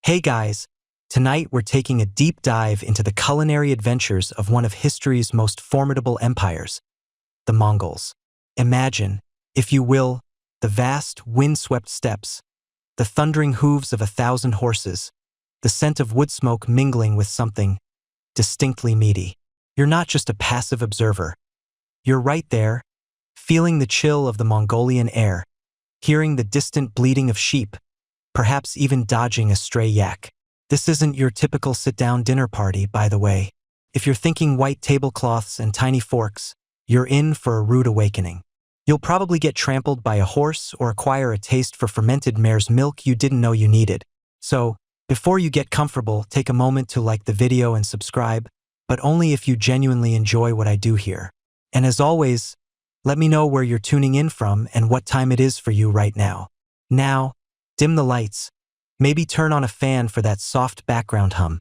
Hey guys, tonight we're taking a deep dive into the culinary adventures of one of history's most formidable empires, the Mongols. Imagine, if you will, the vast, wind-swept steppes, the thundering hooves of 1,000 horses, the scent of wood smoke mingling with something distinctly meaty. You're not just a passive observer. You're right there, feeling the chill of the Mongolian air, hearing the distant bleating of sheep, perhaps even dodging a stray yak. This isn't your typical sit-down dinner party, by the way. If you're thinking white tablecloths and tiny forks, you're in for a rude awakening. You'll probably get trampled by a horse or acquire a taste for fermented mare's milk you didn't know you needed. So, before you get comfortable, take a moment to like the video and subscribe, but only if you genuinely enjoy what I do here. And as always, let me know where you're tuning in from and what time it is for you right now. Now, dim the lights, maybe turn on a fan for that soft background hum,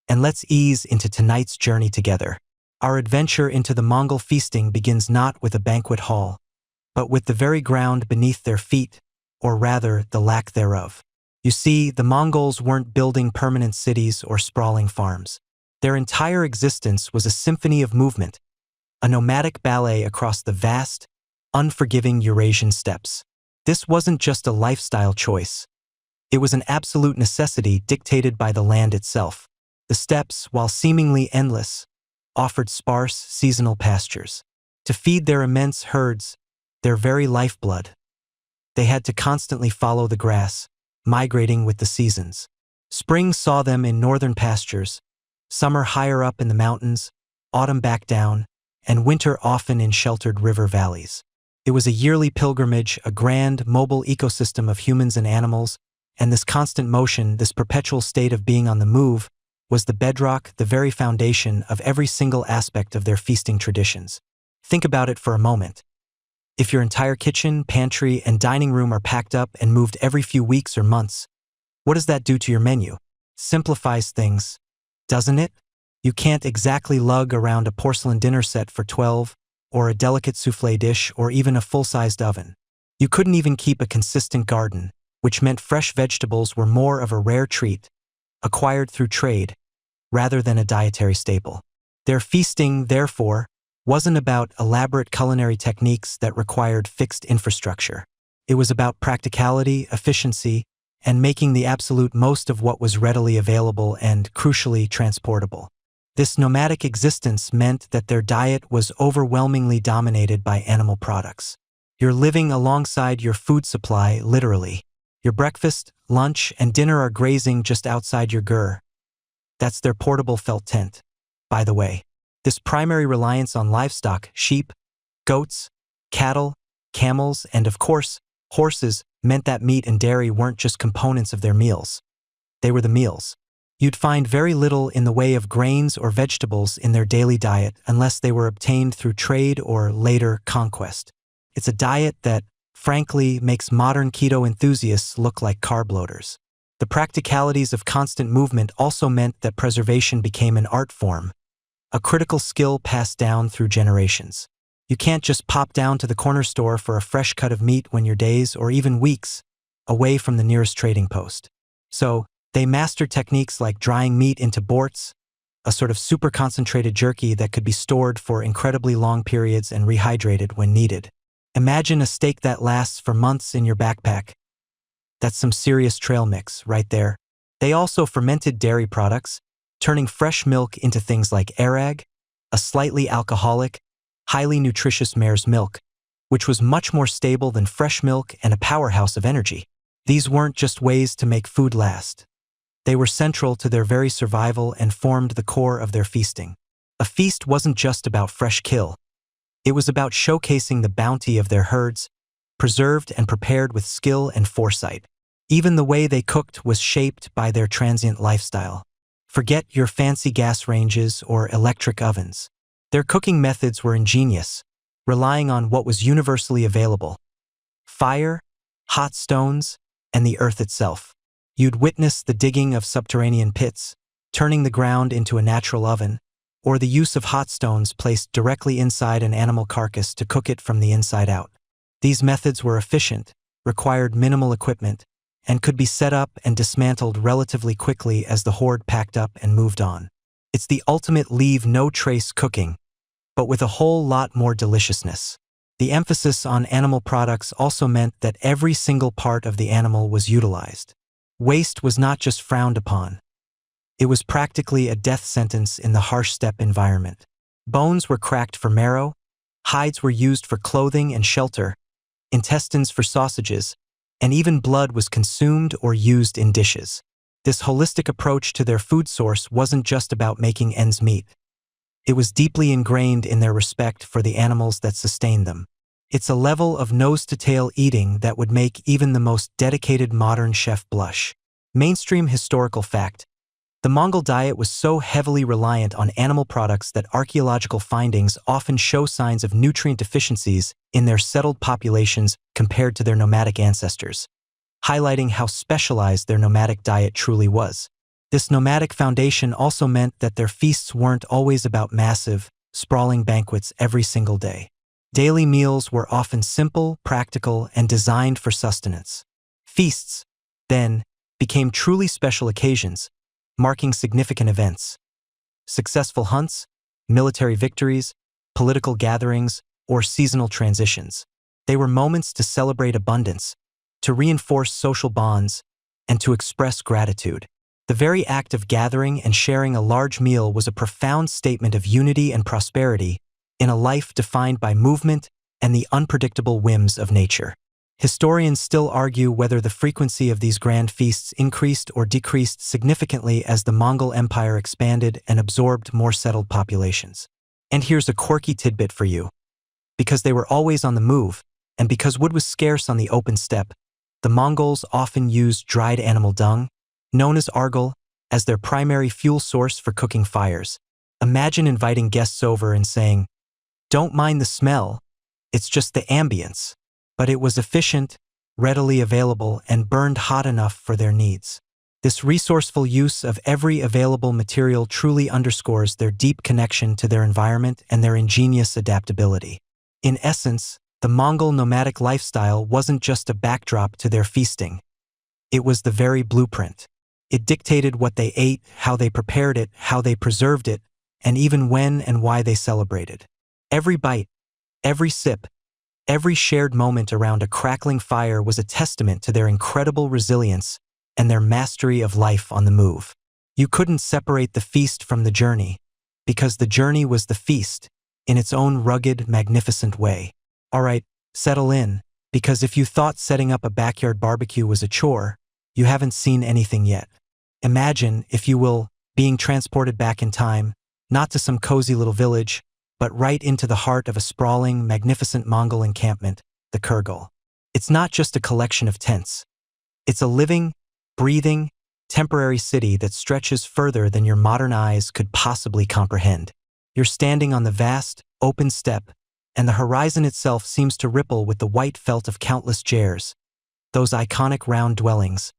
and let's ease into tonight's journey together. Our adventure into the Mongol feasting begins not with a banquet hall, but with the very ground beneath their feet, or rather, the lack thereof. You see, the Mongols weren't building permanent cities or sprawling farms. Their entire existence was a symphony of movement, a nomadic ballet across the vast, unforgiving Eurasian steppes. This wasn't just a lifestyle choice. It was an absolute necessity dictated by the land itself. The steppes, while seemingly endless, offered sparse, seasonal pastures. To feed their immense herds, their very lifeblood, they had to constantly follow the grass, migrating with the seasons. Spring saw them in northern pastures, summer higher up in the mountains, autumn back down, and winter often in sheltered river valleys. It was a yearly pilgrimage, a grand, mobile ecosystem of humans and animals, and this constant motion, this perpetual state of being on the move, was the bedrock, the very foundation of every single aspect of their feasting traditions. Think about it for a moment. If your entire kitchen, pantry, and dining room are packed up and moved every few weeks or months, what does that do to your menu? Simplifies things, doesn't it? You can't exactly lug around a porcelain dinner set for 12, or a delicate soufflé dish, or even a full-sized oven. You couldn't even keep a consistent garden, which meant fresh vegetables were more of a rare treat, acquired through trade, rather than a dietary staple. Their feasting, therefore, wasn't about elaborate culinary techniques that required fixed infrastructure. It was about practicality, efficiency, and making the absolute most of what was readily available and, crucially, transportable. This nomadic existence meant that their diet was overwhelmingly dominated by animal products. You're living alongside your food supply, literally. Your breakfast, lunch, and dinner are grazing just outside your gur. That's their portable felt tent, by the way. This primary reliance on livestock, sheep, goats, cattle, camels, and of course, horses, meant that meat and dairy weren't just components of their meals. They were the meals. You'd find very little in the way of grains or vegetables in their daily diet unless they were obtained through trade or, later, conquest. It's a diet that, frankly, makes modern keto enthusiasts look like carb loaders. The practicalities of constant movement also meant that preservation became an art form, a critical skill passed down through generations. You can't just pop down to the corner store for a fresh cut of meat when you're days or even weeks away from the nearest trading post. So, they mastered techniques like drying meat into borts, a sort of super concentrated jerky that could be stored for incredibly long periods and rehydrated when needed. Imagine a steak that lasts for months in your backpack. That's some serious trail mix right there. They also fermented dairy products, turning fresh milk into things like airag, a slightly alcoholic, highly nutritious mare's milk, which was much more stable than fresh milk and a powerhouse of energy. These weren't just ways to make food last. They were central to their very survival and formed the core of their feasting. A feast wasn't just about fresh kill. It was about showcasing the bounty of their herds, preserved and prepared with skill and foresight. Even the way they cooked was shaped by their transient lifestyle. Forget your fancy gas ranges or electric ovens. Their cooking methods were ingenious, relying on what was universally available: fire, hot stones, and the earth itself. You'd witness the digging of subterranean pits, turning the ground into a natural oven, or the use of hot stones placed directly inside an animal carcass to cook it from the inside out. These methods were efficient, required minimal equipment, and could be set up and dismantled relatively quickly as the horde packed up and moved on. It's the ultimate leave-no-trace cooking, but with a whole lot more deliciousness. The emphasis on animal products also meant that every single part of the animal was utilized. Waste was not just frowned upon. It was practically a death sentence in the harsh steppe environment. Bones were cracked for marrow, hides were used for clothing and shelter, intestines for sausages, and even blood was consumed or used in dishes. This holistic approach to their food source wasn't just about making ends meet. It was deeply ingrained in their respect for the animals that sustained them. It's a level of nose-to-tail eating that would make even the most dedicated modern chef blush. Mainstream historical fact: the Mongol diet was so heavily reliant on animal products that archaeological findings often show signs of nutrient deficiencies in their settled populations compared to their nomadic ancestors, highlighting how specialized their nomadic diet truly was. This nomadic foundation also meant that their feasts weren't always about massive, sprawling banquets every single day. Daily meals were often simple, practical, and designed for sustenance. Feasts, then, became truly special occasions, marking significant events. Successful hunts, military victories, political gatherings, or seasonal transitions. They were moments to celebrate abundance, to reinforce social bonds, and to express gratitude. The very act of gathering and sharing a large meal was a profound statement of unity and prosperity in a life defined by movement and the unpredictable whims of nature. Historians still argue whether the frequency of these grand feasts increased or decreased significantly as the Mongol Empire expanded and absorbed more settled populations. And here's a quirky tidbit for you. Because they were always on the move, and because wood was scarce on the open steppe, the Mongols often used dried animal dung, known as argal, as their primary fuel source for cooking fires. Imagine inviting guests over and saying, "Don't mind the smell, it's just the ambience." But it was efficient, readily available, and burned hot enough for their needs. This resourceful use of every available material truly underscores their deep connection to their environment and their ingenious adaptability. In essence, the Mongol nomadic lifestyle wasn't just a backdrop to their feasting. It was the very blueprint. It dictated what they ate, how they prepared it, how they preserved it, and even when and why they celebrated. Every bite, every sip, every shared moment around a crackling fire was a testament to their incredible resilience and their mastery of life on the move. You couldn't separate the feast from the journey, because the journey was the feast, in its own rugged, magnificent way. All right, settle in, because if you thought setting up a backyard barbecue was a chore, you haven't seen anything yet. Imagine, if you will, being transported back in time, not to some cozy little village, but right into the heart of a sprawling, magnificent Mongol encampment, the khorhog. It's not just a collection of tents. It's a living, breathing, temporary city that stretches further than your modern eyes could possibly comprehend. You're standing on the vast, open steppe, and the horizon itself seems to ripple with the white felt of countless jars, those iconic round dwellings,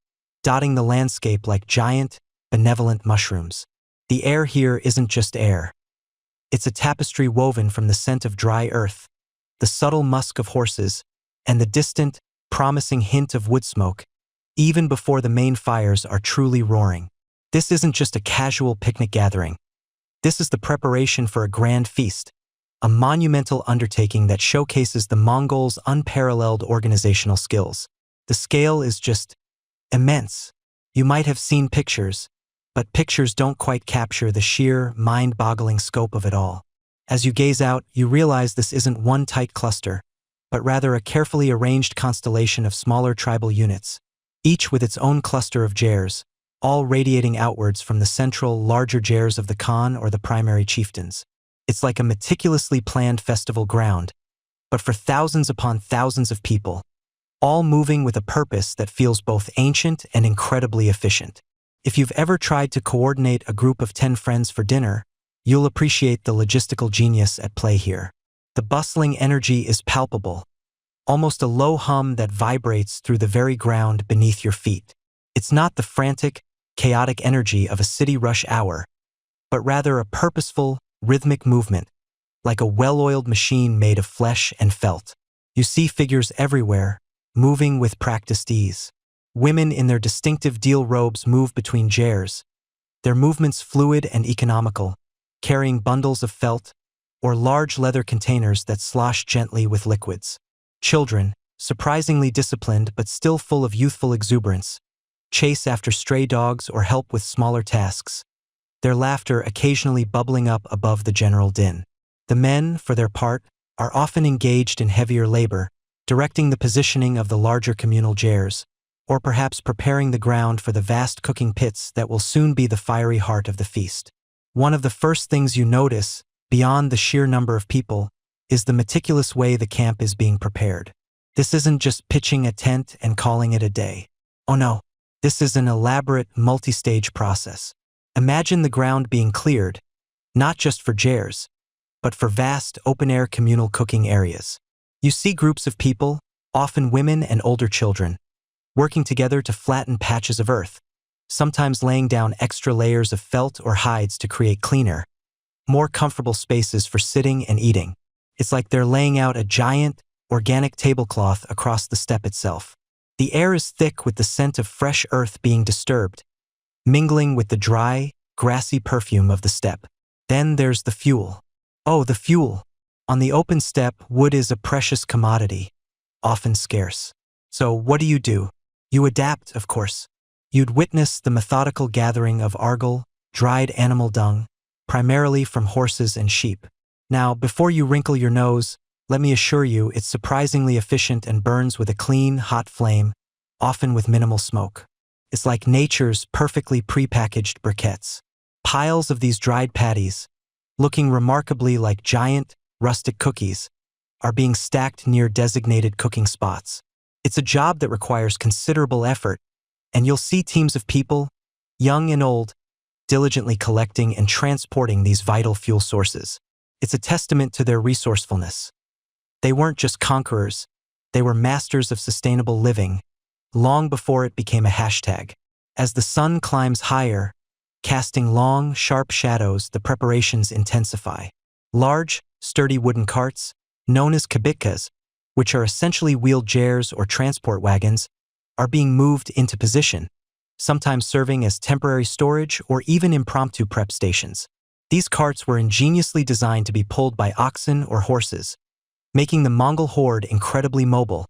dotting the landscape like giant, benevolent mushrooms. The air here isn't just air. It's a tapestry woven from the scent of dry earth, the subtle musk of horses, and the distant, promising hint of wood smoke, even before the main fires are truly roaring. This isn't just a casual picnic gathering. This is the preparation for a grand feast, a monumental undertaking that showcases the Mongols' unparalleled organizational skills. The scale is just immense. You might have seen pictures, but pictures don't quite capture the sheer, mind-boggling scope of it all. As you gaze out, you realize this isn't one tight cluster, but rather a carefully arranged constellation of smaller tribal units, each with its own cluster of jars, all radiating outwards from the central, larger jars of the Khan or the primary chieftains. It's like a meticulously planned festival ground, but for thousands upon thousands of people, all moving with a purpose that feels both ancient and incredibly efficient. If you've ever tried to coordinate a group of 10 friends for dinner, you'll appreciate the logistical genius at play here. The bustling energy is palpable, almost a low hum that vibrates through the very ground beneath your feet. It's not the frantic, chaotic energy of a city rush hour, but rather a purposeful, rhythmic movement, like a well-oiled machine made of flesh and felt. You see figures everywhere, moving with practiced ease. Women in their distinctive deal robes move between jars, their movements fluid and economical, carrying bundles of felt or large leather containers that slosh gently with liquids. Children, surprisingly disciplined but still full of youthful exuberance, chase after stray dogs or help with smaller tasks, their laughter occasionally bubbling up above the general din. The men, for their part, are often engaged in heavier labor, directing the positioning of the larger communal jars, or perhaps preparing the ground for the vast cooking pits that will soon be the fiery heart of the feast. One of the first things you notice, beyond the sheer number of people, is the meticulous way the camp is being prepared. This isn't just pitching a tent and calling it a day. Oh no, this is an elaborate, multi-stage process. Imagine the ground being cleared, not just for jars, but for vast, open-air communal cooking areas. You see groups of people, often women and older children, working together to flatten patches of earth, sometimes laying down extra layers of felt or hides to create cleaner, more comfortable spaces for sitting and eating. It's like they're laying out a giant, organic tablecloth across the steppe itself. The air is thick with the scent of fresh earth being disturbed, mingling with the dry, grassy perfume of the steppe. Then there's the fuel. Oh, the fuel! On the open steppe, wood is a precious commodity, often scarce. So what do? You adapt, of course. You'd witness the methodical gathering of argil, dried animal dung, primarily from horses and sheep. Now, before you wrinkle your nose, let me assure you it's surprisingly efficient and burns with a clean, hot flame, often with minimal smoke. It's like nature's perfectly prepackaged briquettes. Piles of these dried patties, looking remarkably like giant, rustic cookies, are being stacked near designated cooking spots. It's a job that requires considerable effort, and you'll see teams of people, young and old, diligently collecting and transporting these vital fuel sources. It's a testament to their resourcefulness. They weren't just conquerors, they were masters of sustainable living, long before it became a hashtag. As the sun climbs higher, casting long, sharp shadows, the preparations intensify. Large, sturdy wooden carts, known as kibitkas, which are essentially wheeled jars or transport wagons, are being moved into position, sometimes serving as temporary storage or even impromptu prep stations. These carts were ingeniously designed to be pulled by oxen or horses, making the Mongol Horde incredibly mobile,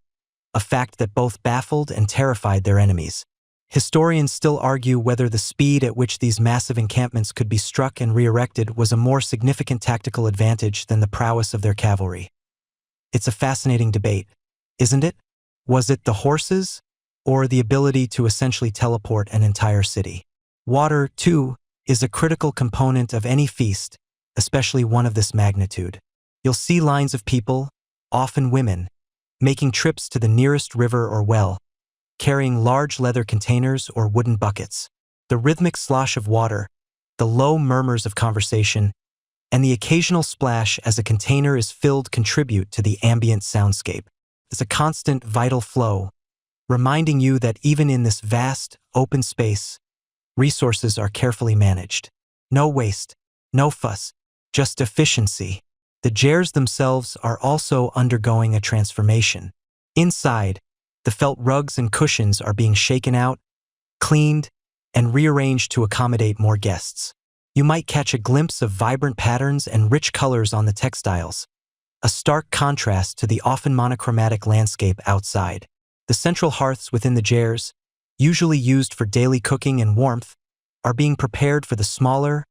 a fact that both baffled and terrified their enemies. Historians still argue whether the speed at which these massive encampments could be struck and re-erected was a more significant tactical advantage than the prowess of their cavalry. It's a fascinating debate, isn't it? Was it the horses, or the ability to essentially teleport an entire city? Water, too, is a critical component of any feast, especially one of this magnitude. You'll see lines of people, often women, making trips to the nearest river or well, carrying large leather containers or wooden buckets. The rhythmic slosh of water, the low murmurs of conversation, and the occasional splash as a container is filled contribute to the ambient soundscape. It's a constant, vital flow, reminding you that even in this vast, open space, resources are carefully managed. No waste, no fuss, just efficiency. The jars themselves are also undergoing a transformation. Inside, the felt rugs and cushions are being shaken out, cleaned, and rearranged to accommodate more guests. You might catch a glimpse of vibrant patterns and rich colors on the textiles, a stark contrast to the often monochromatic landscape outside. The central hearths within the jars, usually used for daily cooking and warmth, are being prepared for the smaller,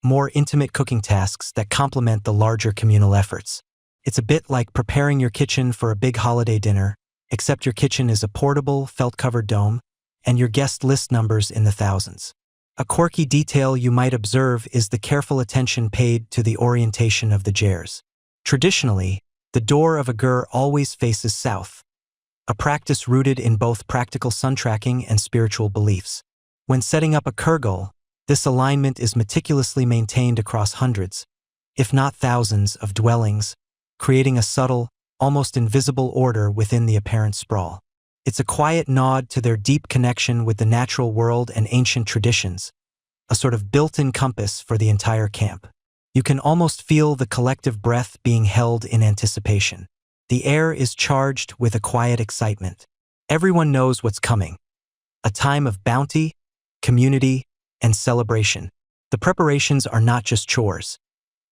more intimate cooking tasks that complement the larger communal efforts. It's a bit like preparing your kitchen for a big holiday dinner, except your kitchen is a portable, felt-covered dome, and your guest list numbers in the thousands. A quirky detail you might observe is the careful attention paid to the orientation of the jars. Traditionally, the door of a gur always faces south, a practice rooted in both practical sun tracking and spiritual beliefs. When setting up a khorhog, this alignment is meticulously maintained across hundreds, if not thousands, of dwellings, creating a subtle, almost invisible order within the apparent sprawl. It's a quiet nod to their deep connection with the natural world and ancient traditions, a sort of built-in compass for the entire camp. You can almost feel the collective breath being held in anticipation. The air is charged with a quiet excitement. Everyone knows what's coming. a time of bounty, community, and celebration. The preparations are not just chores.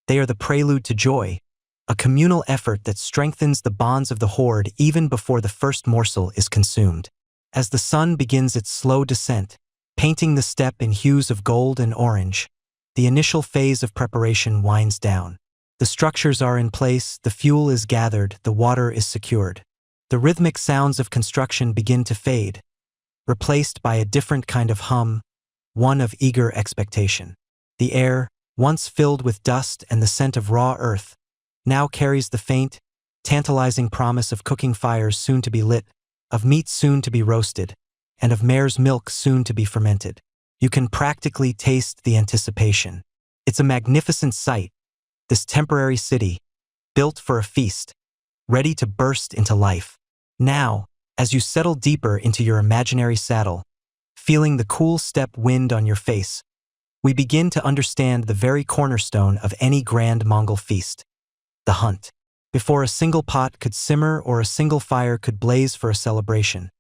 They are the prelude to joy, a communal effort that strengthens the bonds of the horde even before the first morsel is consumed. As the sun begins its slow descent, painting the steppe in hues of gold and orange, the initial phase of preparation winds down. The structures are in place, the fuel is gathered, the water is secured. The rhythmic sounds of construction begin to fade, replaced by a different kind of hum, one of eager expectation. The air, once filled with dust and the scent of raw earth, now carries the faint, tantalizing promise of cooking fires soon to be lit, of meat soon to be roasted, and of mare's milk soon to be fermented. You can practically taste the anticipation. It's a magnificent sight, this temporary city, built for a feast, ready to burst into life. Now, as you settle deeper into your imaginary saddle, feeling the cool steppe wind on your face, we begin to understand the very cornerstone of any grand Mongol feast, the hunt. Before a single pot could simmer or a single fire could blaze for a celebration,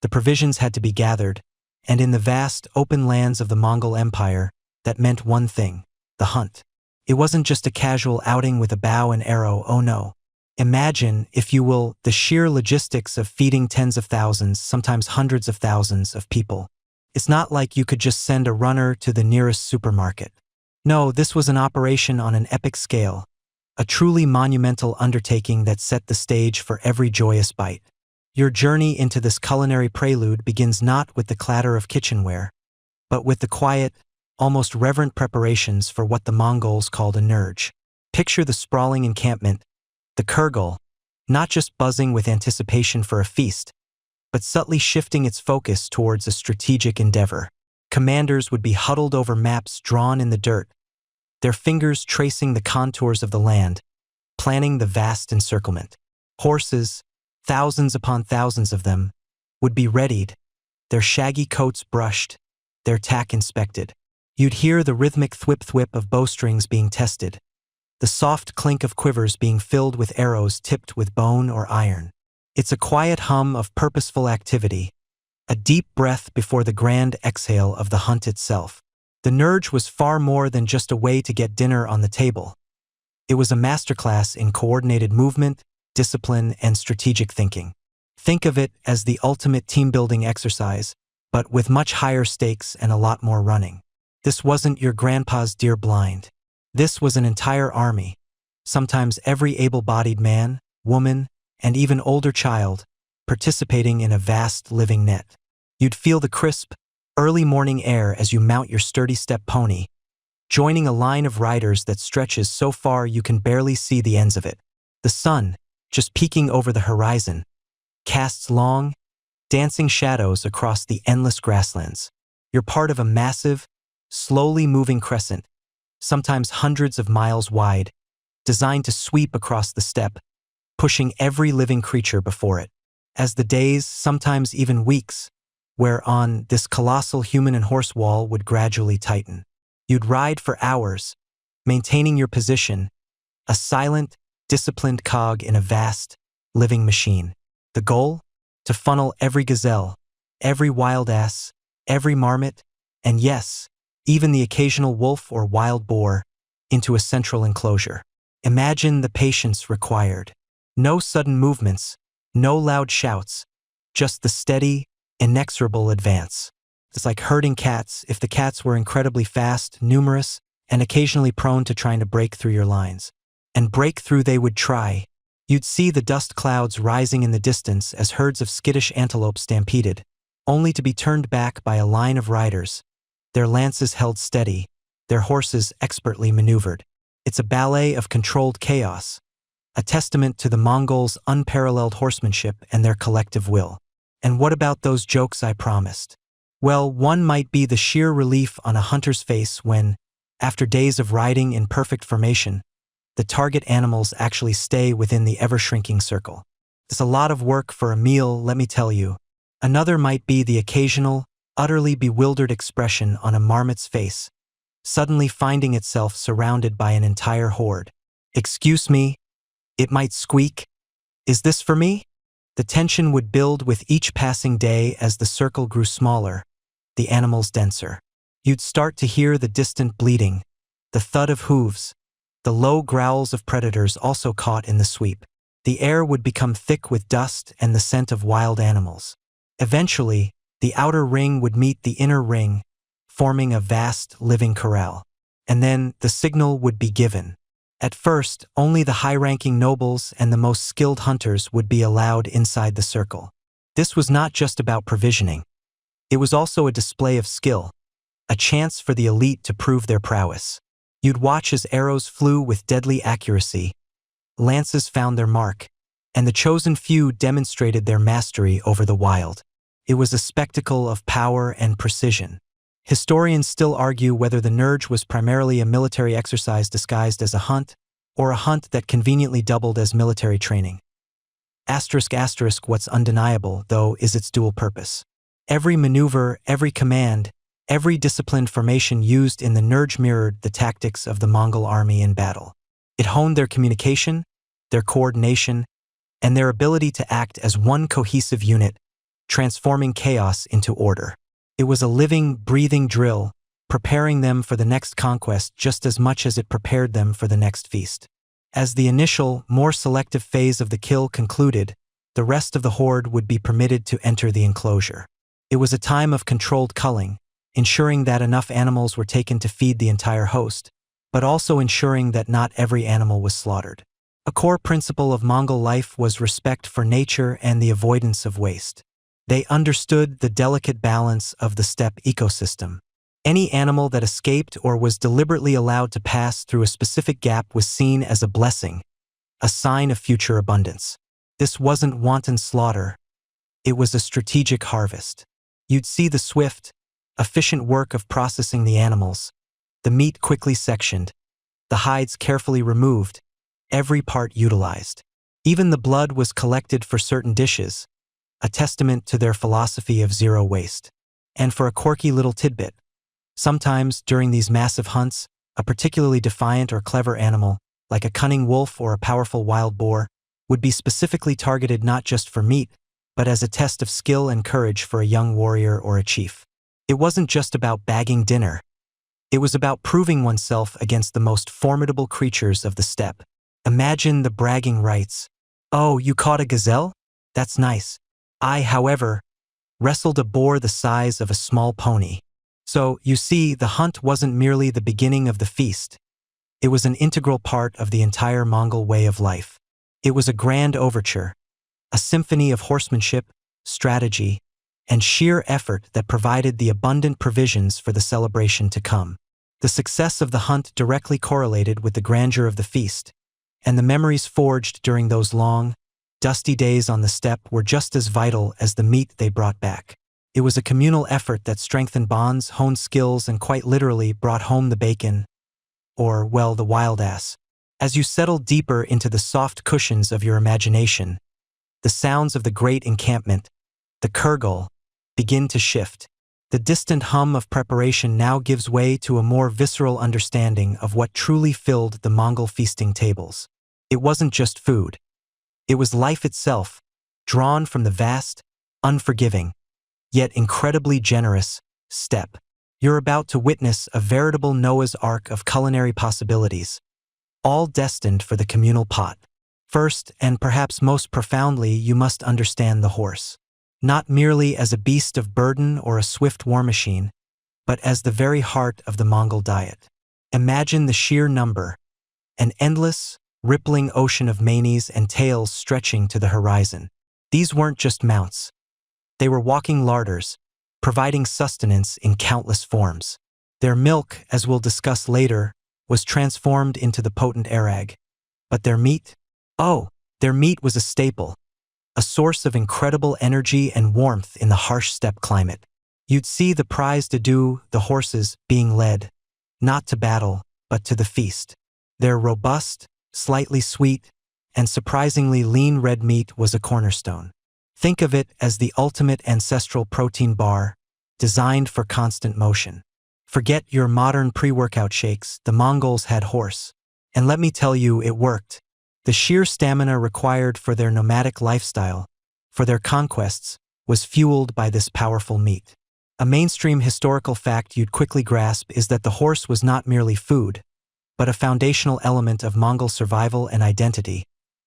the provisions had to be gathered, and in the vast, open lands of the Mongol Empire, that meant one thing: the hunt. It wasn't just a casual outing with a bow and arrow, oh no. Imagine, if you will, the sheer logistics of feeding tens of thousands, sometimes hundreds of thousands of people. It's not like you could just send a runner to the nearest supermarket. No, this was an operation on an epic scale, a truly monumental undertaking that set the stage for every joyous bite. Your journey into this culinary prelude begins not with the clatter of kitchenware, but with the quiet, almost reverent preparations for what the Mongols called a nurge. Picture the sprawling encampment, the khorhog, not just buzzing with anticipation for a feast, but subtly shifting its focus towards a strategic endeavor. Commanders would be huddled over maps drawn in the dirt, their fingers tracing the contours of the land, planning the vast encirclement. Horses, thousands upon thousands of them, would be readied, their shaggy coats brushed, their tack inspected. You'd hear the rhythmic thwip-thwip of bowstrings being tested, the soft clink of quivers being filled with arrows tipped with bone or iron. It's a quiet hum of purposeful activity, a deep breath before the grand exhale of the hunt itself. The nurge was far more than just a way to get dinner on the table. It was a masterclass in coordinated movement, discipline, and strategic thinking. Think of it as the ultimate team-building exercise, but with much higher stakes and a lot more running. This wasn't your grandpa's deer blind. This was an entire army, sometimes every able-bodied man, woman, and even older child, participating in a vast living net. You'd feel the crisp, early morning air as you mount your sturdy steppe pony, joining a line of riders that stretches so far you can barely see the ends of it. The sun, just peeking over the horizon, casts long, dancing shadows across the endless grasslands. You're part of a massive, slowly moving crescent, sometimes hundreds of miles wide, designed to sweep across the steppe, pushing every living creature before it. As the days, sometimes even weeks, wear on, this colossal human and horse wall would gradually tighten. You'd ride for hours, maintaining your position, a silent, disciplined cog in a vast, living machine. The goal? To funnel every gazelle, every wild ass, every marmot, and yes, even the occasional wolf or wild boar, into a central enclosure. Imagine the patience required. No sudden movements, no loud shouts, just the steady, inexorable advance. It's like herding cats if the cats were incredibly fast, numerous, and occasionally prone to trying to break through your lines. And break through they would try. You'd see the dust clouds rising in the distance as herds of skittish antelope stampeded, only to be turned back by a line of riders, their lances held steady, their horses expertly maneuvered. It's a ballet of controlled chaos, a testament to the Mongols' unparalleled horsemanship and their collective will. And what about those jokes I promised? Well, one might be the sheer relief on a hunter's face when, after days of riding in perfect formation, the target animals actually stay within the ever-shrinking circle. It's a lot of work for a meal, let me tell you. Another might be the occasional, utterly bewildered expression on a marmot's face, suddenly finding itself surrounded by an entire horde. Excuse me, it might squeak. Is this for me? The tension would build with each passing day as the circle grew smaller, the animals denser. You'd start to hear the distant bleating, the thud of hooves, the low growls of predators also caught in the sweep. The air would become thick with dust and the scent of wild animals. Eventually, the outer ring would meet the inner ring, forming a vast, living corral. And then the signal would be given. At first, only the high-ranking nobles and the most skilled hunters would be allowed inside the circle. This was not just about provisioning. It was also a display of skill, a chance for the elite to prove their prowess. You'd watch as arrows flew with deadly accuracy, lances found their mark, and the chosen few demonstrated their mastery over the wild. It was a spectacle of power and precision. Historians still argue whether the Nurj was primarily a military exercise disguised as a hunt, or a hunt that conveniently doubled as military training. What's undeniable, though, is its dual purpose. Every maneuver, every command, every disciplined formation used in the Nurj mirrored the tactics of the Mongol army in battle. It honed their communication, their coordination, and their ability to act as one cohesive unit, transforming chaos into order. It was a living, breathing drill, preparing them for the next conquest just as much as it prepared them for the next feast. As the initial, more selective phase of the kill concluded, the rest of the horde would be permitted to enter the enclosure. It was a time of controlled culling, ensuring that enough animals were taken to feed the entire host, but also ensuring that not every animal was slaughtered. A core principle of Mongol life was respect for nature and the avoidance of waste. They understood the delicate balance of the steppe ecosystem. Any animal that escaped or was deliberately allowed to pass through a specific gap was seen as a blessing, a sign of future abundance. This wasn't wanton slaughter. It was a strategic harvest. You'd see the swift, efficient work of processing the animals, the meat quickly sectioned, the hides carefully removed, every part utilized. Even the blood was collected for certain dishes, a testament to their philosophy of zero waste. And for a quirky little tidbit, sometimes during these massive hunts, a particularly defiant or clever animal, like a cunning wolf or a powerful wild boar, would be specifically targeted not just for meat, but as a test of skill and courage for a young warrior or a chief. It wasn't just about bagging dinner. It was about proving oneself against the most formidable creatures of the steppe. Imagine the bragging rights. "Oh, you caught a gazelle? That's nice. I, however, wrestled a boar the size of a small pony." So, you see, the hunt wasn't merely the beginning of the feast. It was an integral part of the entire Mongol way of life. It was a grand overture, a symphony of horsemanship, strategy, and sheer effort that provided the abundant provisions for the celebration to come. The success of the hunt directly correlated with the grandeur of the feast, and the memories forged during those long, dusty days on the steppe were just as vital as the meat they brought back. It was a communal effort that strengthened bonds, honed skills, and quite literally brought home the bacon, or, well, the wild ass. As you settled deeper into the soft cushions of your imagination, the sounds of the great encampment, the khorhog, begin to shift. The distant hum of preparation now gives way to a more visceral understanding of what truly filled the Mongol feasting tables. It wasn't just food. It was life itself, drawn from the vast, unforgiving, yet incredibly generous, steppe. You're about to witness a veritable Noah's Ark of culinary possibilities, all destined for the communal pot. First, and perhaps most profoundly, you must understand the horse. Not merely as a beast of burden or a swift war machine, but as the very heart of the Mongol diet. Imagine the sheer number, an endless, rippling ocean of manes and tails stretching to the horizon. These weren't just mounts. They were walking larders, providing sustenance in countless forms. Their milk, as we'll discuss later, was transformed into the potent airag. But their meat? Oh, their meat was a staple, a source of incredible energy and warmth in the harsh steppe climate. You'd see the prized ado, the horses, being led, not to battle, but to the feast. Their robust, slightly sweet, and surprisingly lean red meat was a cornerstone. Think of it as the ultimate ancestral protein bar, designed for constant motion. Forget your modern pre-workout shakes, the Mongols had horse. And let me tell you, it worked. The sheer stamina required for their nomadic lifestyle, for their conquests, was fueled by this powerful meat. A mainstream historical fact you'd quickly grasp is that the horse was not merely food, but a foundational element of Mongol survival and identity,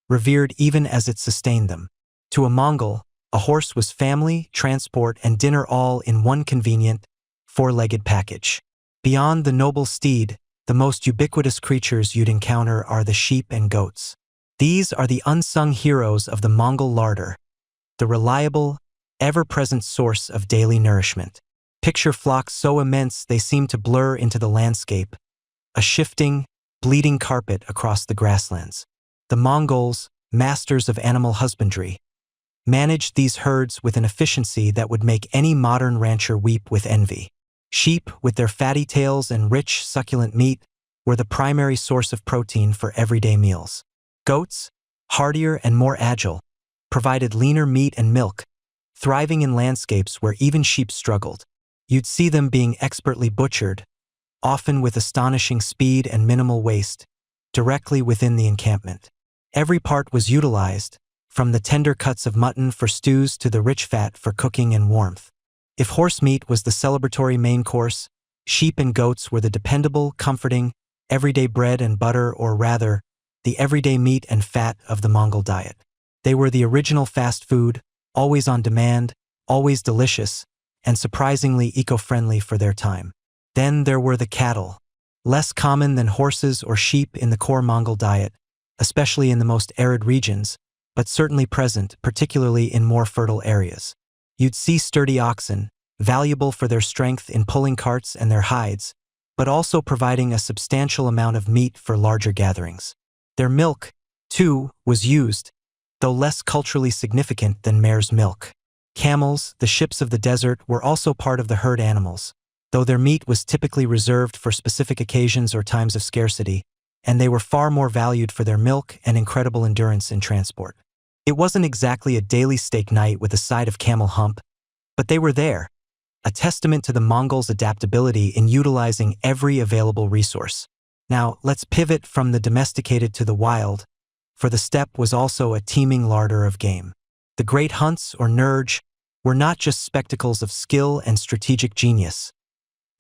revered even as it sustained them. To a Mongol, a horse was family, transport, and dinner all in one convenient, four-legged package. Beyond the noble steed, the most ubiquitous creatures you'd encounter are the sheep and goats. These are the unsung heroes of the Mongol larder, the reliable, ever-present source of daily nourishment. Picture flocks so immense they seem to blur into the landscape, a shifting, bleeding carpet across the grasslands. The Mongols, masters of animal husbandry, managed these herds with an efficiency that would make any modern rancher weep with envy. Sheep, with their fatty tails and rich, succulent meat, were the primary source of protein for everyday meals. Goats, hardier and more agile, provided leaner meat and milk, thriving in landscapes where even sheep struggled. You'd see them being expertly butchered, often with astonishing speed and minimal waste, directly within the encampment. Every part was utilized, from the tender cuts of mutton for stews to the rich fat for cooking and warmth. If horse meat was the celebratory main course, sheep and goats were the dependable, comforting, everyday bread and butter, or rather, the everyday meat and fat of the Mongol diet. They were the original fast food, always on demand, always delicious, and surprisingly eco-friendly for their time. Then there were the cattle, less common than horses or sheep in the core Mongol diet, especially in the most arid regions, but certainly present, particularly in more fertile areas. You'd see sturdy oxen, valuable for their strength in pulling carts and their hides, but also providing a substantial amount of meat for larger gatherings. Their milk, too, was used, though less culturally significant than mare's milk. Camels, the ships of the desert, were also part of the herd animals, though their meat was typically reserved for specific occasions or times of scarcity, and they were far more valued for their milk and incredible endurance in transport. It wasn't exactly a daily steak night with a side of camel hump, but they were there, a testament to the Mongols' adaptability in utilizing every available resource. Now, let's pivot from the domesticated to the wild, for the steppe was also a teeming larder of game. The great hunts, or nurge, were not just spectacles of skill and strategic genius.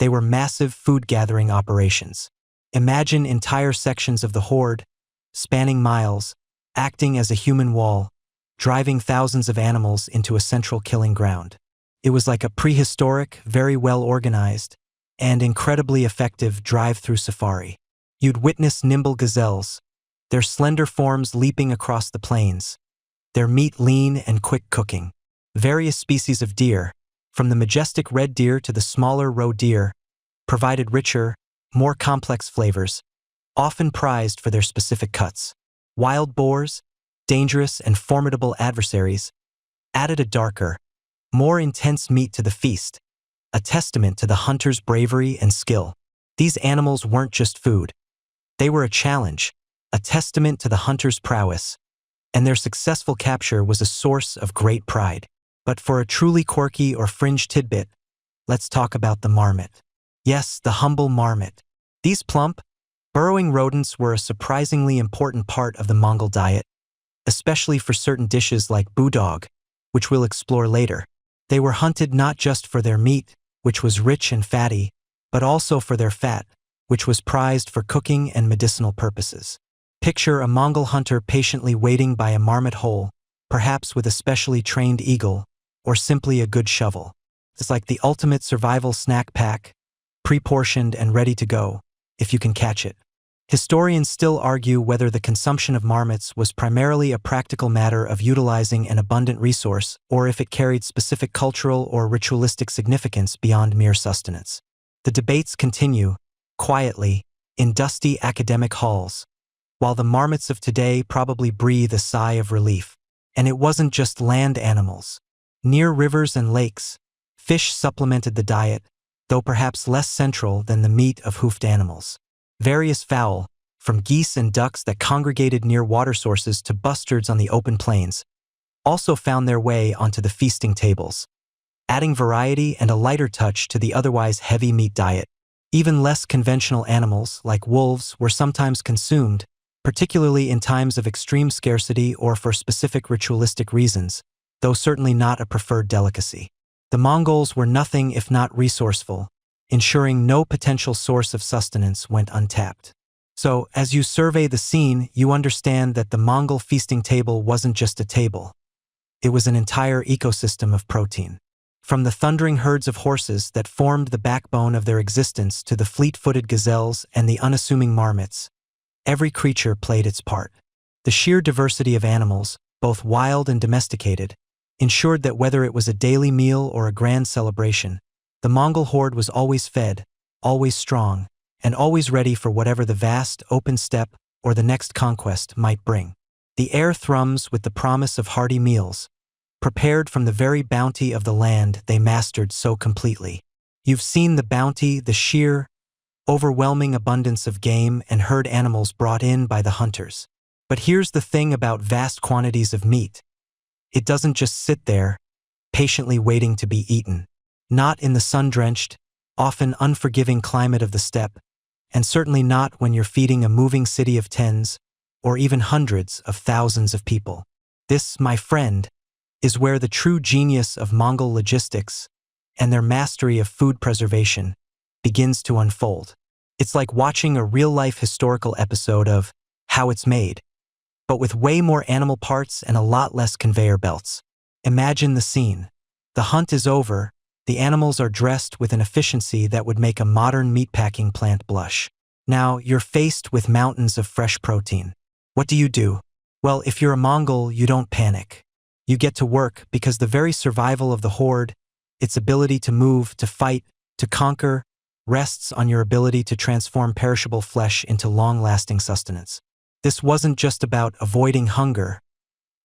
They were massive food-gathering operations. Imagine entire sections of the horde, spanning miles, acting as a human wall, driving thousands of animals into a central killing ground. It was like a prehistoric, very well-organized, and incredibly effective drive-through safari. You'd witness nimble gazelles, their slender forms leaping across the plains, their meat lean and quick cooking. Various species of deer, from the majestic red deer to the smaller roe deer, provided richer, more complex flavors, often prized for their specific cuts. Wild boars, dangerous and formidable adversaries, added a darker, more intense meat to the feast, a testament to the hunter's bravery and skill. These animals weren't just food. They were a challenge, a testament to the hunter's prowess, and their successful capture was a source of great pride. But for a truly quirky or fringe tidbit, let's talk about the marmot. Yes, the humble marmot. These plump, burrowing rodents were a surprisingly important part of the Mongol diet, especially for certain dishes like boodog, which we'll explore later. They were hunted not just for their meat, which was rich and fatty, but also for their fat, which was prized for cooking and medicinal purposes. Picture a Mongol hunter patiently waiting by a marmot hole, perhaps with a specially trained eagle, or simply a good shovel. It's like the ultimate survival snack pack, pre-portioned and ready to go, if you can catch it. Historians still argue whether the consumption of marmots was primarily a practical matter of utilizing an abundant resource, or if it carried specific cultural or ritualistic significance beyond mere sustenance. The debates continue, quietly, in dusty academic halls, while the marmots of today probably breathe a sigh of relief. And it wasn't just land animals. Near rivers and lakes, fish supplemented the diet, though perhaps less central than the meat of hoofed animals. Various fowl, from geese and ducks that congregated near water sources to bustards on the open plains, also found their way onto the feasting tables, adding variety and a lighter touch to the otherwise heavy meat diet. Even less conventional animals, like wolves, were sometimes consumed, particularly in times of extreme scarcity or for specific ritualistic reasons, though certainly not a preferred delicacy. The Mongols were nothing if not resourceful, ensuring no potential source of sustenance went untapped. So, as you survey the scene, you understand that the Mongol feasting table wasn't just a table. It was an entire ecosystem of protein. From the thundering herds of horses that formed the backbone of their existence to the fleet-footed gazelles and the unassuming marmots, every creature played its part. The sheer diversity of animals, both wild and domesticated, ensured that whether it was a daily meal or a grand celebration, the Mongol horde was always fed, always strong, and always ready for whatever the vast, open steppe or the next conquest might bring. The air thrums with the promise of hearty meals, prepared from the very bounty of the land they mastered so completely. You've seen the bounty, the sheer, overwhelming abundance of game and herd animals brought in by the hunters. But here's the thing about vast quantities of meat. It doesn't just sit there, patiently waiting to be eaten. Not in the sun-drenched, often unforgiving climate of the steppe, and certainly not when you're feeding a moving city of tens or even hundreds of thousands of people. This, my friend, is where the true genius of Mongol logistics and their mastery of food preservation begins to unfold. It's like watching a real-life historical episode of How It's Made, but with way more animal parts and a lot less conveyor belts. Imagine the scene. The hunt is over, the animals are dressed with an efficiency that would make a modern meatpacking plant blush. Now, you're faced with mountains of fresh protein. What do? Well, if you're a Mongol, you don't panic. You get to work because the very survival of the horde, its ability to move, to fight, to conquer, rests on your ability to transform perishable flesh into long-lasting sustenance. This wasn't just about avoiding hunger,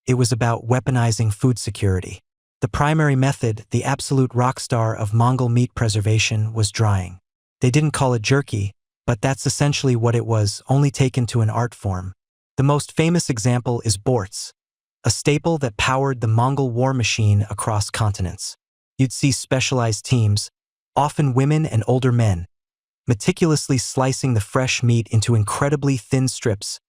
it was about weaponizing food security. The primary method, the absolute rock star of Mongol meat preservation, was drying. They didn't call it jerky, but that's essentially what it was, only taken to an art form. The most famous example is borts, a staple that powered the Mongol war machine across continents. You'd see specialized teams, often women and older men, meticulously slicing the fresh meat into incredibly thin strips,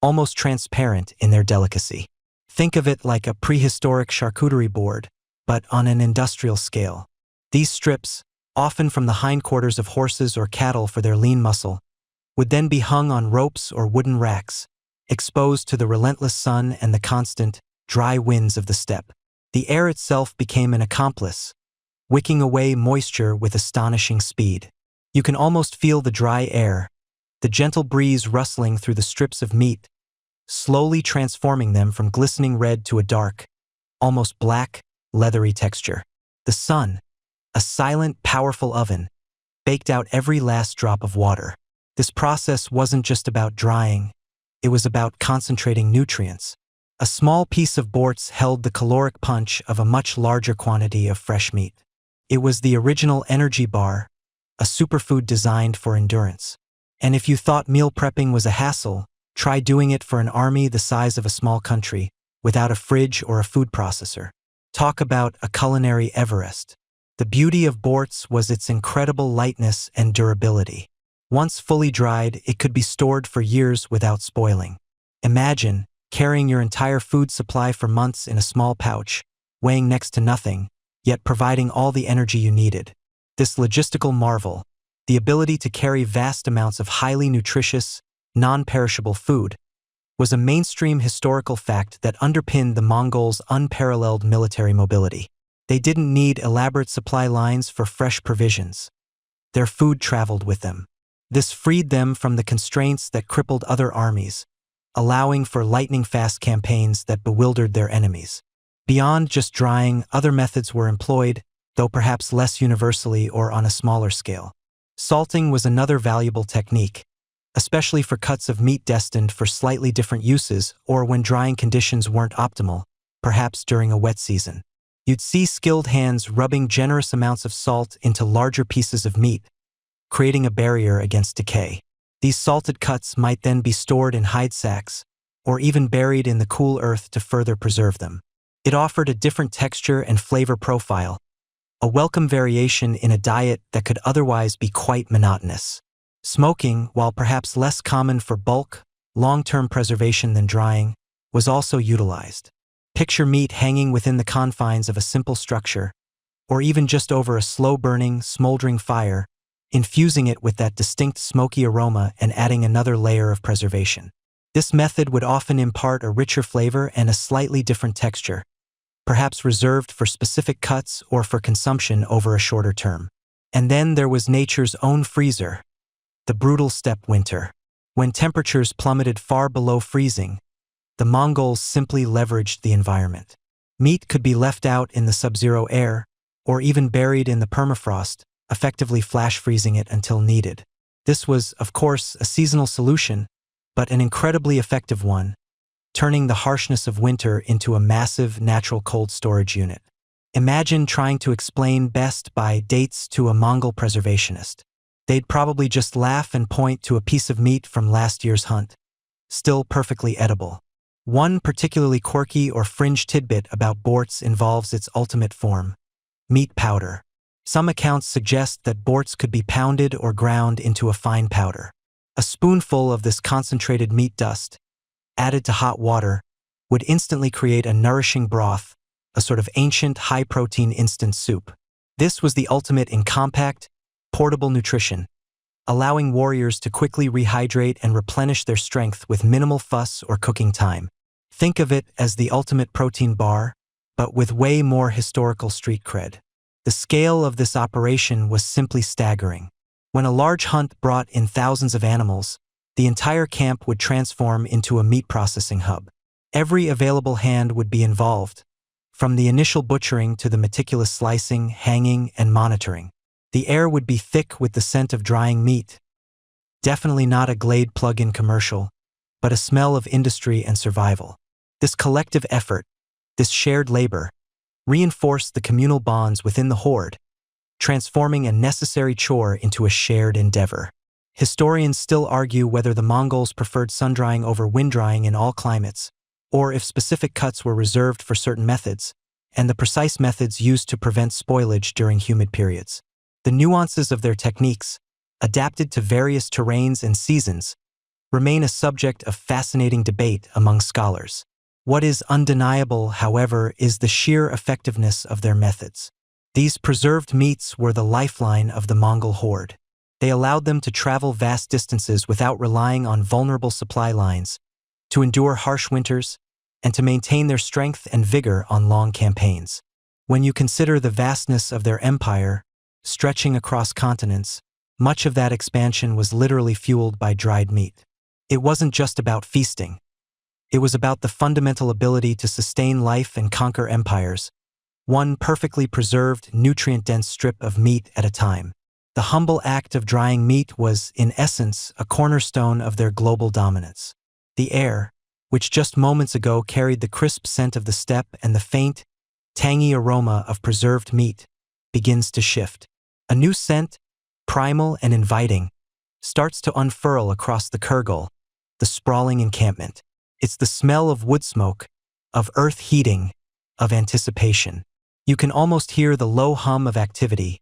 almost transparent in their delicacy. Think of it like a prehistoric charcuterie board, but on an industrial scale. These strips, often from the hindquarters of horses or cattle for their lean muscle, would then be hung on ropes or wooden racks, exposed to the relentless sun and the constant, dry winds of the steppe. The air itself became an accomplice, wicking away moisture with astonishing speed. You can almost feel the dry air, the gentle breeze rustling through the strips of meat, slowly transforming them from glistening red to a dark, almost black, leathery texture. The sun, a silent, powerful oven, baked out every last drop of water. This process wasn't just about drying, it was about concentrating nutrients. A small piece of borts held the caloric punch of a much larger quantity of fresh meat. It was the original energy bar, a superfood designed for endurance. And if you thought meal prepping was a hassle, try doing it for an army the size of a small country, without a fridge or a food processor. Talk about a culinary Everest. The beauty of borts was its incredible lightness and durability. Once fully dried, it could be stored for years without spoiling. Imagine carrying your entire food supply for months in a small pouch, weighing next to nothing, yet providing all the energy you needed. This logistical marvel, the ability to carry vast amounts of highly nutritious, non-perishable food, was a mainstream historical fact that underpinned the Mongols' unparalleled military mobility. They didn't need elaborate supply lines for fresh provisions. Their food traveled with them. This freed them from the constraints that crippled other armies, allowing for lightning-fast campaigns that bewildered their enemies. Beyond just drying, other methods were employed, though perhaps less universally or on a smaller scale. Salting was another valuable technique, especially for cuts of meat destined for slightly different uses or when drying conditions weren't optimal, perhaps during a wet season. You'd see skilled hands rubbing generous amounts of salt into larger pieces of meat, creating a barrier against decay. These salted cuts might then be stored in hide sacks, or even buried in the cool earth to further preserve them. It offered a different texture and flavor profile, a welcome variation in a diet that could otherwise be quite monotonous. Smoking, while perhaps less common for bulk, long-term preservation than drying, was also utilized. Picture meat hanging within the confines of a simple structure, or even just over a slow-burning, smoldering fire, infusing it with that distinct smoky aroma and adding another layer of preservation. This method would often impart a richer flavor and a slightly different texture, perhaps reserved for specific cuts or for consumption over a shorter term. And then there was nature's own freezer, the brutal steppe winter. When temperatures plummeted far below freezing, the Mongols simply leveraged the environment. Meat could be left out in the sub-zero air, or even buried in the permafrost, effectively flash freezing it until needed. This was, of course, a seasonal solution, but an incredibly effective one, turning the harshness of winter into a massive natural cold storage unit. Imagine trying to explain best by dates to a Mongol preservationist. They'd probably just laugh and point to a piece of meat from last year's hunt, still perfectly edible. One particularly quirky or fringe tidbit about borts involves its ultimate form, meat powder. Some accounts suggest that borts could be pounded or ground into a fine powder. A spoonful of this concentrated meat dust, added to hot water, would instantly create a nourishing broth, a sort of ancient high-protein instant soup. This was the ultimate in compact, portable nutrition, allowing warriors to quickly rehydrate and replenish their strength with minimal fuss or cooking time. Think of it as the ultimate protein bar, but with way more historical street cred. The scale of this operation was simply staggering. When a large hunt brought in thousands of animals, the entire camp would transform into a meat processing hub. Every available hand would be involved, from the initial butchering to the meticulous slicing, hanging, and monitoring. The air would be thick with the scent of drying meat. Definitely not a Glade plug-in commercial, but a smell of industry and survival. This collective effort, this shared labor, reinforced the communal bonds within the horde, transforming a necessary chore into a shared endeavor. Historians still argue whether the Mongols preferred sun-drying over wind-drying in all climates, or if specific cuts were reserved for certain methods, and the precise methods used to prevent spoilage during humid periods. The nuances of their techniques, adapted to various terrains and seasons, remain a subject of fascinating debate among scholars. What is undeniable, however, is the sheer effectiveness of their methods. These preserved meats were the lifeline of the Mongol horde. They allowed them to travel vast distances without relying on vulnerable supply lines, to endure harsh winters, and to maintain their strength and vigor on long campaigns. When you consider the vastness of their empire, stretching across continents, much of that expansion was literally fueled by dried meat. It wasn't just about feasting. It was about the fundamental ability to sustain life and conquer empires, one perfectly preserved, nutrient-dense strip of meat at a time. The humble act of drying meat was, in essence, a cornerstone of their global dominance. The air, which just moments ago carried the crisp scent of the steppe and the faint, tangy aroma of preserved meat, begins to shift. A new scent, primal and inviting, starts to unfurl across the Kurgal, the sprawling encampment. It's the smell of wood smoke, of earth heating, of anticipation. You can almost hear the low hum of activity,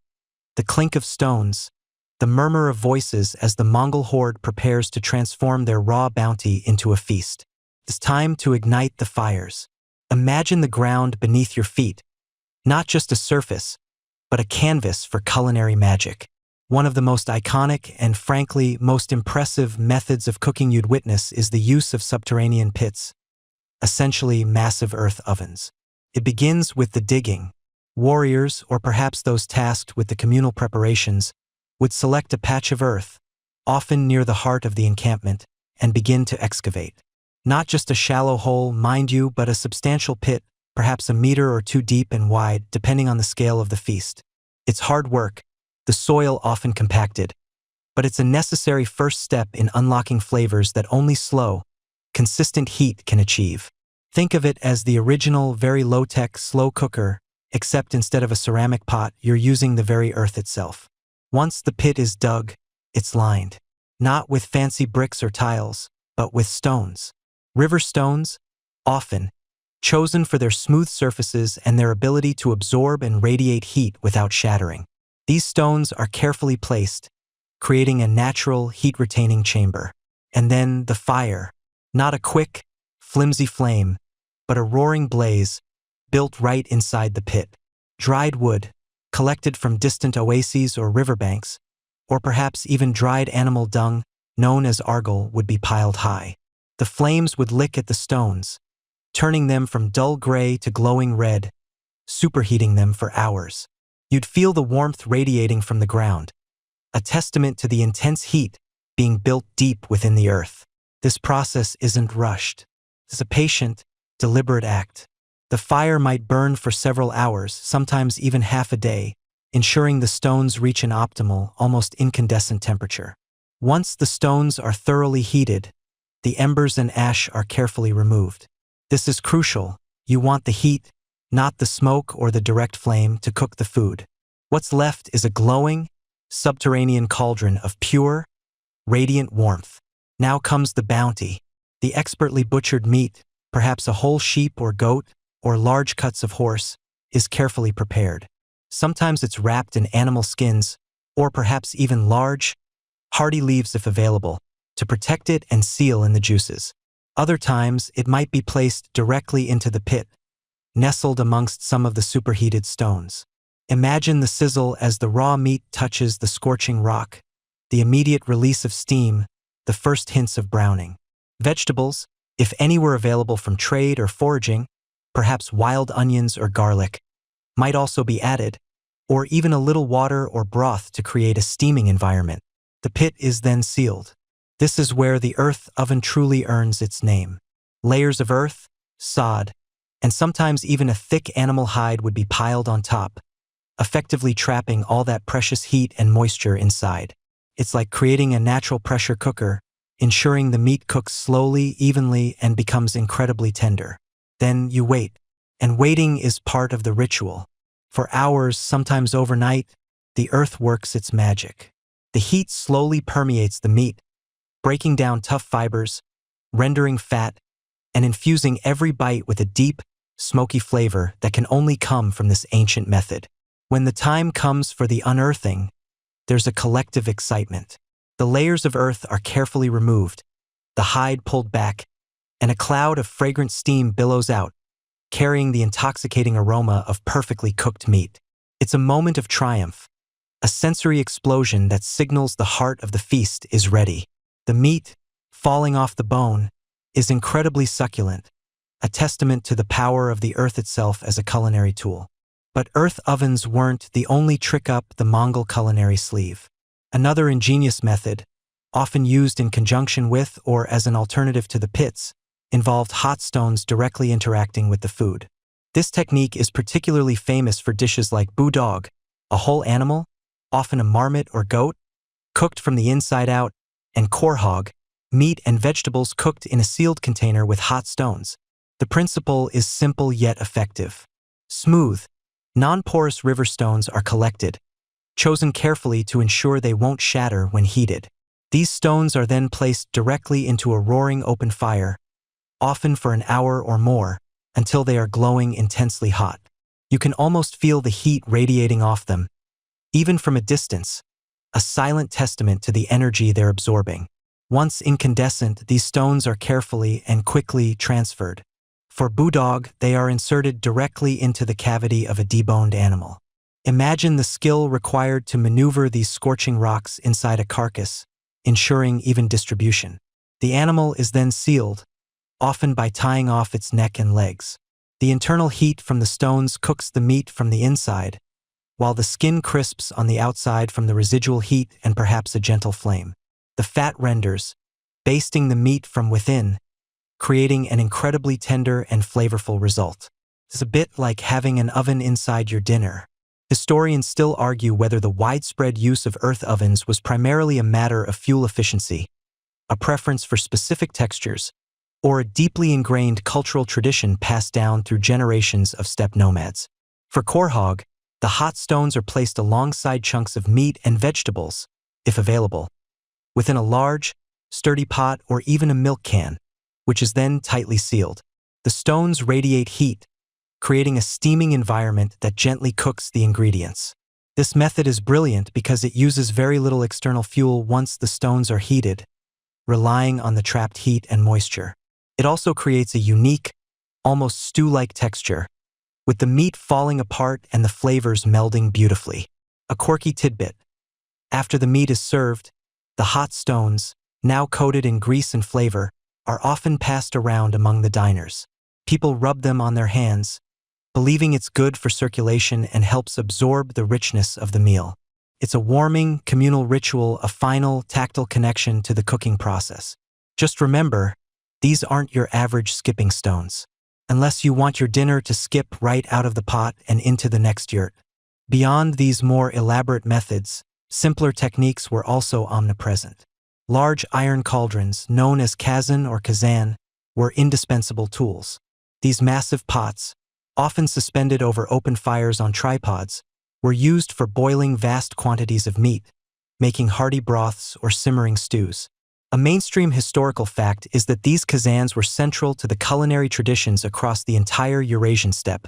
the clink of stones, the murmur of voices as the Mongol horde prepares to transform their raw bounty into a feast. It's time to ignite the fires. Imagine the ground beneath your feet, not just a surface, but a canvas for culinary magic. One of the most iconic and, frankly, most impressive methods of cooking you'd witness is the use of subterranean pits, essentially massive earth ovens. It begins with the digging. Warriors, or perhaps those tasked with the communal preparations, would select a patch of earth, often near the heart of the encampment, and begin to excavate. Not just a shallow hole, mind you, but a substantial pit, perhaps a meter or two deep and wide, depending on the scale of the feast. It's hard work, the soil often compacted, but it's a necessary first step in unlocking flavors that only slow, consistent heat can achieve. Think of it as the original, very low-tech, slow cooker, except instead of a ceramic pot, you're using the very earth itself. Once the pit is dug, it's lined, not with fancy bricks or tiles, but with stones. River stones, often, chosen for their smooth surfaces and their ability to absorb and radiate heat without shattering. These stones are carefully placed, creating a natural, heat-retaining chamber. And then the fire. Not a quick, flimsy flame, but a roaring blaze, built right inside the pit. Dried wood, collected from distant oases or riverbanks, or perhaps even dried animal dung, known as argol, would be piled high. The flames would lick at the stones, turning them from dull gray to glowing red, superheating them for hours. You'd feel the warmth radiating from the ground, a testament to the intense heat being built deep within the earth. This process isn't rushed. It's a patient, deliberate act. The fire might burn for several hours, sometimes even half a day, ensuring the stones reach an optimal, almost incandescent temperature. Once the stones are thoroughly heated, the embers and ash are carefully removed. This is crucial. You want the heat, not the smoke or the direct flame, to cook the food. What's left is a glowing, subterranean cauldron of pure, radiant warmth. Now comes the bounty. The expertly butchered meat, perhaps a whole sheep or goat, or large cuts of horse, is carefully prepared. Sometimes it's wrapped in animal skins, or perhaps even large, hardy leaves if available, to protect it and seal in the juices. Other times, it might be placed directly into the pit, nestled amongst some of the superheated stones. Imagine the sizzle as the raw meat touches the scorching rock, the immediate release of steam, the first hints of browning. Vegetables, if any were available from trade or foraging, perhaps wild onions or garlic, might also be added, or even a little water or broth to create a steaming environment. The pit is then sealed. This is where the earth oven truly earns its name. Layers of earth, sod, and sometimes even a thick animal hide would be piled on top, effectively trapping all that precious heat and moisture inside. It's like creating a natural pressure cooker, ensuring the meat cooks slowly, evenly, and becomes incredibly tender. Then you wait, and waiting is part of the ritual. For hours, sometimes overnight, the earth works its magic. The heat slowly permeates the meat, breaking down tough fibers, rendering fat, and infusing every bite with a deep, smoky flavor that can only come from this ancient method. When the time comes for the unearthing, there's a collective excitement. The layers of earth are carefully removed, the hide pulled back, and a cloud of fragrant steam billows out, carrying the intoxicating aroma of perfectly cooked meat. It's a moment of triumph, a sensory explosion that signals the heart of the feast is ready. The meat, falling off the bone, is incredibly succulent, a testament to the power of the earth itself as a culinary tool. But earth ovens weren't the only trick up the Mongol culinary sleeve. Another ingenious method, often used in conjunction with or as an alternative to the pits, involved hot stones directly interacting with the food. This technique is particularly famous for dishes like boodog, a whole animal, often a marmot or goat, cooked from the inside out, and khorhog, meat and vegetables cooked in a sealed container with hot stones. The principle is simple yet effective. Smooth, non-porous river stones are collected, chosen carefully to ensure they won't shatter when heated. These stones are then placed directly into a roaring open fire, often for an hour or more, until they are glowing intensely hot. You can almost feel the heat radiating off them, even from a distance, a silent testament to the energy they're absorbing. Once incandescent, these stones are carefully and quickly transferred. For boodog, they are inserted directly into the cavity of a deboned animal. Imagine the skill required to maneuver these scorching rocks inside a carcass, ensuring even distribution. The animal is then sealed, often by tying off its neck and legs. The internal heat from the stones cooks the meat from the inside, while the skin crisps on the outside from the residual heat and perhaps a gentle flame. The fat renders, basting the meat from within, creating an incredibly tender and flavorful result. It's a bit like having an oven inside your dinner. Historians still argue whether the widespread use of earth ovens was primarily a matter of fuel efficiency, a preference for specific textures, or a deeply ingrained cultural tradition passed down through generations of steppe nomads. For khorhog, the hot stones are placed alongside chunks of meat and vegetables, if available, within a large, sturdy pot or even a milk can, which is then tightly sealed. The stones radiate heat, creating a steaming environment that gently cooks the ingredients. This method is brilliant because it uses very little external fuel once the stones are heated, relying on the trapped heat and moisture. It also creates a unique, almost stew-like texture, with the meat falling apart and the flavors melding beautifully. A quirky tidbit. After the meat is served, the hot stones, now coated in grease and flavor, are often passed around among the diners. People rub them on their hands, believing it's good for circulation and helps absorb the richness of the meal. It's a warming, communal ritual, a final, tactile connection to the cooking process. Just remember, these aren't your average skipping stones. Unless you want your dinner to skip right out of the pot and into the next yurt. Beyond these more elaborate methods, simpler techniques were also omnipresent. Large iron cauldrons, known as kazan or kazan, were indispensable tools. These massive pots, often suspended over open fires on tripods, were used for boiling vast quantities of meat, making hearty broths or simmering stews. A mainstream historical fact is that these kazans were central to the culinary traditions across the entire Eurasian steppe,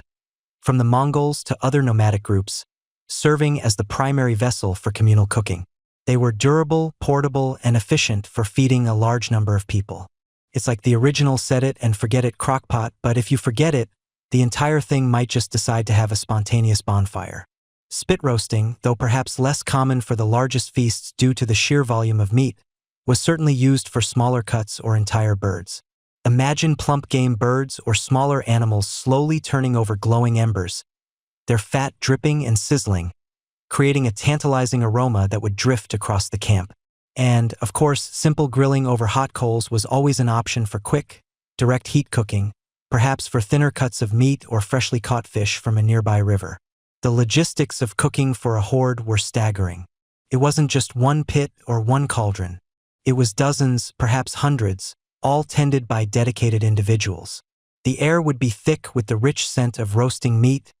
from the Mongols to other nomadic groups, serving as the primary vessel for communal cooking. They were durable, portable, and efficient for feeding a large number of people. It's like the original set-it-and-forget-it crockpot, but if you forget it, the entire thing might just decide to have a spontaneous bonfire. Spit roasting, though perhaps less common for the largest feasts due to the sheer volume of meat, was certainly used for smaller cuts or entire birds. Imagine plump game birds or smaller animals slowly turning over glowing embers, their fat dripping and sizzling, creating a tantalizing aroma that would drift across the camp. And, of course, simple grilling over hot coals was always an option for quick, direct heat cooking, perhaps for thinner cuts of meat or freshly caught fish from a nearby river. The logistics of cooking for a horde were staggering. It wasn't just one pit or one cauldron. It was dozens, perhaps hundreds, all tended by dedicated individuals. The air would be thick with the rich scent of roasting meat,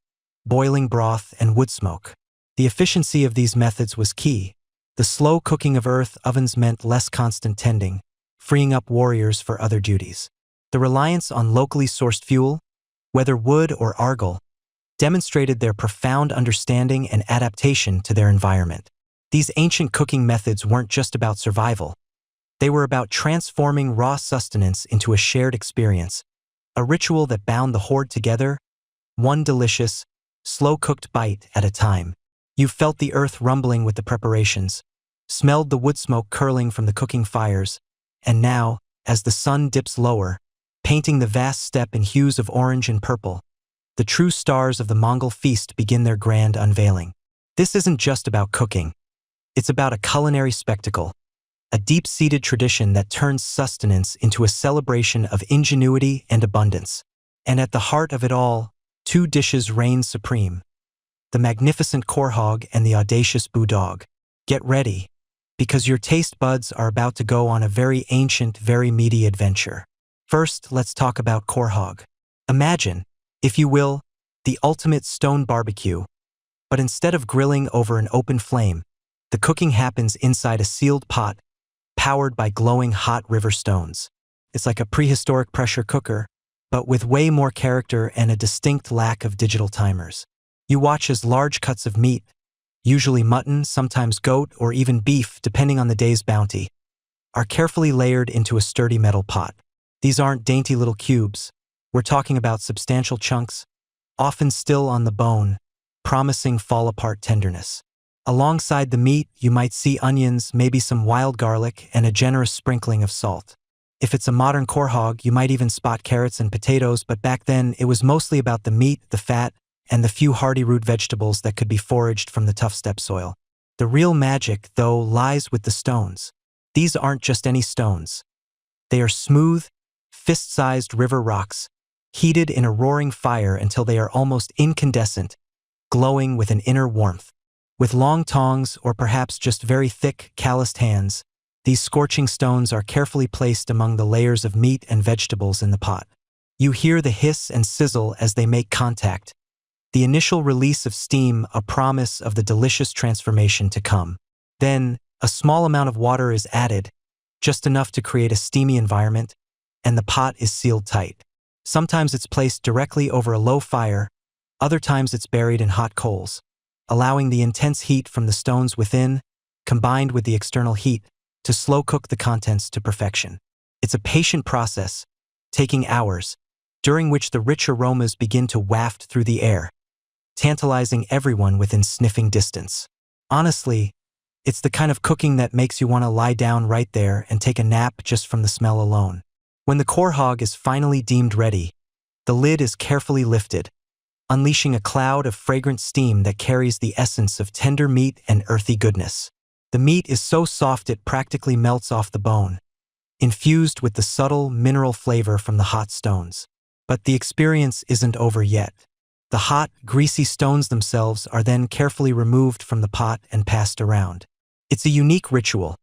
boiling broth, and wood smoke. The efficiency of these methods was key. The slow cooking of earth ovens meant less constant tending, freeing up warriors for other duties. The reliance on locally sourced fuel, whether wood or argil, demonstrated their profound understanding and adaptation to their environment. These ancient cooking methods weren't just about survival. They were about transforming raw sustenance into a shared experience, a ritual that bound the horde together, one delicious, slow-cooked bite at a time. You felt the earth rumbling with the preparations, smelled the wood smoke curling from the cooking fires, and now, as the sun dips lower, painting the vast steppe in hues of orange and purple, the true stars of the Mongol feast begin their grand unveiling. This isn't just about cooking. It's about a culinary spectacle, a deep-seated tradition that turns sustenance into a celebration of ingenuity and abundance. And at the heart of it all, two dishes reign supreme: the magnificent khorhog and the audacious boodog. Get ready, because your taste buds are about to go on a very ancient, very meaty adventure. First, let's talk about khorhog. Imagine, if you will, the ultimate stone barbecue, but instead of grilling over an open flame, the cooking happens inside a sealed pot, powered by glowing hot river stones. It's like a prehistoric pressure cooker, but with way more character and a distinct lack of digital timers. You watch as large cuts of meat, usually mutton, sometimes goat, or even beef, depending on the day's bounty, are carefully layered into a sturdy metal pot. These aren't dainty little cubes. We're talking about substantial chunks, often still on the bone, promising fall-apart tenderness. Alongside the meat, you might see onions, maybe some wild garlic, and a generous sprinkling of salt. If it's a modern khorhog, you might even spot carrots and potatoes, but back then it was mostly about the meat, the fat, and the few hardy root vegetables that could be foraged from the tough steppe soil. The real magic, though, lies with the stones. These aren't just any stones. They are smooth, fist-sized river rocks, heated in a roaring fire until they are almost incandescent, glowing with an inner warmth. With long tongs, or perhaps just very thick, calloused hands, these scorching stones are carefully placed among the layers of meat and vegetables in the pot. You hear the hiss and sizzle as they make contact, the initial release of steam a promise of the delicious transformation to come. Then, a small amount of water is added, just enough to create a steamy environment, and the pot is sealed tight. Sometimes it's placed directly over a low fire, other times it's buried in hot coals, allowing the intense heat from the stones within, combined with the external heat, to slow cook the contents to perfection. It's a patient process, taking hours, during which the rich aromas begin to waft through the air, tantalizing everyone within sniffing distance. Honestly, it's the kind of cooking that makes you want to lie down right there and take a nap just from the smell alone. When the khorhog is finally deemed ready, the lid is carefully lifted, unleashing a cloud of fragrant steam that carries the essence of tender meat and earthy goodness. The meat is so soft it practically melts off the bone, infused with the subtle mineral flavor from the hot stones. But the experience isn't over yet. The hot, greasy stones themselves are then carefully removed from the pot and passed around. It's a unique ritual.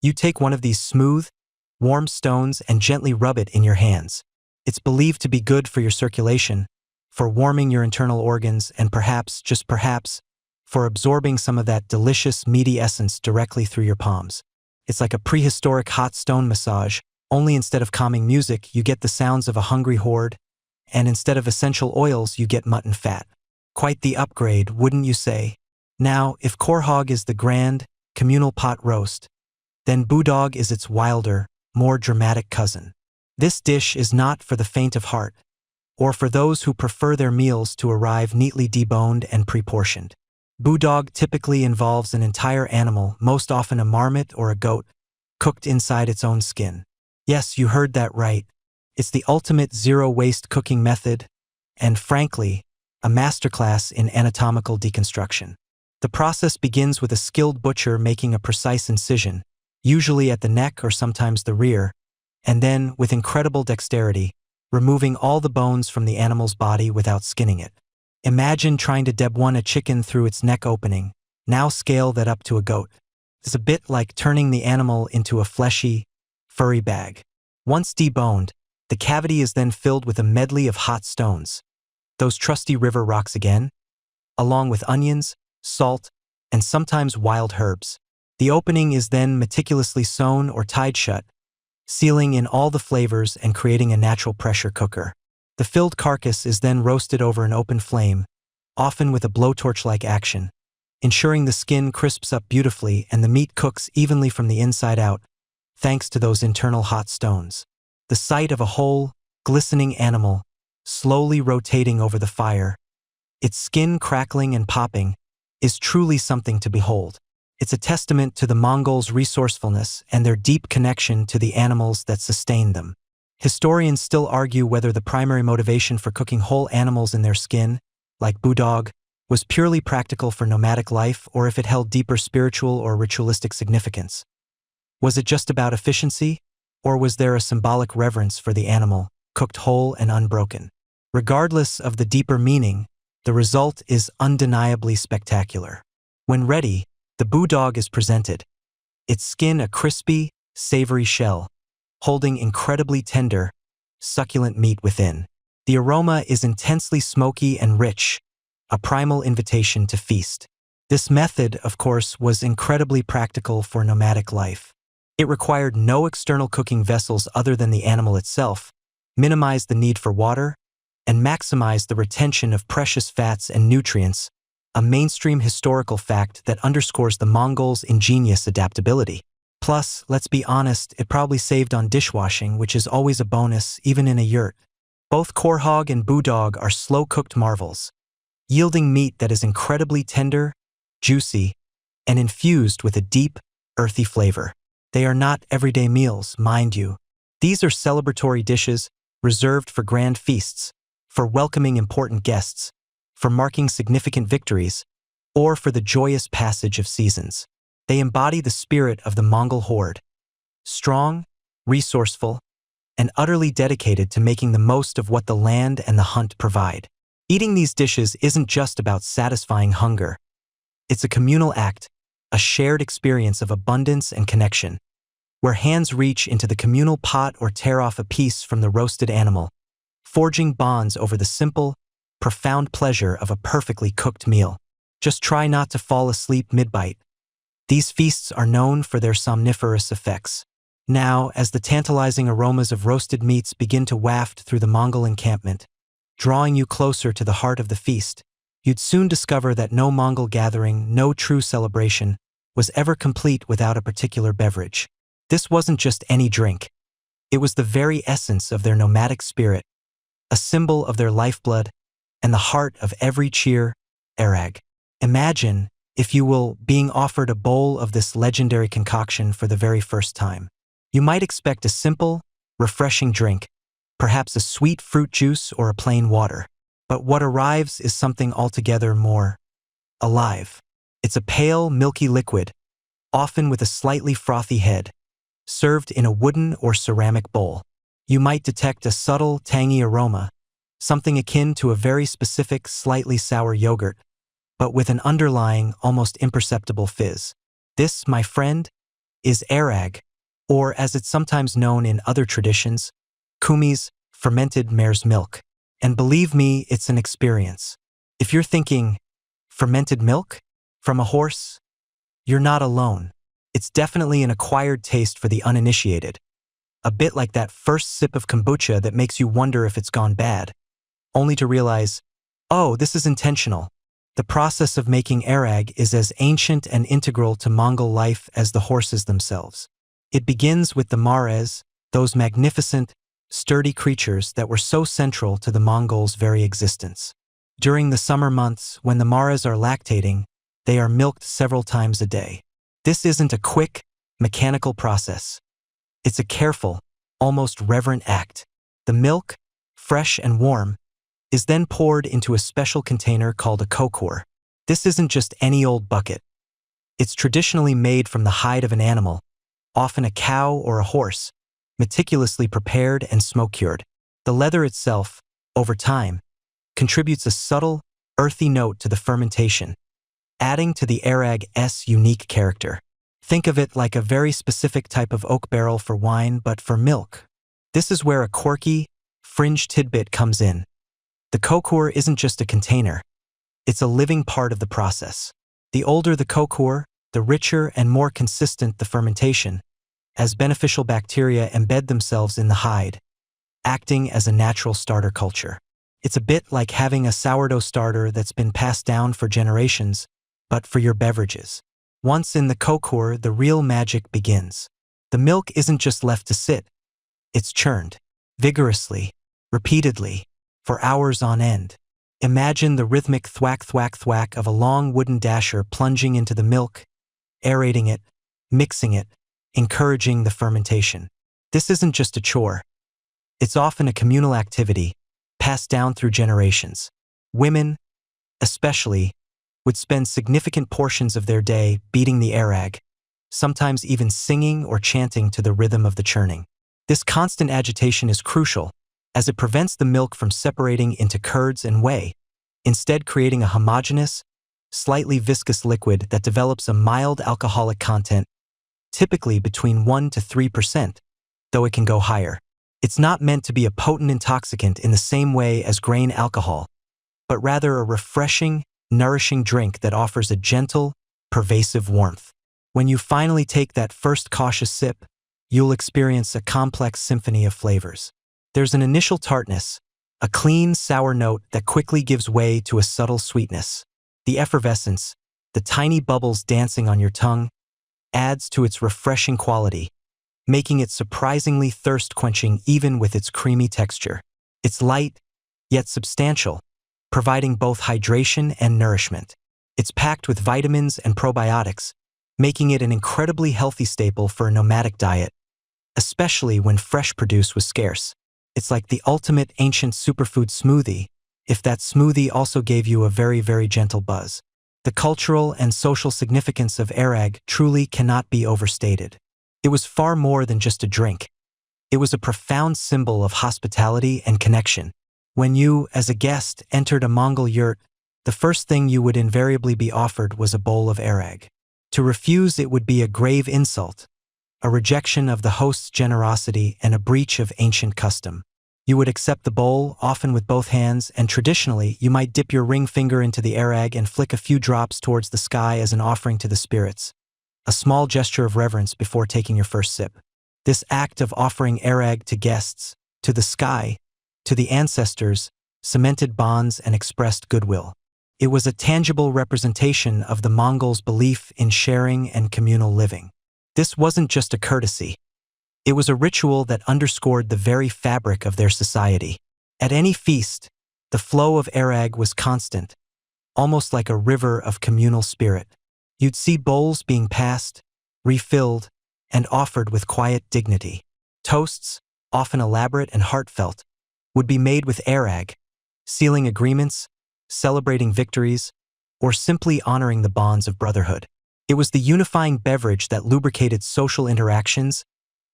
You take one of these smooth, warm stones and gently rub it in your hands. It's believed to be good for your circulation, for warming your internal organs, and perhaps, just perhaps, for absorbing some of that delicious, meaty essence directly through your palms. It's like a prehistoric hot stone massage, only instead of calming music, you get the sounds of a hungry horde, and instead of essential oils, you get mutton fat. Quite the upgrade, wouldn't you say? Now, if khorhog is the grand, communal pot roast, then boodog is its wilder, more dramatic cousin. This dish is not for the faint of heart, or for those who prefer their meals to arrive neatly deboned and pre-portioned. Boodog typically involves an entire animal, most often a marmot or a goat, cooked inside its own skin. Yes, you heard that right. It's the ultimate zero-waste cooking method, and frankly, a masterclass in anatomical deconstruction. The process begins with a skilled butcher making a precise incision, usually at the neck or sometimes the rear, and then, with incredible dexterity, removing all the bones from the animal's body without skinning it. Imagine trying to debone a chicken through its neck opening. Now scale that up to a goat. It's a bit like turning the animal into a fleshy, furry bag. Once deboned, the cavity is then filled with a medley of hot stones, those trusty river rocks again, along with onions, salt, and sometimes wild herbs. The opening is then meticulously sewn or tied shut, sealing in all the flavors and creating a natural pressure cooker. The filled carcass is then roasted over an open flame, often with a blowtorch-like action, ensuring the skin crisps up beautifully and the meat cooks evenly from the inside out, thanks to those internal hot stones. The sight of a whole, glistening animal, slowly rotating over the fire, its skin crackling and popping, is truly something to behold. It's a testament to the Mongols' resourcefulness and their deep connection to the animals that sustain them. Historians still argue whether the primary motivation for cooking whole animals in their skin, like boodog, was purely practical for nomadic life or if it held deeper spiritual or ritualistic significance. Was it just about efficiency, or was there a symbolic reverence for the animal, cooked whole and unbroken? Regardless of the deeper meaning, the result is undeniably spectacular. When ready, the boodog is presented, its skin a crispy, savory shell, holding incredibly tender, succulent meat within. The aroma is intensely smoky and rich, a primal invitation to feast. This method, of course, was incredibly practical for nomadic life. It required no external cooking vessels other than the animal itself, minimized the need for water, and maximized the retention of precious fats and nutrients, a mainstream historical fact that underscores the Mongols' ingenious adaptability. Plus, let's be honest, it probably saved on dishwashing, which is always a bonus, even in a yurt. Both khorhog and boodog are slow-cooked marvels, yielding meat that is incredibly tender, juicy, and infused with a deep, earthy flavor. They are not everyday meals, mind you. These are celebratory dishes reserved for grand feasts, for welcoming important guests, for marking significant victories, or for the joyous passage of seasons. They embody the spirit of the Mongol Horde, strong, resourceful, and utterly dedicated to making the most of what the land and the hunt provide. Eating these dishes isn't just about satisfying hunger. It's a communal act, a shared experience of abundance and connection, where hands reach into the communal pot or tear off a piece from the roasted animal, forging bonds over the simple, profound pleasure of a perfectly cooked meal. Just try not to fall asleep mid-bite. These feasts are known for their somniferous effects. Now, as the tantalizing aromas of roasted meats begin to waft through the Mongol encampment, drawing you closer to the heart of the feast, you'd soon discover that no Mongol gathering, no true celebration, was ever complete without a particular beverage. This wasn't just any drink. It was the very essence of their nomadic spirit, a symbol of their lifeblood and the heart of every cheer, airag. Imagine, if you will, being offered a bowl of this legendary concoction for the very first time. You might expect a simple, refreshing drink, perhaps a sweet fruit juice or a plain water. But what arrives is something altogether more alive. It's a pale, milky liquid, often with a slightly frothy head, served in a wooden or ceramic bowl. You might detect a subtle, tangy aroma, something akin to a very specific, slightly sour yogurt, but with an underlying, almost imperceptible fizz. This, my friend, is airag, or as it's sometimes known in other traditions, kumi's fermented mare's milk. And believe me, it's an experience. If you're thinking, fermented milk? From a horse? You're not alone. It's definitely an acquired taste for the uninitiated. A bit like that first sip of kombucha that makes you wonder if it's gone bad, only to realize, oh, this is intentional. The process of making airag is as ancient and integral to Mongol life as the horses themselves. It begins with the mares, those magnificent, sturdy creatures that were so central to the Mongols' very existence. During the summer months, when the mares are lactating, they are milked several times a day. This isn't a quick, mechanical process. It's a careful, almost reverent act. The milk, fresh and warm, is then poured into a special container called a cohesion. This isn't just any old bucket. It's traditionally made from the hide of an animal, often a cow or a horse, meticulously prepared and smoke-cured. The leather itself, over time, contributes a subtle, earthy note to the fermentation, adding to the airag's unique character. Think of it like a very specific type of oak barrel for wine, but for milk. This is where a quirky, fringe tidbit comes in. The cohesion isn't just a container. It's a living part of the process. The older the cohesion, the richer and more consistent the fermentation, as beneficial bacteria embed themselves in the hide, acting as a natural starter culture. It's a bit like having a sourdough starter that's been passed down for generations, but for your beverages. Once in the cohesion, the real magic begins. The milk isn't just left to sit. It's churned, vigorously, repeatedly, for hours on end. Imagine the rhythmic thwack thwack thwack of a long wooden dasher plunging into the milk, aerating it, mixing it, encouraging the fermentation. This isn't just a chore. It's often a communal activity, passed down through generations. Women, especially, would spend significant portions of their day beating the airag, sometimes even singing or chanting to the rhythm of the churning. This constant agitation is crucial, as it prevents the milk from separating into curds and whey, instead creating a homogeneous, slightly viscous liquid that develops a mild alcoholic content, typically between 1 to 3%, though it can go higher. It's not meant to be a potent intoxicant in the same way as grain alcohol, but rather a refreshing, nourishing drink that offers a gentle, pervasive warmth. When you finally take that first cautious sip, you'll experience a complex symphony of flavors. There's an initial tartness, a clean, sour note that quickly gives way to a subtle sweetness. The effervescence, the tiny bubbles dancing on your tongue, adds to its refreshing quality, making it surprisingly thirst-quenching even with its creamy texture. It's light, yet substantial, providing both hydration and nourishment. It's packed with vitamins and probiotics, making it an incredibly healthy staple for a nomadic diet, especially when fresh produce was scarce. It's like the ultimate ancient superfood smoothie, if that smoothie also gave you a very, very gentle buzz. The cultural and social significance of airag truly cannot be overstated. It was far more than just a drink. It was a profound symbol of hospitality and connection. When you, as a guest, entered a Mongol yurt, the first thing you would invariably be offered was a bowl of airag. To refuse it would be a grave insult, a rejection of the host's generosity and a breach of ancient custom. You would accept the bowl, often with both hands, and traditionally, you might dip your ring finger into the airag and flick a few drops towards the sky as an offering to the spirits, a small gesture of reverence before taking your first sip. This act of offering airag to guests, to the sky, to the ancestors, cemented bonds and expressed goodwill. It was a tangible representation of the Mongols' belief in sharing and communal living. This wasn't just a courtesy. It was a ritual that underscored the very fabric of their society. At any feast, the flow of airag was constant, almost like a river of communal spirit. You'd see bowls being passed, refilled, and offered with quiet dignity. Toasts, often elaborate and heartfelt, would be made with airag, sealing agreements, celebrating victories, or simply honoring the bonds of brotherhood. It was the unifying beverage that lubricated social interactions,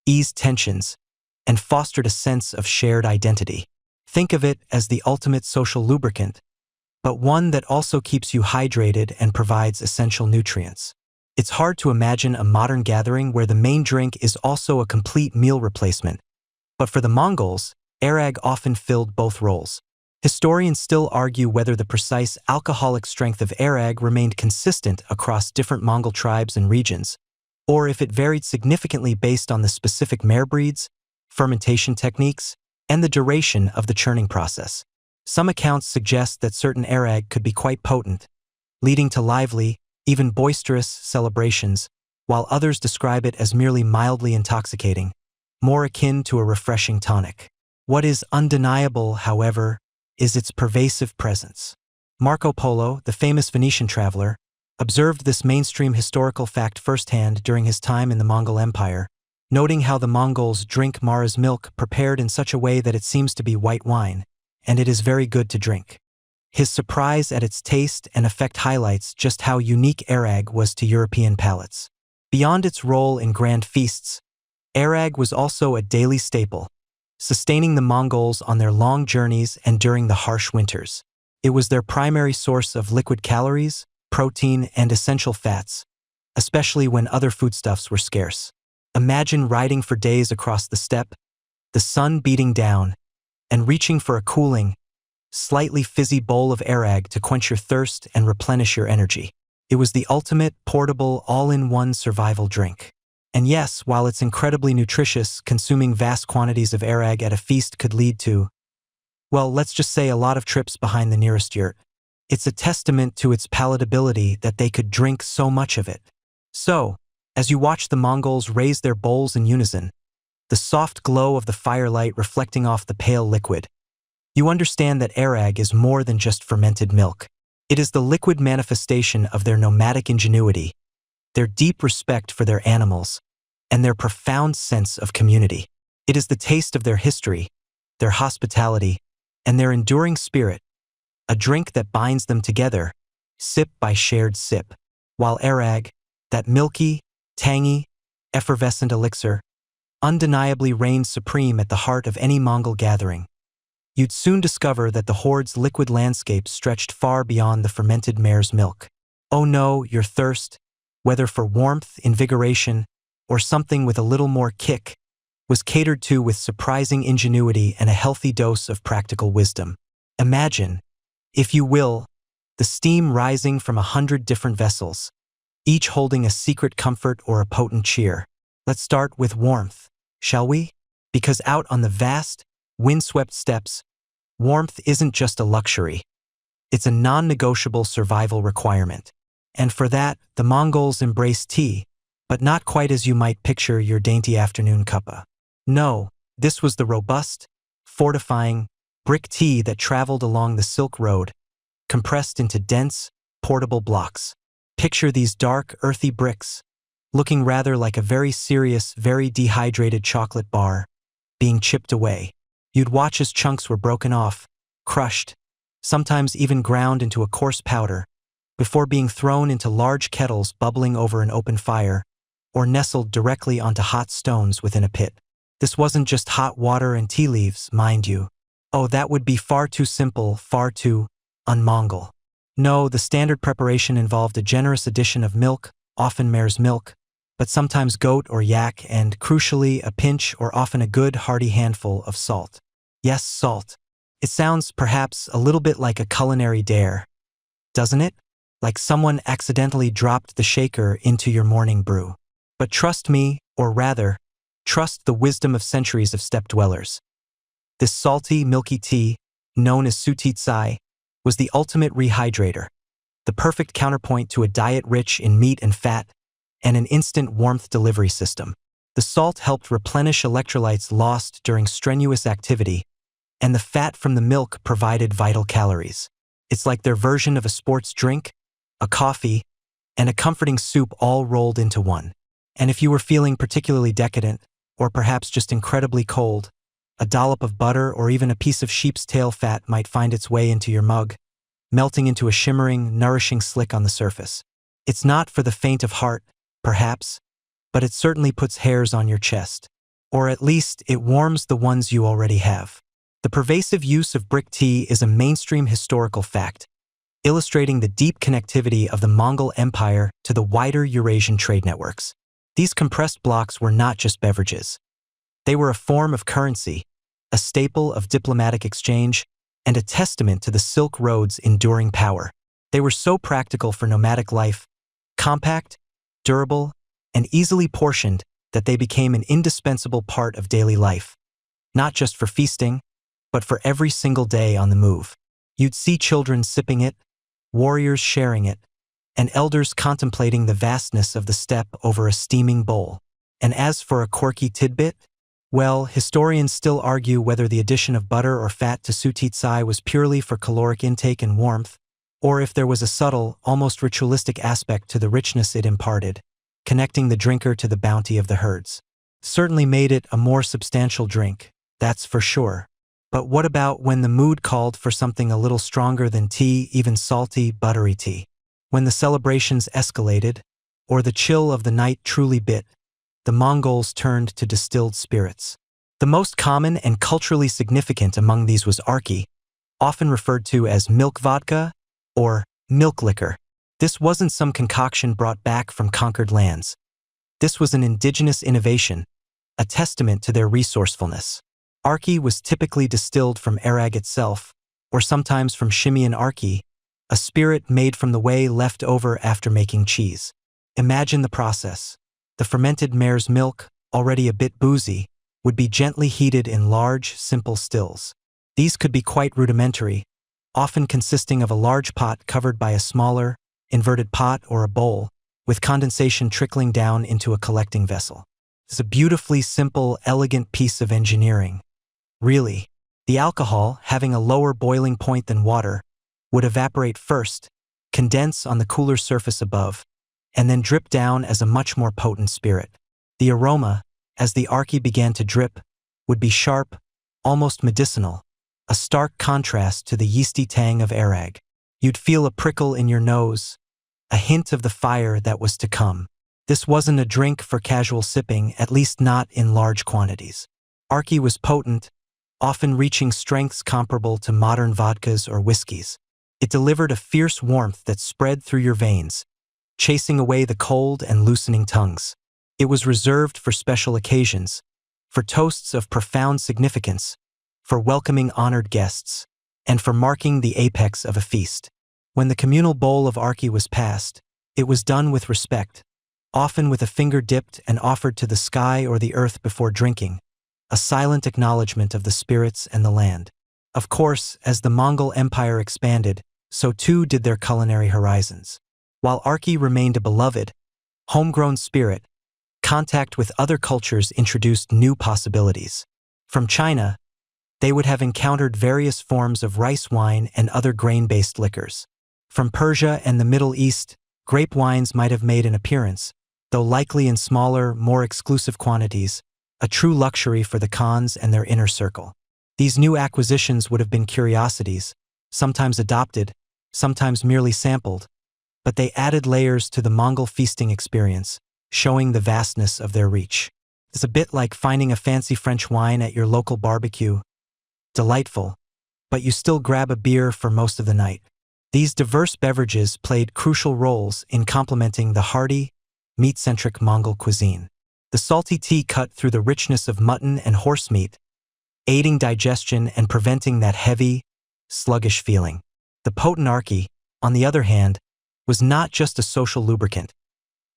eased tensions, and fostered a sense of shared identity. Think of it as the ultimate social lubricant, but one that also keeps you hydrated and provides essential nutrients. It's hard to imagine a modern gathering where the main drink is also a complete meal replacement, but for the Mongols, airag often filled both roles. Historians still argue whether the precise alcoholic strength of airag remained consistent across different Mongol tribes and regions, or if it varied significantly based on the specific mare breeds, fermentation techniques, and the duration of the churning process. Some accounts suggest that certain airag could be quite potent, leading to lively, even boisterous celebrations, while others describe it as merely mildly intoxicating, more akin to a refreshing tonic. What is undeniable, however, is its pervasive presence. Marco Polo, the famous Venetian traveler, observed this mainstream historical fact firsthand during his time in the Mongol Empire, noting how the Mongols drink mare's milk prepared in such a way that it seems to be white wine, and it is very good to drink. His surprise at its taste and effect highlights just how unique airag was to European palates. Beyond its role in grand feasts, airag was also a daily staple, sustaining the Mongols on their long journeys and during the harsh winters. It was their primary source of liquid calories, protein, and essential fats, especially when other foodstuffs were scarce. Imagine riding for days across the steppe, the sun beating down, and reaching for a cooling, slightly fizzy bowl of airag to quench your thirst and replenish your energy. It was the ultimate, portable, all-in-one survival drink. And yes, while it's incredibly nutritious, consuming vast quantities of airag at a feast could lead to, well, let's just say a lot of trips behind the nearest yurt. It's a testament to its palatability that they could drink so much of it. So, as you watch the Mongols raise their bowls in unison, the soft glow of the firelight reflecting off the pale liquid, you understand that airag is more than just fermented milk. It is the liquid manifestation of their nomadic ingenuity, their deep respect for their animals, and their profound sense of community. It is the taste of their history, their hospitality, and their enduring spirit, a drink that binds them together, sip by shared sip. While airag, that milky, tangy, effervescent elixir, undeniably reigns supreme at the heart of any Mongol gathering, you'd soon discover that the Horde's liquid landscape stretched far beyond the fermented mare's milk. Oh no, your thirst, whether for warmth, invigoration, or something with a little more kick, was catered to with surprising ingenuity and a healthy dose of practical wisdom. Imagine, if you will, the steam rising from 100 different vessels, each holding a secret comfort or a potent cheer. Let's start with warmth, shall we? Because out on the vast, windswept steppes, warmth isn't just a luxury. It's a non-negotiable survival requirement. And for that, the Mongols embrace tea, but not quite as you might picture your dainty afternoon cuppa. No, this was the robust, fortifying, brick tea that traveled along the Silk Road, compressed into dense, portable blocks. Picture these dark, earthy bricks, looking rather like a very serious, very dehydrated chocolate bar, being chipped away. You'd watch as chunks were broken off, crushed, sometimes even ground into a coarse powder, before being thrown into large kettles bubbling over an open fire, or nestled directly onto hot stones within a pit. This wasn't just hot water and tea leaves, mind you. Oh, that would be far too simple, far too un-Mongol. No, the standard preparation involved a generous addition of milk, often mare's milk, but sometimes goat or yak, and, crucially, a pinch or often a good hearty handful of salt. Yes, salt. It sounds, perhaps, a little bit like a culinary dare, doesn't it? Like someone accidentally dropped the shaker into your morning brew. But trust me, or rather, trust the wisdom of centuries of steppe dwellers. This salty, milky tea, known as sutitsai, was the ultimate rehydrator, the perfect counterpoint to a diet rich in meat and fat, and an instant warmth delivery system. The salt helped replenish electrolytes lost during strenuous activity, and the fat from the milk provided vital calories. It's like their version of a sports drink, a coffee, and a comforting soup all rolled into one. And if you were feeling particularly decadent, or perhaps just incredibly cold, a dollop of butter or even a piece of sheep's tail fat might find its way into your mug, melting into a shimmering, nourishing slick on the surface. It's not for the faint of heart, perhaps, but it certainly puts hairs on your chest. Or at least it warms the ones you already have. The pervasive use of brick tea is a mainstream historical fact, illustrating the deep connectivity of the Mongol Empire to the wider Eurasian trade networks. These compressed blocks were not just beverages. They were a form of currency, a staple of diplomatic exchange, and a testament to the Silk Road's enduring power. They were so practical for nomadic life, compact, durable, and easily portioned that they became an indispensable part of daily life, not just for feasting, but for every single day on the move. You'd see children sipping it, warriors sharing it, and elders contemplating the vastness of the steppe over a steaming bowl. And as for a quirky tidbit, well, historians still argue whether the addition of butter or fat to sutitsai was purely for caloric intake and warmth, or if there was a subtle, almost ritualistic aspect to the richness it imparted, connecting the drinker to the bounty of the herds. Certainly made it a more substantial drink, that's for sure. But what about when the mood called for something a little stronger than tea, even salty, buttery tea? When the celebrations escalated, or the chill of the night truly bit, the Mongols turned to distilled spirits. The most common and culturally significant among these was arki, often referred to as milk vodka or milk liquor. This wasn't some concoction brought back from conquered lands. This was an indigenous innovation, a testament to their resourcefulness. Arki was typically distilled from airag itself, or sometimes from Shimian arki, a spirit made from the whey left over after making cheese. Imagine the process. The fermented mare's milk, already a bit boozy, would be gently heated in large, simple stills. These could be quite rudimentary, often consisting of a large pot covered by a smaller, inverted pot or a bowl, with condensation trickling down into a collecting vessel. It's a beautifully simple, elegant piece of engineering. Really, the alcohol, having a lower boiling point than water, would evaporate first, condense on the cooler surface above, and then drip down as a much more potent spirit. The aroma, as the arki began to drip, would be sharp, almost medicinal, a stark contrast to the yeasty tang of airag. You'd feel a prickle in your nose, a hint of the fire that was to come. This wasn't a drink for casual sipping, at least not in large quantities. Arki was potent, often reaching strengths comparable to modern vodkas or whiskeys. It delivered a fierce warmth that spread through your veins, chasing away the cold and loosening tongues. It was reserved for special occasions, for toasts of profound significance, for welcoming honored guests, and for marking the apex of a feast. When the communal bowl of arki was passed, it was done with respect, often with a finger dipped and offered to the sky or the earth before drinking, a silent acknowledgement of the spirits and the land. Of course, as the Mongol Empire expanded, so too did their culinary horizons. While arki remained a beloved, homegrown spirit, contact with other cultures introduced new possibilities. From China, they would have encountered various forms of rice wine and other grain-based liquors. From Persia and the Middle East, grape wines might have made an appearance, though likely in smaller, more exclusive quantities, a true luxury for the Khans and their inner circle. These new acquisitions would have been curiosities, sometimes adopted, sometimes merely sampled, but they added layers to the Mongol feasting experience, showing the vastness of their reach. It's a bit like finding a fancy French wine at your local barbecue. Delightful, but you still grab a beer for most of the night. These diverse beverages played crucial roles in complementing the hearty, meat-centric Mongol cuisine. The salty tea cut through the richness of mutton and horse meat, aiding digestion and preventing that heavy, sluggish feeling. The potent arki, on the other hand, was not just a social lubricant.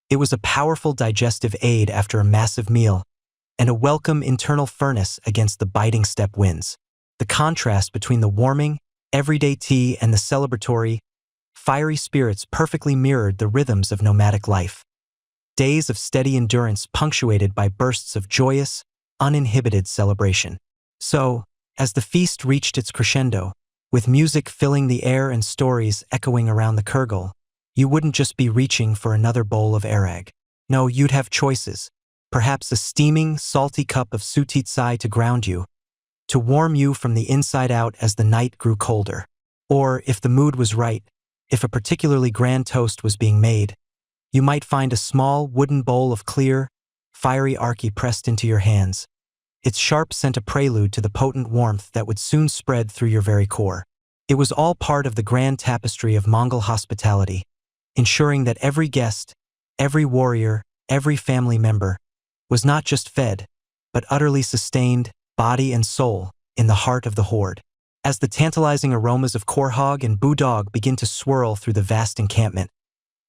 It was a powerful digestive aid after a massive meal, and a welcome internal furnace against the biting steppe winds. The contrast between the warming, everyday tea and the celebratory, fiery spirits perfectly mirrored the rhythms of nomadic life. Days of steady endurance punctuated by bursts of joyous, uninhibited celebration. So, As the feast reached its crescendo, with music filling the air and stories echoing around the kurgal, you wouldn't just be reaching for another bowl of airag. No, you'd have choices. Perhaps a steaming, salty cup of sutitsai to ground you, to warm you from the inside out as the night grew colder. Or, if the mood was right, if a particularly grand toast was being made, you might find a small wooden bowl of clear, fiery arki pressed into your hands. Its sharp sent a prelude to the potent warmth that would soon spread through your very core. It was all part of the grand tapestry of Mongol hospitality, ensuring that every guest, every warrior, every family member, was not just fed, but utterly sustained, body and soul, in the heart of the horde. As the tantalizing aromas of khorhog and boodog begin to swirl through the vast encampment,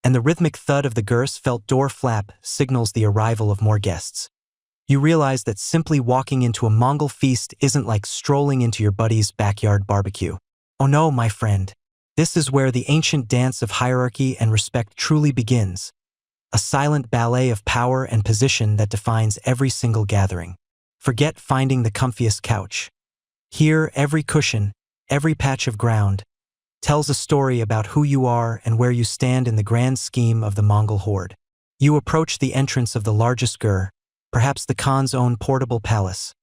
and the rhythmic thud of the Gurs felt door flap signals the arrival of more guests, you realize that simply walking into a Mongol feast isn't like strolling into your buddy's backyard barbecue. Oh no, my friend. This is where the ancient dance of hierarchy and respect truly begins. A silent ballet of power and position that defines every single gathering. Forget finding the comfiest couch. Here, every cushion, every patch of ground, tells a story about who you are and where you stand in the grand scheme of the Mongol Horde. You approach the entrance of the largest gur, perhaps the Khan's own portable palace,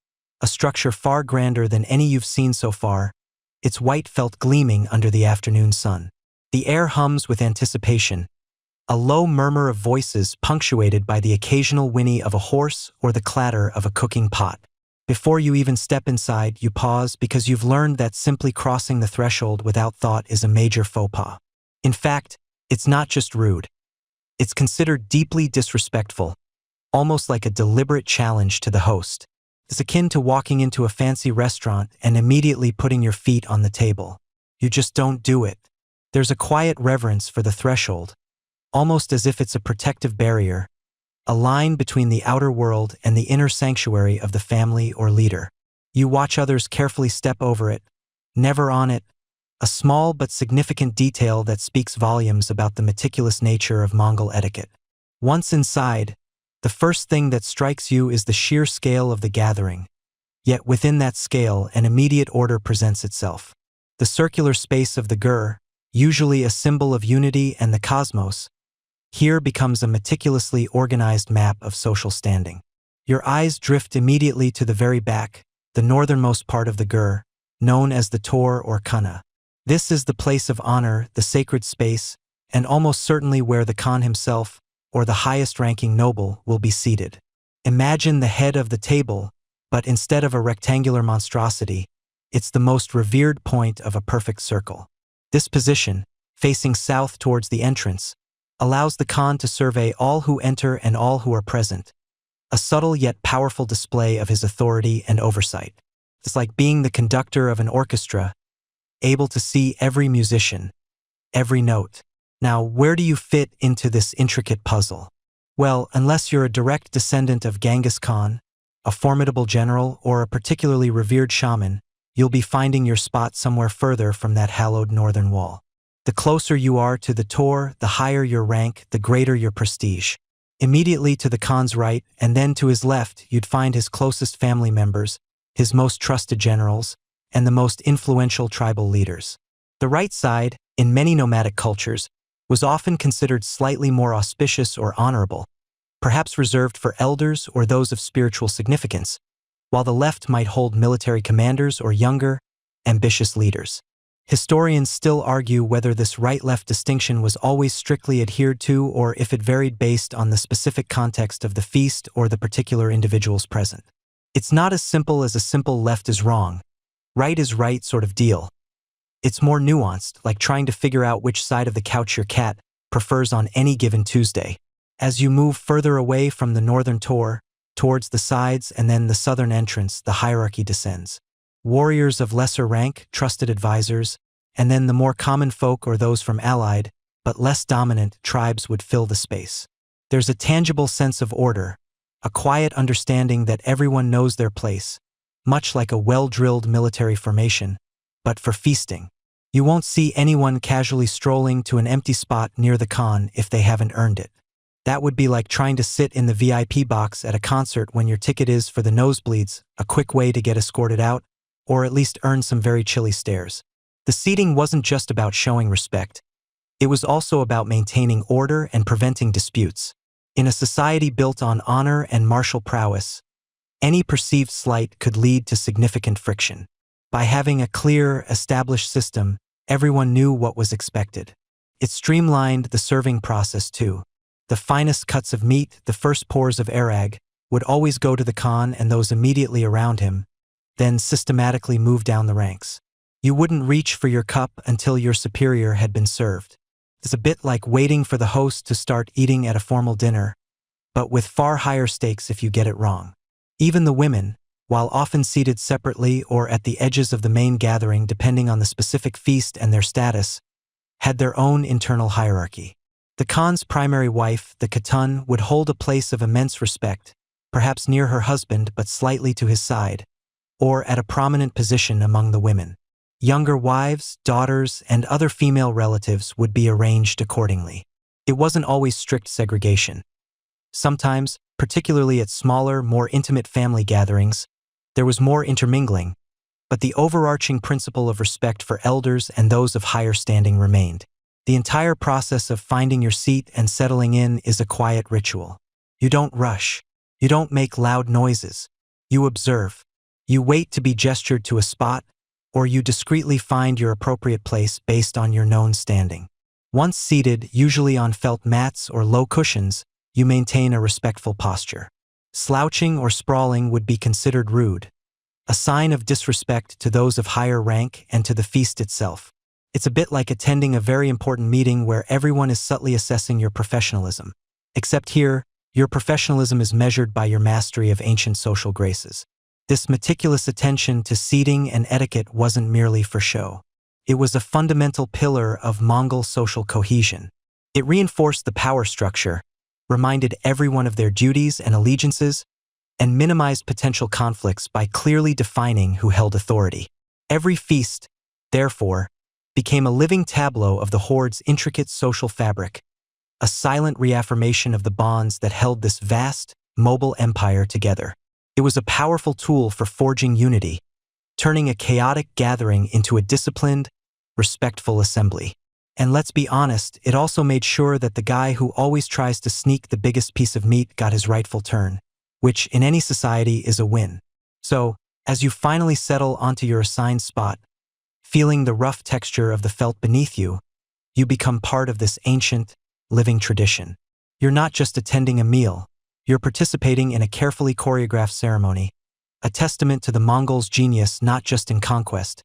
a structure far grander than any you've seen so far, its white felt gleaming under the afternoon sun. The air hums with anticipation, a low murmur of voices punctuated by the occasional whinny of a horse or the clatter of a cooking pot. Before you even step inside, you pause because you've learned that simply crossing the threshold without thought is a major faux pas. In fact, it's not just rude. It's considered deeply disrespectful, almost like a deliberate challenge to the host. It's akin to walking into a fancy restaurant and immediately putting your feet on the table. You just don't do it. There's a quiet reverence for the threshold, almost as if it's a protective barrier, a line between the outer world and the inner sanctuary of the family or leader. You watch others carefully step over it, never on it, a small but significant detail that speaks volumes about the meticulous nature of Mongol etiquette. Once inside, the first thing that strikes you is the sheer scale of the gathering. Yet within that scale, an immediate order presents itself. The circular space of the gur, usually a symbol of unity and the cosmos, here becomes a meticulously organized map of social standing. Your eyes drift immediately to the very back, the northernmost part of the gur, known as the tor or kana. This is the place of honor, the sacred space, and almost certainly where the Khan himself, or the highest-ranking noble, will be seated. Imagine the head of the table, but instead of a rectangular monstrosity, it's the most revered point of a perfect circle. This position, facing south towards the entrance, allows the Khan to survey all who enter and all who are present, a subtle yet powerful display of his authority and oversight. It's like being the conductor of an orchestra, able to see every musician, every note. Now, where do you fit into this intricate puzzle? Well, unless you're a direct descendant of Genghis Khan, a formidable general, or a particularly revered shaman, you'll be finding your spot somewhere further from that hallowed northern wall. The closer you are to the tor, the higher your rank, the greater your prestige. Immediately to the Khan's right, and then to his left, you'd find his closest family members, his most trusted generals, and the most influential tribal leaders. The right side, in many nomadic cultures, was often considered slightly more auspicious or honorable, perhaps reserved for elders or those of spiritual significance, while the left might hold military commanders or younger, ambitious leaders. Historians still argue whether this right-left distinction was always strictly adhered to or if it varied based on the specific context of the feast or the particular individuals present. It's not as simple as a simple left is wrong, right is right sort of deal. It's more nuanced, like trying to figure out which side of the couch your cat prefers on any given Tuesday. As you move further away from the northern tor, towards the sides and then the southern entrance, the hierarchy descends. Warriors of lesser rank, trusted advisors, and then the more common folk or those from allied, but less dominant, tribes would fill the space. There's a tangible sense of order, a quiet understanding that everyone knows their place, much like a well-drilled military formation, but for feasting. You won't see anyone casually strolling to an empty spot near the Khan if they haven't earned it. That would be like trying to sit in the VIP box at a concert when your ticket is for the nosebleeds, a quick way to get escorted out, or at least earn some very chilly stares. The seating wasn't just about showing respect. It was also about maintaining order and preventing disputes. In a society built on honor and martial prowess, any perceived slight could lead to significant friction. By having a clear, established system, everyone knew what was expected. It streamlined the serving process too. The finest cuts of meat, the first pours of airag, would always go to the Khan and those immediately around him, then systematically move down the ranks. You wouldn't reach for your cup until your superior had been served. It's a bit like waiting for the host to start eating at a formal dinner, but with far higher stakes if you get it wrong. Even the women, while often seated separately or at the edges of the main gathering depending on the specific feast and their status, had their own internal hierarchy. The Khan's primary wife, the Khatun, would hold a place of immense respect, perhaps near her husband but slightly to his side, or at a prominent position among the women. Younger wives, daughters, and other female relatives would be arranged accordingly. It wasn't always strict segregation. Sometimes, particularly at smaller, more intimate family gatherings, there was more intermingling, but the overarching principle of respect for elders and those of higher standing remained. The entire process of finding your seat and settling in is a quiet ritual. You don't rush. You don't make loud noises. You observe. You wait to be gestured to a spot, or you discreetly find your appropriate place based on your known standing. Once seated, usually on felt mats or low cushions, you maintain a respectful posture. Slouching or sprawling would be considered rude, a sign of disrespect to those of higher rank and to the feast itself. It's a bit like attending a very important meeting where everyone is subtly assessing your professionalism. Except here, your professionalism is measured by your mastery of ancient social graces. This meticulous attention to seating and etiquette wasn't merely for show. It was a fundamental pillar of Mongol social cohesion. It reinforced the power structure, reminded everyone of their duties and allegiances, and minimized potential conflicts by clearly defining who held authority. Every feast, therefore, became a living tableau of the Horde's intricate social fabric, a silent reaffirmation of the bonds that held this vast, mobile empire together. It was a powerful tool for forging unity, turning a chaotic gathering into a disciplined, respectful assembly. And let's be honest, it also made sure that the guy who always tries to sneak the biggest piece of meat got his rightful turn, which in any society is a win. So, as you finally settle onto your assigned spot, feeling the rough texture of the felt beneath you, you become part of this ancient, living tradition. You're not just attending a meal, you're participating in a carefully choreographed ceremony, a testament to the Mongols' genius not just in conquest,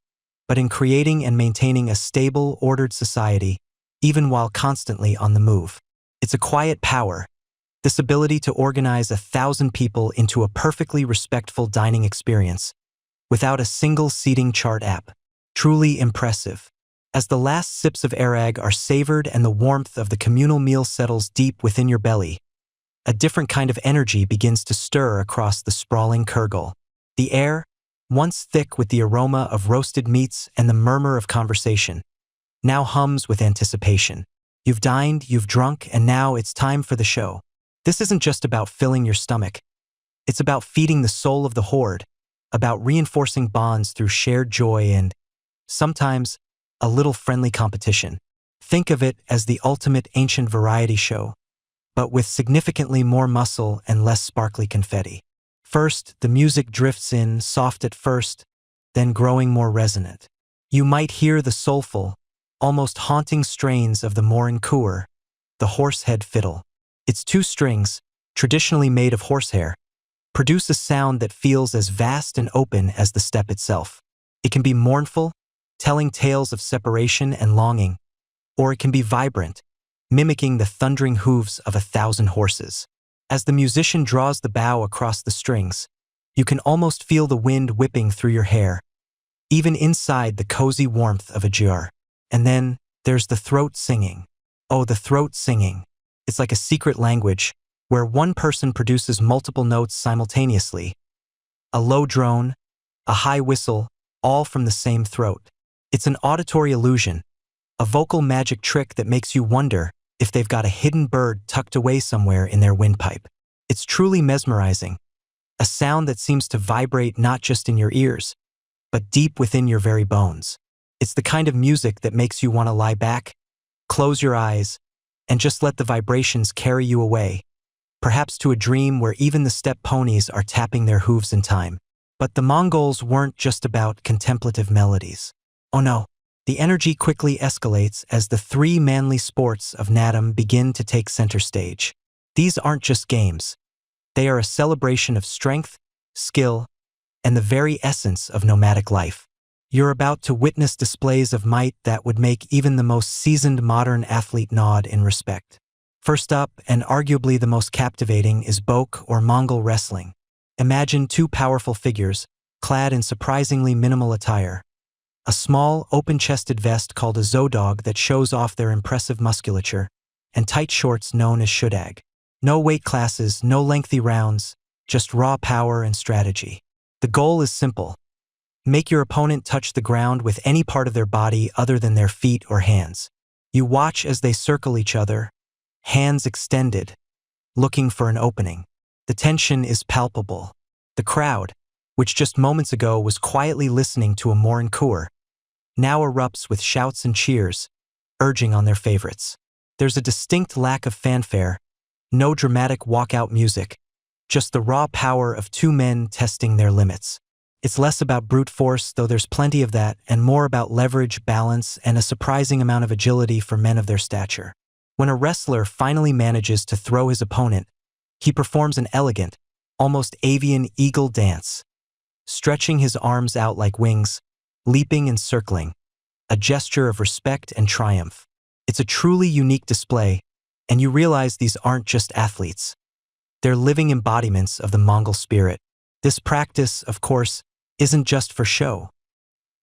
but in creating and maintaining a stable, ordered society, even while constantly on the move. It's a quiet power, this ability to organize 1,000 people into a perfectly respectful dining experience, without a single seating chart app. Truly impressive. As the last sips of airag are savored and the warmth of the communal meal settles deep within your belly, a different kind of energy begins to stir across the sprawling kurgal. The air, once thick with the aroma of roasted meats and the murmur of conversation, now hums with anticipation. You've dined, you've drunk, and now it's time for the show. This isn't just about filling your stomach. It's about feeding the soul of the Horde, about reinforcing bonds through shared joy and, sometimes, a little friendly competition. Think of it as the ultimate ancient variety show, but with significantly more muscle and less sparkly confetti. First, the music drifts in, soft at first, then growing more resonant. You might hear the soulful, almost haunting strains of the Morin Kur, the horsehead fiddle. Its two strings, traditionally made of horsehair, produce a sound that feels as vast and open as the steppe itself. It can be mournful, telling tales of separation and longing, or it can be vibrant, mimicking the thundering hooves of 1,000 horses. As the musician draws the bow across the strings, you can almost feel the wind whipping through your hair, even inside the cozy warmth of a jar. And then there's the throat singing. Oh, the throat singing. It's like a secret language where one person produces multiple notes simultaneously. A low drone, a high whistle, all from the same throat. It's an auditory illusion, a vocal magic trick that makes you wonder if they've got a hidden bird tucked away somewhere in their windpipe. It's truly mesmerizing, a sound that seems to vibrate not just in your ears, but deep within your very bones. It's the kind of music that makes you want to lie back, close your eyes, and just let the vibrations carry you away, perhaps to a dream where even the steppe ponies are tapping their hooves in time. But the Mongols weren't just about contemplative melodies. Oh no, the energy quickly escalates as the three manly sports of Naadam begin to take center stage. These aren't just games. They are a celebration of strength, skill, and the very essence of nomadic life. You're about to witness displays of might that would make even the most seasoned modern athlete nod in respect. First up, and arguably the most captivating, is Bok or Mongol wrestling. Imagine two powerful figures, clad in surprisingly minimal attire. A small, open-chested vest called a zodog that shows off their impressive musculature, and tight shorts known as shudag. No weight classes, no lengthy rounds, just raw power and strategy. The goal is simple. Make your opponent touch the ground with any part of their body other than their feet or hands. You watch as they circle each other, hands extended, looking for an opening. The tension is palpable. The crowd, which just moments ago was quietly listening to a Morin Kur, now erupts with shouts and cheers, urging on their favorites. There's a distinct lack of fanfare, no dramatic walkout music, just the raw power of two men testing their limits. It's less about brute force, though there's plenty of that, and more about leverage, balance, and a surprising amount of agility for men of their stature. When a wrestler finally manages to throw his opponent, he performs an elegant, almost avian eagle dance, stretching his arms out like wings, leaping and circling, a gesture of respect and triumph. It's a truly unique display, and you realize these aren't just athletes. They're living embodiments of the Mongol spirit. This practice, of course, isn't just for show.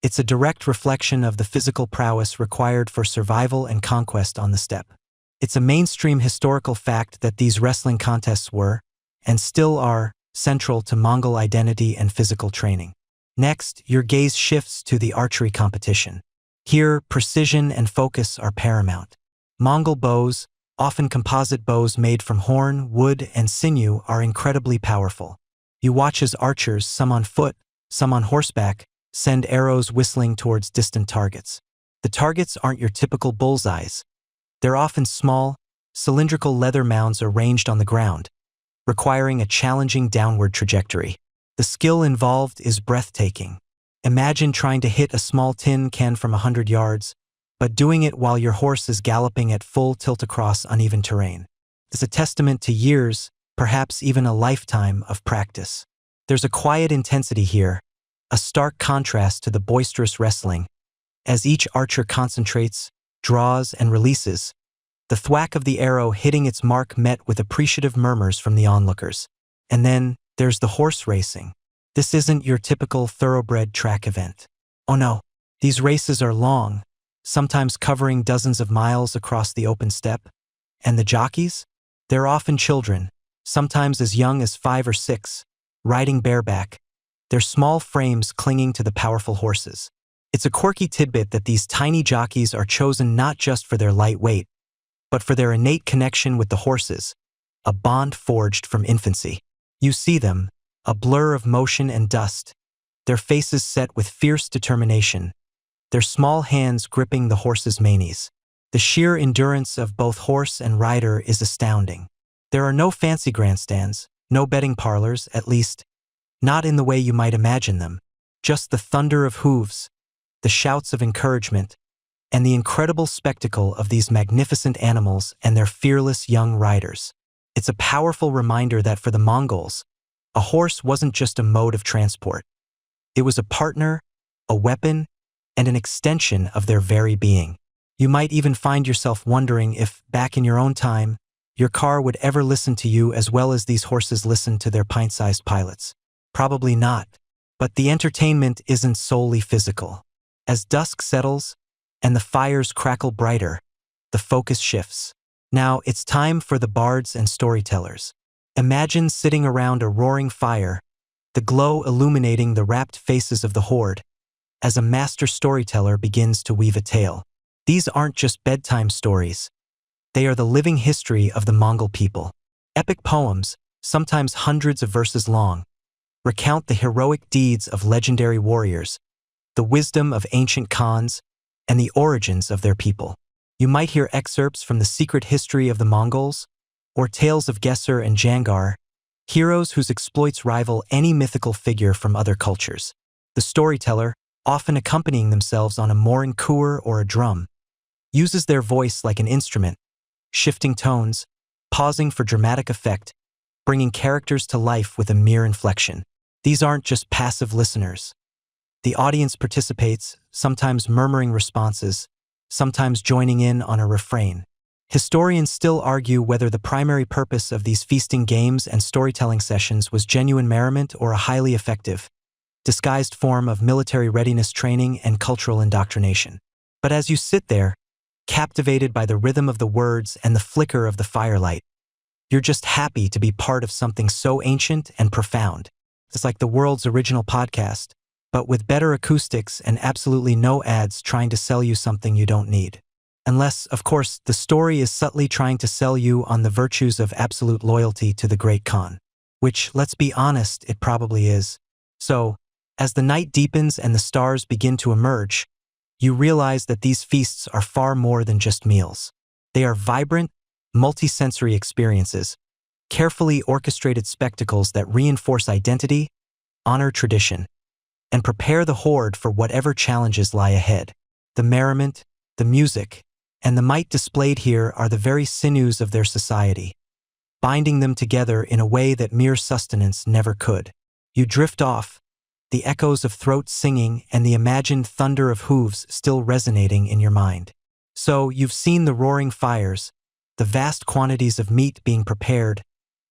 It's a direct reflection of the physical prowess required for survival and conquest on the steppe. It's a mainstream historical fact that these wrestling contests were, and still are, central to Mongol identity and physical training. Next, your gaze shifts to the archery competition. Here, precision and focus are paramount. Mongol bows, often composite bows made from horn, wood, and sinew, are incredibly powerful. You watch as archers, some on foot, some on horseback, send arrows whistling towards distant targets. The targets aren't your typical bullseyes. They're often small, cylindrical leather mounds arranged on the ground, requiring a challenging downward trajectory. The skill involved is breathtaking. Imagine trying to hit a small tin can from 100 yards, but doing it while your horse is galloping at full tilt across uneven terrain. It's a testament to years, perhaps even a lifetime of practice. There's a quiet intensity here, a stark contrast to the boisterous wrestling. As each archer concentrates, draws, and releases, the thwack of the arrow hitting its mark met with appreciative murmurs from the onlookers. And then there's the horse racing. This isn't your typical thoroughbred track event. Oh no, these races are long, sometimes covering dozens of miles across the open steppe. And the jockeys? They're often children, sometimes as young as 5 or 6, riding bareback, their small frames clinging to the powerful horses. It's a quirky tidbit that these tiny jockeys are chosen not just for their light weight, but for their innate connection with the horses, a bond forged from infancy. You see them, a blur of motion and dust, their faces set with fierce determination, their small hands gripping the horse's manes. The sheer endurance of both horse and rider is astounding. There are no fancy grandstands, no betting parlors, at least, not in the way you might imagine them. Just the thunder of hooves, the shouts of encouragement, and the incredible spectacle of these magnificent animals and their fearless young riders. It's a powerful reminder that for the Mongols, a horse wasn't just a mode of transport. It was a partner, a weapon, and an extension of their very being. You might even find yourself wondering if, back in your own time, your car would ever listen to you as well as these horses listened to their pint-sized pilots. Probably not. But the entertainment isn't solely physical. As dusk settles and the fires crackle brighter, the focus shifts. Now it's time for the bards and storytellers. Imagine sitting around a roaring fire, the glow illuminating the rapt faces of the horde, as a master storyteller begins to weave a tale. These aren't just bedtime stories. They are the living history of the Mongol people. Epic poems, sometimes hundreds of verses long, recount the heroic deeds of legendary warriors, the wisdom of ancient Khans, and the origins of their people. You might hear excerpts from the secret history of the Mongols, or tales of Gesser and Jangar, heroes whose exploits rival any mythical figure from other cultures. The storyteller, often accompanying themselves on a morin khur or a drum, uses their voice like an instrument, shifting tones, pausing for dramatic effect, bringing characters to life with a mere inflection. These aren't just passive listeners. The audience participates, sometimes murmuring responses, sometimes joining in on a refrain. Historians still argue whether the primary purpose of these feasting games and storytelling sessions was genuine merriment or a highly effective, disguised form of military readiness training and cultural indoctrination. But as you sit there, captivated by the rhythm of the words and the flicker of the firelight, you're just happy to be part of something so ancient and profound. It's like the world's original podcast, but with better acoustics and absolutely no ads trying to sell you something you don't need. Unless, of course, the story is subtly trying to sell you on the virtues of absolute loyalty to the Great Khan. Which, let's be honest, it probably is. So, as the night deepens and the stars begin to emerge, you realize that these feasts are far more than just meals. They are vibrant, multi-sensory experiences, carefully orchestrated spectacles that reinforce identity, honor tradition, and prepare the horde for whatever challenges lie ahead. The merriment, the music, and the might displayed here are the very sinews of their society, binding them together in a way that mere sustenance never could. You drift off, the echoes of throats singing and the imagined thunder of hooves still resonating in your mind. So, you've seen the roaring fires, the vast quantities of meat being prepared,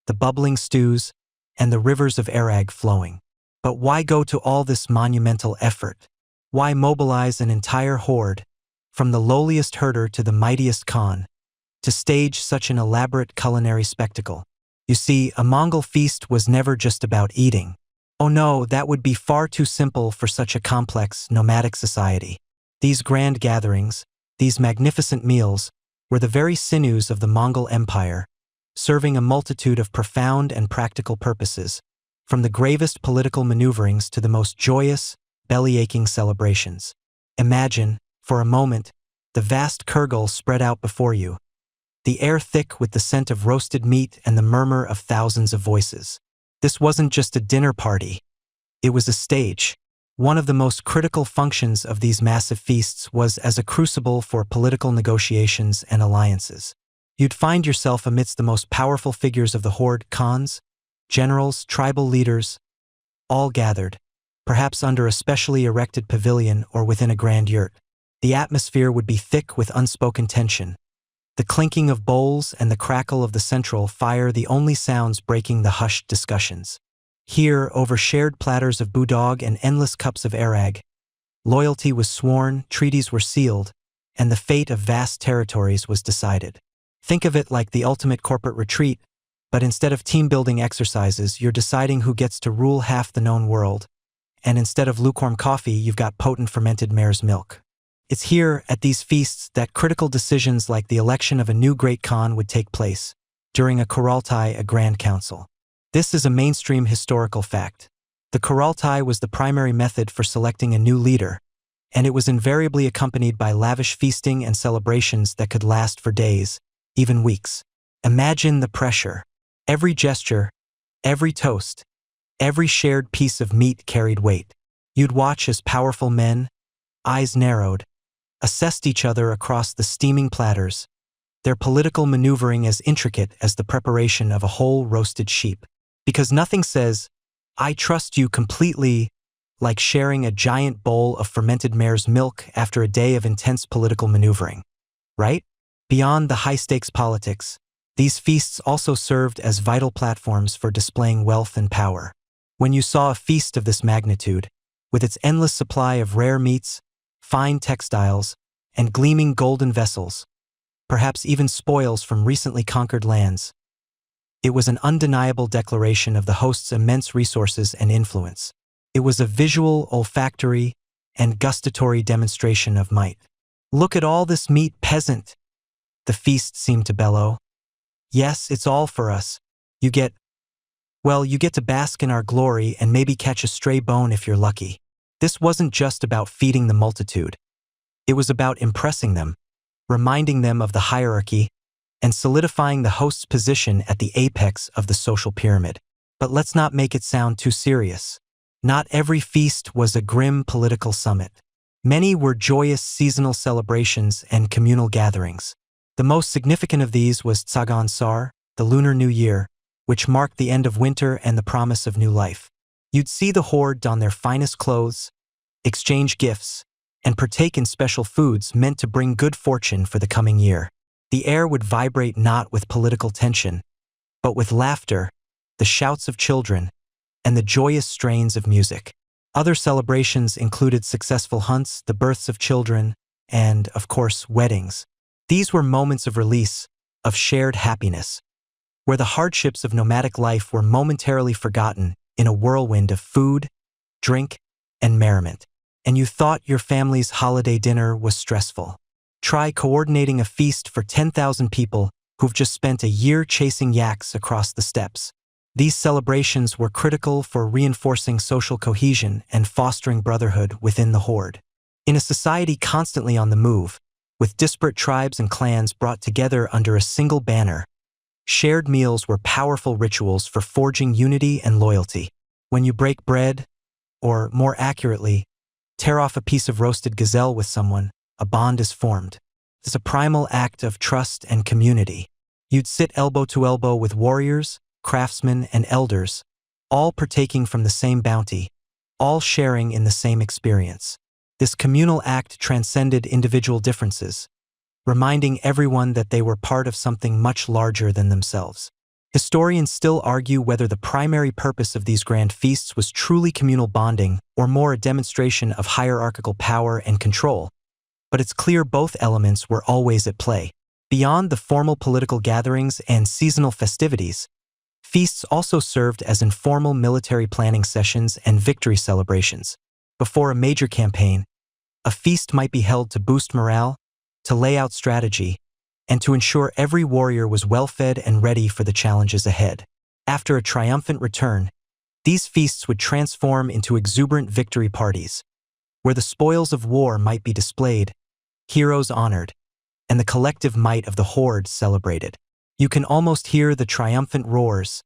the bubbling stews, and the rivers of airag flowing. But why go to all this monumental effort? Why mobilize an entire horde, from the lowliest herder to the mightiest Khan, to stage such an elaborate culinary spectacle? You see, a Mongol feast was never just about eating. Oh no, that would be far too simple for such a complex, nomadic society. These grand gatherings, these magnificent meals, were the very sinews of the Mongol Empire, serving a multitude of profound and practical purposes, from the gravest political maneuverings to the most joyous, belly-aching celebrations. Imagine, for a moment, the vast khorhog spread out before you, the air thick with the scent of roasted meat and the murmur of thousands of voices. This wasn't just a dinner party. It was a stage. One of the most critical functions of these massive feasts was as a crucible for political negotiations and alliances. You'd find yourself amidst the most powerful figures of the horde, khans, generals, tribal leaders, all gathered, perhaps under a specially erected pavilion or within a grand yurt. The atmosphere would be thick with unspoken tension, the clinking of bowls and the crackle of the central fire the only sounds breaking the hushed discussions. Here, over shared platters of boodog and endless cups of airag, loyalty was sworn, treaties were sealed, and the fate of vast territories was decided. Think of it like the ultimate corporate retreat, but instead of team-building exercises, you're deciding who gets to rule half the known world, and instead of lukewarm coffee, you've got potent fermented mare's milk. It's here, at these feasts, that critical decisions like the election of a new great Khan would take place, during a Kurultai, a grand council. This is a mainstream historical fact. The Kurultai was the primary method for selecting a new leader, and it was invariably accompanied by lavish feasting and celebrations that could last for days, even weeks. Imagine the pressure. Every gesture, every toast, every shared piece of meat carried weight. You'd watch as powerful men, eyes narrowed, assessed each other across the steaming platters, their political maneuvering as intricate as the preparation of a whole roasted sheep. Because nothing says, "I trust you completely," like sharing a giant bowl of fermented mare's milk after a day of intense political maneuvering. Right? Beyond the high-stakes politics, these feasts also served as vital platforms for displaying wealth and power. When you saw a feast of this magnitude, with its endless supply of rare meats, fine textiles, and gleaming golden vessels, perhaps even spoils from recently conquered lands, it was an undeniable declaration of the host's immense resources and influence. It was a visual, olfactory, and gustatory demonstration of might. "Look at all this meat, peasant!" the feast seemed to bellow. "Yes, it's all for us. You get to bask in our glory and maybe catch a stray bone if you're lucky." This wasn't just about feeding the multitude. It was about impressing them, reminding them of the hierarchy, and solidifying the host's position at the apex of the social pyramid. But let's not make it sound too serious. Not every feast was a grim political summit. Many were joyous seasonal celebrations and communal gatherings. The most significant of these was Tsagan Sar, the Lunar New Year, which marked the end of winter and the promise of new life. You'd see the horde don their finest clothes, exchange gifts, and partake in special foods meant to bring good fortune for the coming year. The air would vibrate not with political tension, but with laughter, the shouts of children, and the joyous strains of music. Other celebrations included successful hunts, the births of children, and, of course, weddings. These were moments of release, of shared happiness, where the hardships of nomadic life were momentarily forgotten in a whirlwind of food, drink, and merriment. And you thought your family's holiday dinner was stressful. Try coordinating a feast for 10,000 people who've just spent a year chasing yaks across the steppes. These celebrations were critical for reinforcing social cohesion and fostering brotherhood within the horde. In a society constantly on the move, with disparate tribes and clans brought together under a single banner, shared meals were powerful rituals for forging unity and loyalty. When you break bread, or more accurately, tear off a piece of roasted gazelle with someone, a bond is formed. It's a primal act of trust and community. You'd sit elbow to elbow with warriors, craftsmen, and elders, all partaking from the same bounty, all sharing in the same experience. This communal act transcended individual differences, reminding everyone that they were part of something much larger than themselves. Historians still argue whether the primary purpose of these grand feasts was truly communal bonding or more a demonstration of hierarchical power and control, but it's clear both elements were always at play. Beyond the formal political gatherings and seasonal festivities, feasts also served as informal military planning sessions and victory celebrations. Before a major campaign, a feast might be held to boost morale, to lay out strategy, and to ensure every warrior was well-fed and ready for the challenges ahead. After a triumphant return, these feasts would transform into exuberant victory parties, where the spoils of war might be displayed, heroes honored, and the collective might of the horde celebrated. You can almost hear the triumphant roars,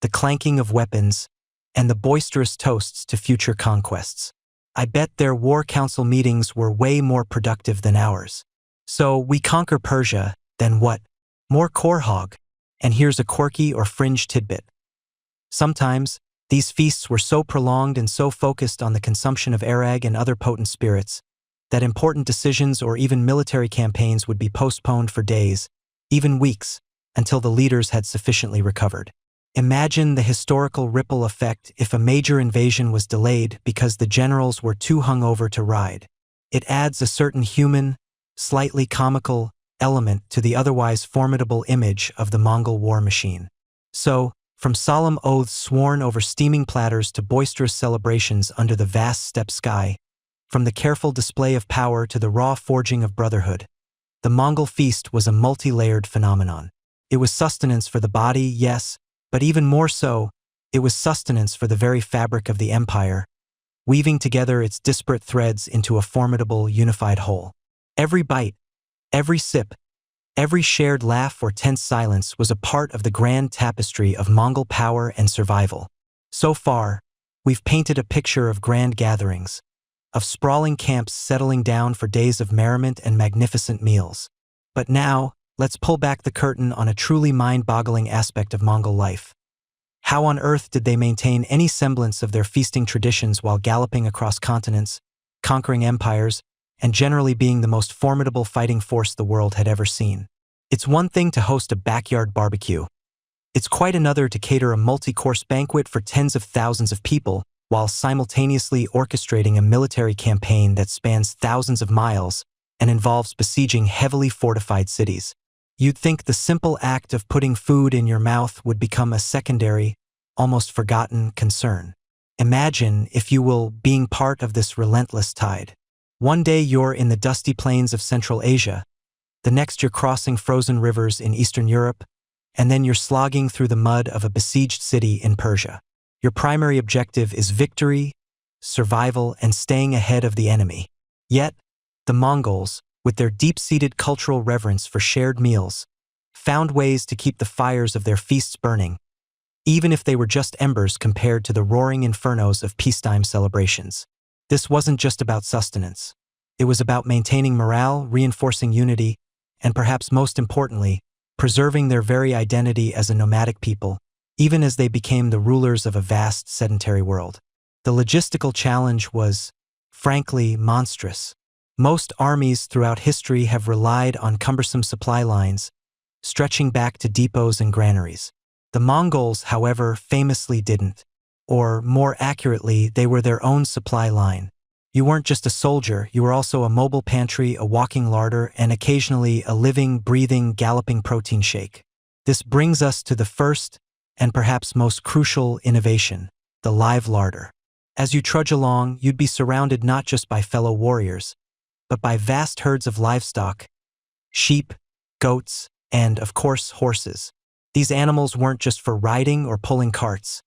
the clanking of weapons, and the boisterous toasts to future conquests. I bet their war council meetings were way more productive than ours. So we conquer Persia, then what? More khorhog, and here's a quirky or fringe tidbit. Sometimes, these feasts were so prolonged and so focused on the consumption of airag and other potent spirits that important decisions or even military campaigns would be postponed for days, even weeks, until the leaders had sufficiently recovered. Imagine the historical ripple effect if a major invasion was delayed because the generals were too hungover to ride. It adds a certain human, slightly comical element to the otherwise formidable image of the Mongol war machine. So, from solemn oaths sworn over steaming platters to boisterous celebrations under the vast steppe sky, from the careful display of power to the raw forging of brotherhood, the Mongol feast was a multi-layered phenomenon. It was sustenance for the body, yes, but even more so, it was sustenance for the very fabric of the empire, weaving together its disparate threads into a formidable, unified whole. Every bite, every sip, every shared laugh or tense silence was a part of the grand tapestry of Mongol power and survival. So far, we've painted a picture of grand gatherings, of sprawling camps settling down for days of merriment and magnificent meals. But now, let's pull back the curtain on a truly mind-boggling aspect of Mongol life. How on earth did they maintain any semblance of their feasting traditions while galloping across continents, conquering empires, and generally being the most formidable fighting force the world had ever seen? It's one thing to host a backyard barbecue. It's quite another to cater a multi-course banquet for tens of thousands of people while simultaneously orchestrating a military campaign that spans thousands of miles and involves besieging heavily fortified cities. You'd think the simple act of putting food in your mouth would become a secondary, almost forgotten concern. Imagine, if you will, being part of this relentless tide. One day you're in the dusty plains of Central Asia, the next you're crossing frozen rivers in Eastern Europe, and then you're slogging through the mud of a besieged city in Persia. Your primary objective is victory, survival, and staying ahead of the enemy. Yet, the Mongols, with their deep-seated cultural reverence for shared meals, found ways to keep the fires of their feasts burning, even if they were just embers compared to the roaring infernos of peacetime celebrations. This wasn't just about sustenance. It was about maintaining morale, reinforcing unity, and perhaps most importantly, preserving their very identity as a nomadic people, even as they became the rulers of a vast sedentary world. The logistical challenge was, frankly, monstrous. Most armies throughout history have relied on cumbersome supply lines, stretching back to depots and granaries. The Mongols, however, famously didn't. Or, more accurately, they were their own supply line. You weren't just a soldier, you were also a mobile pantry, a walking larder, and occasionally a living, breathing, galloping protein shake. This brings us to the first, and perhaps most crucial, innovation, the live larder. As you trudge along, you'd be surrounded not just by fellow warriors, but by vast herds of livestock, sheep, goats, and, of course, horses. These animals weren't just for riding or pulling carts.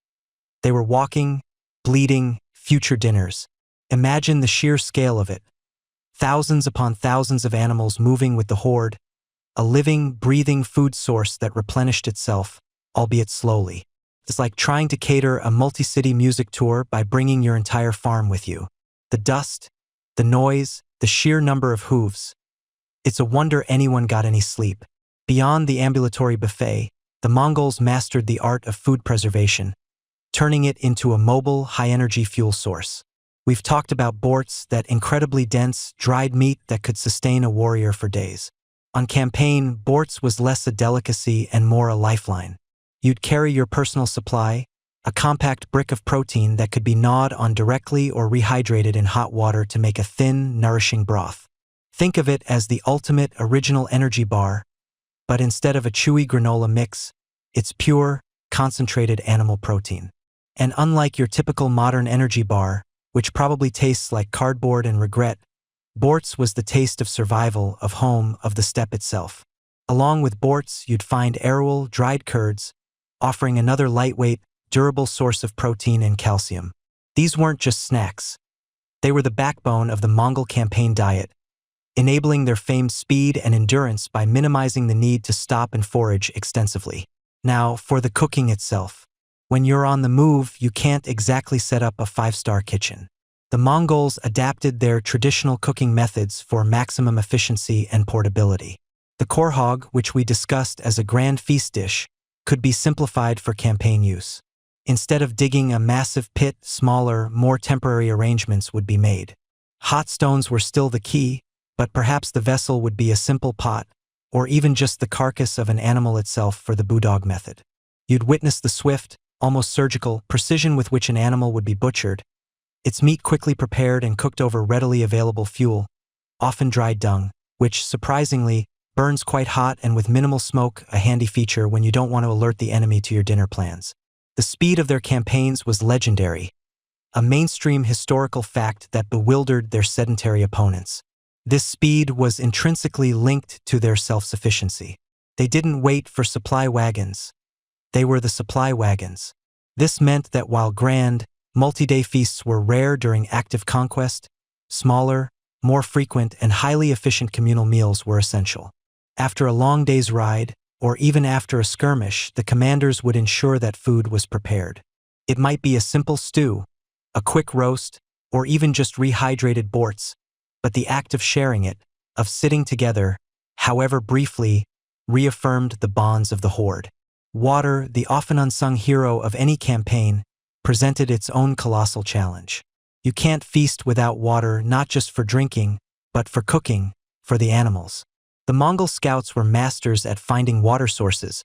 They were walking, bleeding, future dinners. Imagine the sheer scale of it. Thousands upon thousands of animals moving with the horde, a living, breathing food source that replenished itself, albeit slowly. It's like trying to cater a multi-city music tour by bringing your entire farm with you. The dust, the noise, the sheer number of hooves. It's a wonder anyone got any sleep. Beyond the ambulatory buffet, the Mongols mastered the art of food preservation, turning it into a mobile, high-energy fuel source. We've talked about borts, that incredibly dense, dried meat that could sustain a warrior for days. On campaign, borts was less a delicacy and more a lifeline. You'd carry your personal supply, a compact brick of protein that could be gnawed on directly or rehydrated in hot water to make a thin, nourishing broth. Think of it as the ultimate original energy bar, but instead of a chewy granola mix, it's pure, concentrated animal protein. And unlike your typical modern energy bar, which probably tastes like cardboard and regret, borts was the taste of survival, of home, of the steppe itself. Along with borts, you'd find arrowel, dried curds, offering another lightweight, durable source of protein and calcium. These weren't just snacks. They were the backbone of the Mongol campaign diet, enabling their famed speed and endurance by minimizing the need to stop and forage extensively. Now, for the cooking itself. When you're on the move, you can't exactly set up a five-star kitchen. The Mongols adapted their traditional cooking methods for maximum efficiency and portability. The khorhog, which we discussed as a grand feast dish, could be simplified for campaign use. Instead of digging a massive pit, smaller, more temporary arrangements would be made. Hot stones were still the key, but perhaps the vessel would be a simple pot, or even just the carcass of an animal itself for the boodog method. You'd witness the swift, almost surgical, precision with which an animal would be butchered, its meat quickly prepared and cooked over readily available fuel, often dried dung, which, surprisingly, burns quite hot and with minimal smoke, a handy feature when you don't want to alert the enemy to your dinner plans. The speed of their campaigns was legendary, a mainstream historical fact that bewildered their sedentary opponents. This speed was intrinsically linked to their self-sufficiency. They didn't wait for supply wagons. They were the supply wagons. This meant that while grand, multi-day feasts were rare during active conquest, smaller, more frequent, and highly efficient communal meals were essential. After a long day's ride, or even after a skirmish, the commanders would ensure that food was prepared. It might be a simple stew, a quick roast, or even just rehydrated borts, but the act of sharing it, of sitting together, however briefly, reaffirmed the bonds of the horde. Water, the often unsung hero of any campaign, presented its own colossal challenge. You can't feast without water, not just for drinking, but for cooking, for the animals. The Mongol scouts were masters at finding water sources,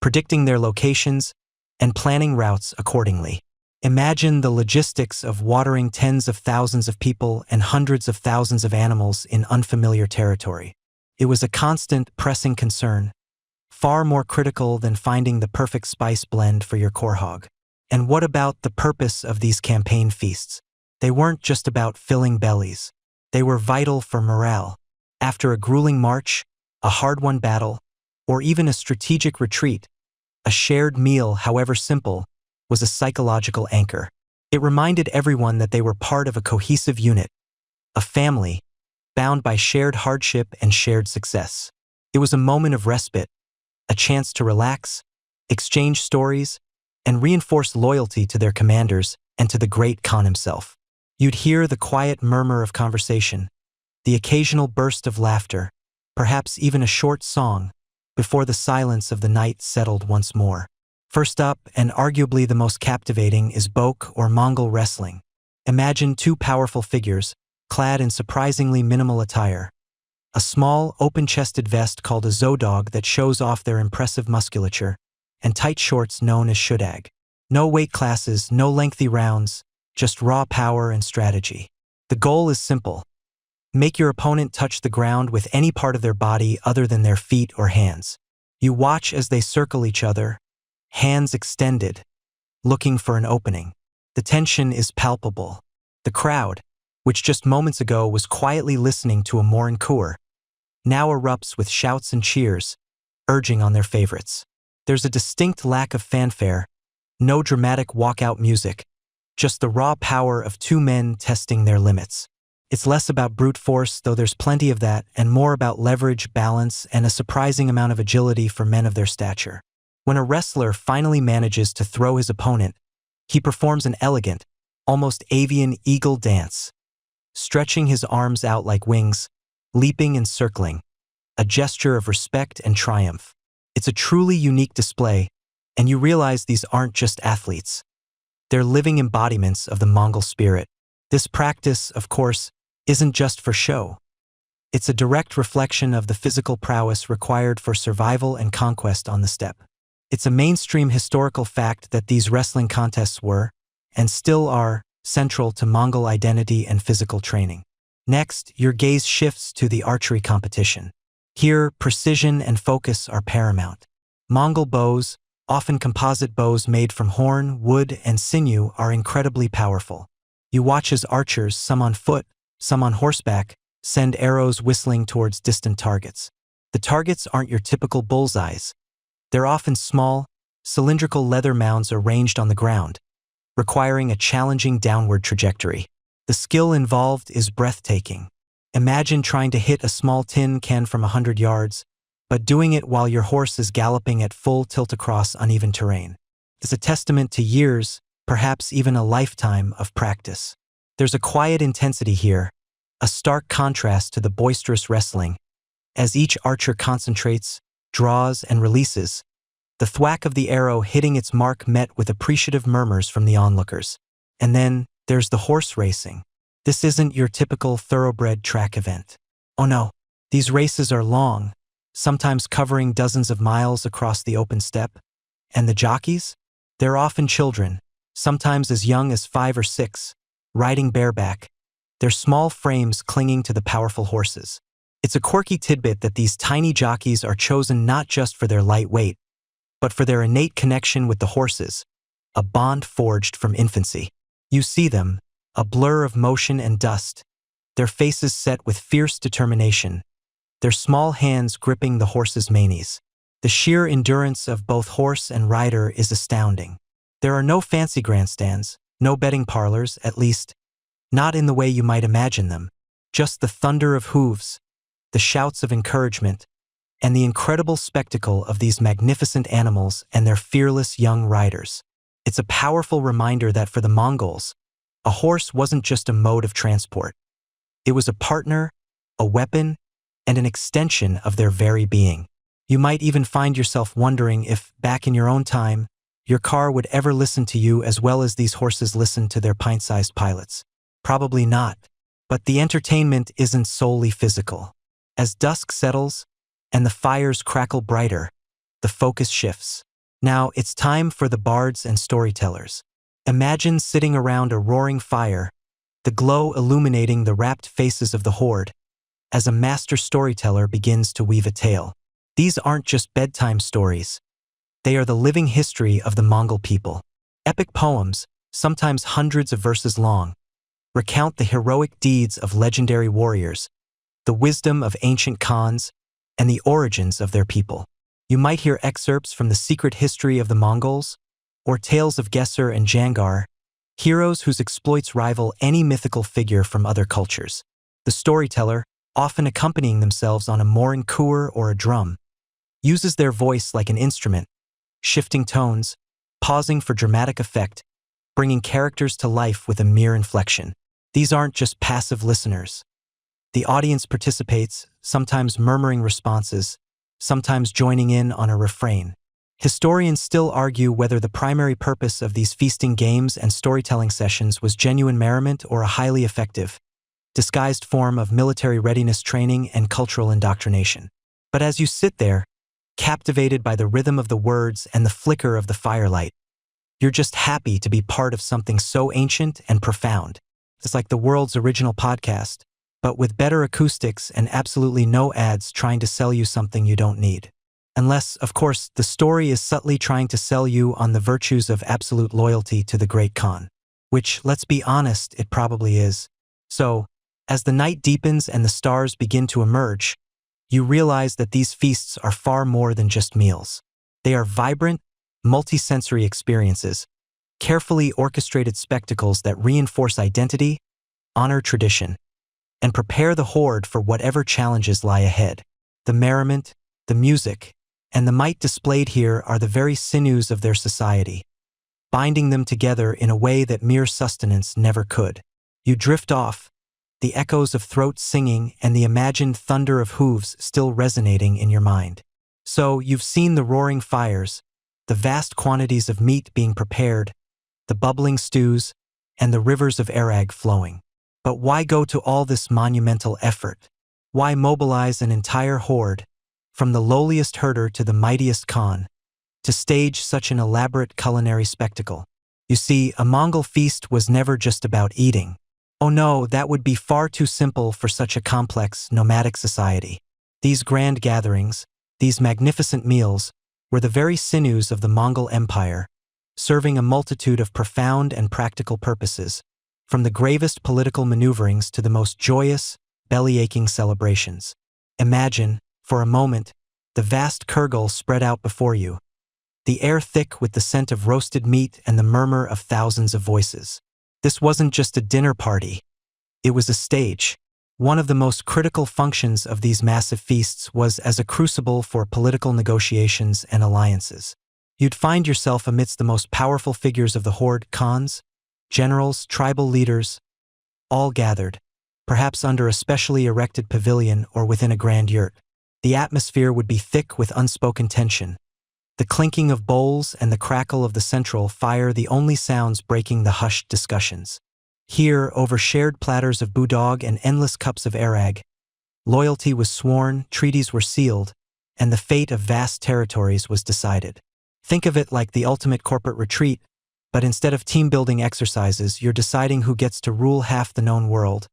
predicting their locations, and planning routes accordingly. Imagine the logistics of watering tens of thousands of people and hundreds of thousands of animals in unfamiliar territory. It was a constant, pressing concern, far more critical than finding the perfect spice blend for your khorhog. And what about the purpose of these campaign feasts? They weren't just about filling bellies. They were vital for morale. After a grueling march, a hard-won battle, or even a strategic retreat, a shared meal, however simple, was a psychological anchor. It reminded everyone that they were part of a cohesive unit, a family, bound by shared hardship and shared success. It was a moment of respite, a chance to relax, exchange stories, and reinforce loyalty to their commanders and to the great Khan himself. You'd hear the quiet murmur of conversation, the occasional burst of laughter, perhaps even a short song, before the silence of the night settled once more. First up, and arguably the most captivating, is Bok or Mongol wrestling. Imagine two powerful figures, clad in surprisingly minimal attire. A small, open-chested vest called a zodog that shows off their impressive musculature, and tight shorts known as shudag. No weight classes, no lengthy rounds, just raw power and strategy. The goal is simple. Make your opponent touch the ground with any part of their body other than their feet or hands. You watch as they circle each other, hands extended, looking for an opening. The tension is palpable. The crowd, which just moments ago was quietly listening to a Morin Kur, now erupts with shouts and cheers, urging on their favorites. There's a distinct lack of fanfare, no dramatic walkout music, just the raw power of two men testing their limits. It's less about brute force, though there's plenty of that, and more about leverage, balance, and a surprising amount of agility for men of their stature. When a wrestler finally manages to throw his opponent, he performs an elegant, almost avian eagle dance, stretching his arms out like wings, leaping and circling, a gesture of respect and triumph. It's a truly unique display, and you realize these aren't just athletes. They're living embodiments of the Mongol spirit. This practice, of course, isn't just for show. It's a direct reflection of the physical prowess required for survival and conquest on the steppe. It's a mainstream historical fact that these wrestling contests were, and still are, central to Mongol identity and physical training. Next, your gaze shifts to the archery competition. Here, precision and focus are paramount. Mongol bows, often composite bows made from horn, wood, and sinew, are incredibly powerful. You watch as archers, some on foot, some on horseback, send arrows whistling towards distant targets. The targets aren't your typical bullseyes. They're often small, cylindrical leather mounds arranged on the ground, requiring a challenging downward trajectory. The skill involved is breathtaking. Imagine trying to hit a small tin can from 100 yards, but doing it while your horse is galloping at full tilt across uneven terrain. It's a testament to years, perhaps even a lifetime of practice. There's a quiet intensity here, a stark contrast to the boisterous wrestling. As each archer concentrates, draws, and releases, the thwack of the arrow hitting its mark met with appreciative murmurs from the onlookers. And then there's the horse racing. This isn't your typical thoroughbred track event. Oh no, these races are long, sometimes covering dozens of miles across the open steppe. And the jockeys? They're often children, sometimes as young as 5 or 6, riding bareback, their small frames clinging to the powerful horses. It's a quirky tidbit that these tiny jockeys are chosen not just for their light weight, but for their innate connection with the horses, a bond forged from infancy. You see them, a blur of motion and dust, their faces set with fierce determination, their small hands gripping the horse's manes. The sheer endurance of both horse and rider is astounding. There are no fancy grandstands, no betting parlors, at least, not in the way you might imagine them. Just the thunder of hooves, the shouts of encouragement, and the incredible spectacle of these magnificent animals and their fearless young riders. It's a powerful reminder that for the Mongols, a horse wasn't just a mode of transport. It was a partner, a weapon, and an extension of their very being. You might even find yourself wondering if, back in your own time, your car would ever listen to you as well as these horses listened to their pint-sized pilots. Probably not. But the entertainment isn't solely physical. As dusk settles and the fires crackle brighter, the focus shifts. Now it's time for the bards and storytellers. Imagine sitting around a roaring fire, the glow illuminating the rapt faces of the horde, as a master storyteller begins to weave a tale. These aren't just bedtime stories. They are the living history of the Mongol people. Epic poems, sometimes hundreds of verses long, recount the heroic deeds of legendary warriors, the wisdom of ancient Khans, and the origins of their people. You might hear excerpts from the secret history of the Mongols, or tales of Gesser and Jangar, heroes whose exploits rival any mythical figure from other cultures. The storyteller, often accompanying themselves on a morin khor or a drum, uses their voice like an instrument, shifting tones, pausing for dramatic effect, bringing characters to life with a mere inflection. These aren't just passive listeners. The audience participates, sometimes murmuring responses, sometimes joining in on a refrain. Historians still argue whether the primary purpose of these feasting games and storytelling sessions was genuine merriment or a highly effective, disguised form of military readiness training and cultural indoctrination. But as you sit there, captivated by the rhythm of the words and the flicker of the firelight, you're just happy to be part of something so ancient and profound. It's like the world's original podcast, but with better acoustics and absolutely no ads trying to sell you something you don't need. Unless, of course, the story is subtly trying to sell you on the virtues of absolute loyalty to the Great Khan. Which, let's be honest, it probably is. So, as the night deepens and the stars begin to emerge, you realize that these feasts are far more than just meals. They are vibrant, multi-sensory experiences, carefully orchestrated spectacles that reinforce identity, honor tradition, and prepare the horde for whatever challenges lie ahead. The merriment, the music, and the might displayed here are the very sinews of their society, binding them together in a way that mere sustenance never could. You drift off, the echoes of throats singing and the imagined thunder of hooves still resonating in your mind. So, you've seen the roaring fires, the vast quantities of meat being prepared, the bubbling stews, and the rivers of airag flowing. But why go to all this monumental effort? Why mobilize an entire horde, from the lowliest herder to the mightiest Khan, to stage such an elaborate culinary spectacle? You see, a Mongol feast was never just about eating. Oh no, that would be far too simple for such a complex, nomadic society. These grand gatherings, these magnificent meals, were the very sinews of the Mongol Empire, serving a multitude of profound and practical purposes, from the gravest political maneuverings to the most joyous, belly-aching celebrations. Imagine, for a moment, the vast khorhog spread out before you, the air thick with the scent of roasted meat and the murmur of thousands of voices. This wasn't just a dinner party. It was a stage. One of the most critical functions of these massive feasts was as a crucible for political negotiations and alliances. You'd find yourself amidst the most powerful figures of the horde, khans, generals, tribal leaders, all gathered, perhaps under a specially erected pavilion or within a grand yurt. The atmosphere would be thick with unspoken tension, the clinking of bowls and the crackle of the central fire the only sounds breaking the hushed discussions. Here, over shared platters of boodog and endless cups of airag, loyalty was sworn, treaties were sealed, and the fate of vast territories was decided. Think of it like the ultimate corporate retreat, but instead of team-building exercises, you're deciding who gets to rule half the known world,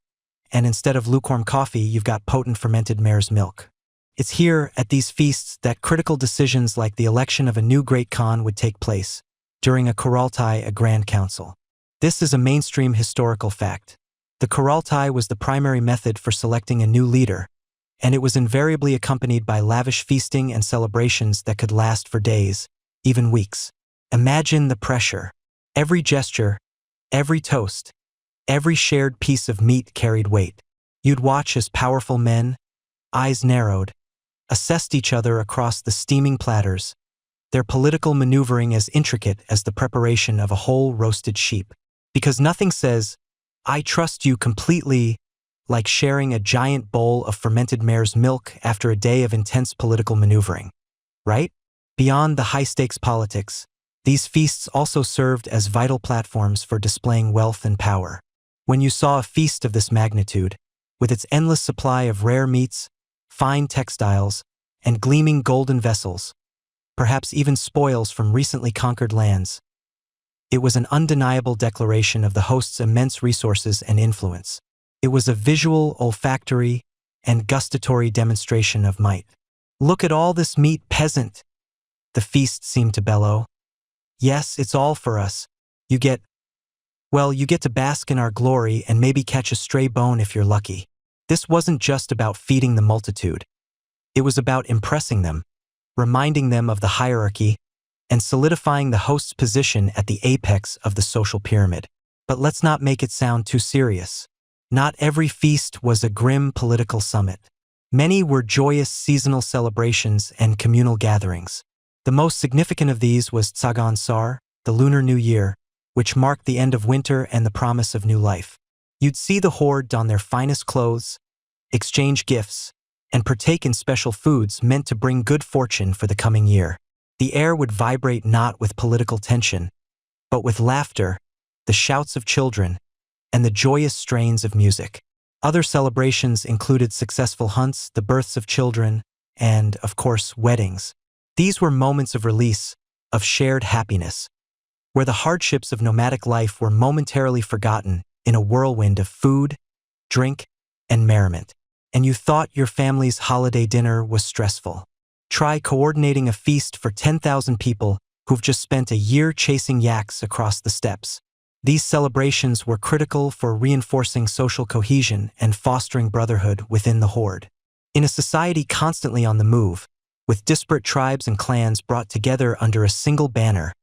and instead of lukewarm coffee, you've got potent fermented mare's milk. It's here, at these feasts, that critical decisions like the election of a new great Khan would take place, during a Kurultai, a grand council. This is a mainstream historical fact. The Kurultai was the primary method for selecting a new leader, and it was invariably accompanied by lavish feasting and celebrations that could last for days, even weeks. Imagine the pressure. Every gesture, every toast, every shared piece of meat carried weight. You'd watch as powerful men, eyes narrowed, assessed each other across the steaming platters, their political maneuvering as intricate as the preparation of a whole roasted sheep. Because nothing says, "I trust you completely," like sharing a giant bowl of fermented mare's milk after a day of intense political maneuvering, right? Beyond the high-stakes politics, these feasts also served as vital platforms for displaying wealth and power. When you saw a feast of this magnitude, with its endless supply of rare meats, fine textiles, and gleaming golden vessels, perhaps even spoils from recently conquered lands, it was an undeniable declaration of the host's immense resources and influence. It was a visual, olfactory, and gustatory demonstration of might. "Look at all this meat, peasant!" the feast seemed to bellow. "Yes, it's all for us. You get to bask in our glory and maybe catch a stray bone if you're lucky." This wasn't just about feeding the multitude. It was about impressing them, reminding them of the hierarchy, and solidifying the host's position at the apex of the social pyramid. But let's not make it sound too serious. Not every feast was a grim political summit. Many were joyous seasonal celebrations and communal gatherings. The most significant of these was Tsagan Sar, the Lunar New Year, which marked the end of winter and the promise of new life. You'd see the horde don their finest clothes, exchange gifts, and partake in special foods meant to bring good fortune for the coming year. The air would vibrate not with political tension, but with laughter, the shouts of children, and the joyous strains of music. Other celebrations included successful hunts, the births of children, and, of course, weddings. These were moments of release, of shared happiness, where the hardships of nomadic life were momentarily forgotten in a whirlwind of food, drink, and merriment. And you thought your family's holiday dinner was stressful. Try coordinating a feast for 10,000 people who've just spent a year chasing yaks across the steppes. These celebrations were critical for reinforcing social cohesion and fostering brotherhood within the horde. In a society constantly on the move, with disparate tribes and clans brought together under a single banner,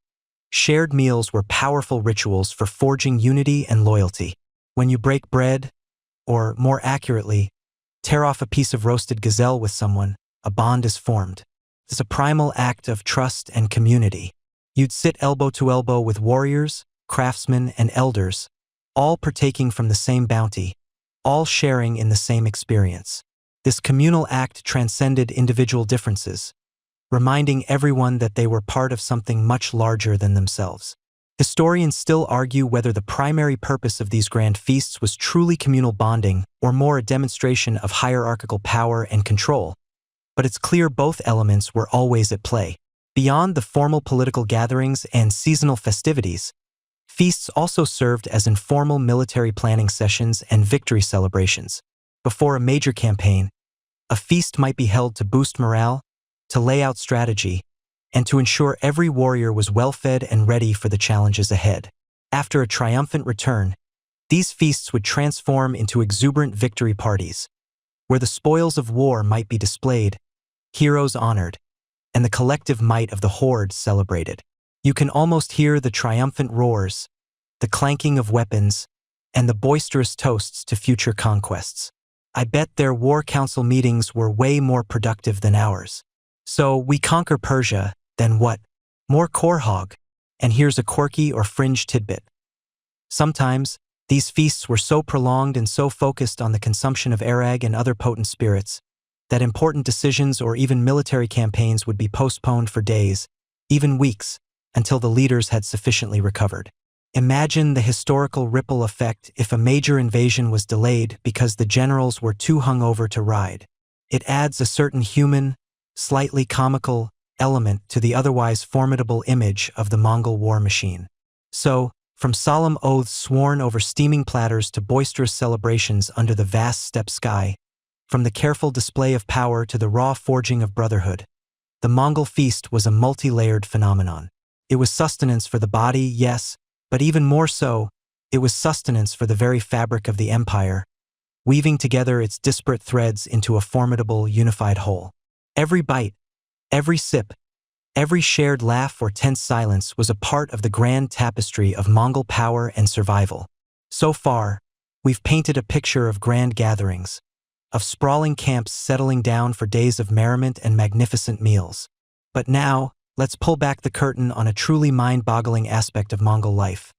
shared meals were powerful rituals for forging unity and loyalty. When you break bread, or more accurately, tear off a piece of roasted gazelle with someone, a bond is formed. It's a primal act of trust and community. You'd sit elbow to elbow with warriors, craftsmen, and elders, all partaking from the same bounty, all sharing in the same experience. This communal act transcended individual differences, reminding everyone that they were part of something much larger than themselves. Historians still argue whether the primary purpose of these grand feasts was truly communal bonding or more a demonstration of hierarchical power and control, but it's clear both elements were always at play. Beyond the formal political gatherings and seasonal festivities, feasts also served as informal military planning sessions and victory celebrations. Before a major campaign, a feast might be held to boost morale, to lay out strategy, and to ensure every warrior was well-fed and ready for the challenges ahead. After a triumphant return, these feasts would transform into exuberant victory parties, where the spoils of war might be displayed, heroes honored, and the collective might of the horde celebrated. You can almost hear the triumphant roars, the clanking of weapons, and the boisterous toasts to future conquests. I bet their war council meetings were way more productive than ours. So we conquer Persia, then what? More khorhog, and here's a quirky or fringe tidbit. Sometimes, these feasts were so prolonged and so focused on the consumption of airag and other potent spirits that important decisions or even military campaigns would be postponed for days, even weeks, until the leaders had sufficiently recovered. Imagine the historical ripple effect if a major invasion was delayed because the generals were too hungover to ride. It adds a certain human, slightly comical element to the otherwise formidable image of the Mongol war machine. So, from solemn oaths sworn over steaming platters to boisterous celebrations under the vast steppe sky, from the careful display of power to the raw forging of brotherhood, the Mongol feast was a multi-layered phenomenon. It was sustenance for the body, yes, but even more so, it was sustenance for the very fabric of the empire, weaving together its disparate threads into a formidable, unified whole. Every bite, every sip, every shared laugh or tense silence was a part of the grand tapestry of Mongol power and survival. So far, we've painted a picture of grand gatherings, of sprawling camps settling down for days of merriment and magnificent meals. But now, let's pull back the curtain on a truly mind-boggling aspect of Mongol life.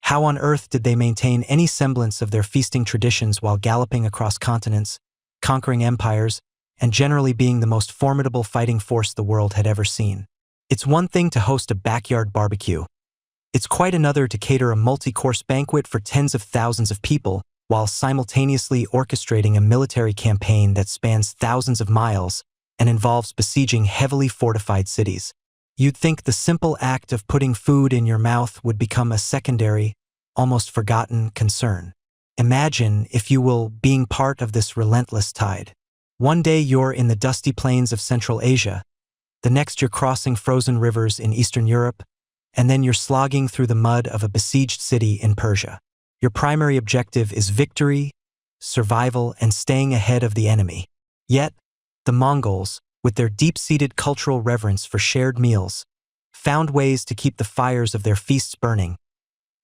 How on earth did they maintain any semblance of their feasting traditions while galloping across continents, conquering empires, and generally being the most formidable fighting force the world had ever seen? It's one thing to host a backyard barbecue. It's quite another to cater a multi-course banquet for tens of thousands of people while simultaneously orchestrating a military campaign that spans thousands of miles and involves besieging heavily fortified cities. You'd think the simple act of putting food in your mouth would become a secondary, almost forgotten concern. Imagine, if you will, being part of this relentless tide. One day you're in the dusty plains of Central Asia, the next you're crossing frozen rivers in Eastern Europe, and then you're slogging through the mud of a besieged city in Persia. Your primary objective is victory, survival, and staying ahead of the enemy. Yet, the Mongols, with their deep-seated cultural reverence for shared meals, found ways to keep the fires of their feasts burning,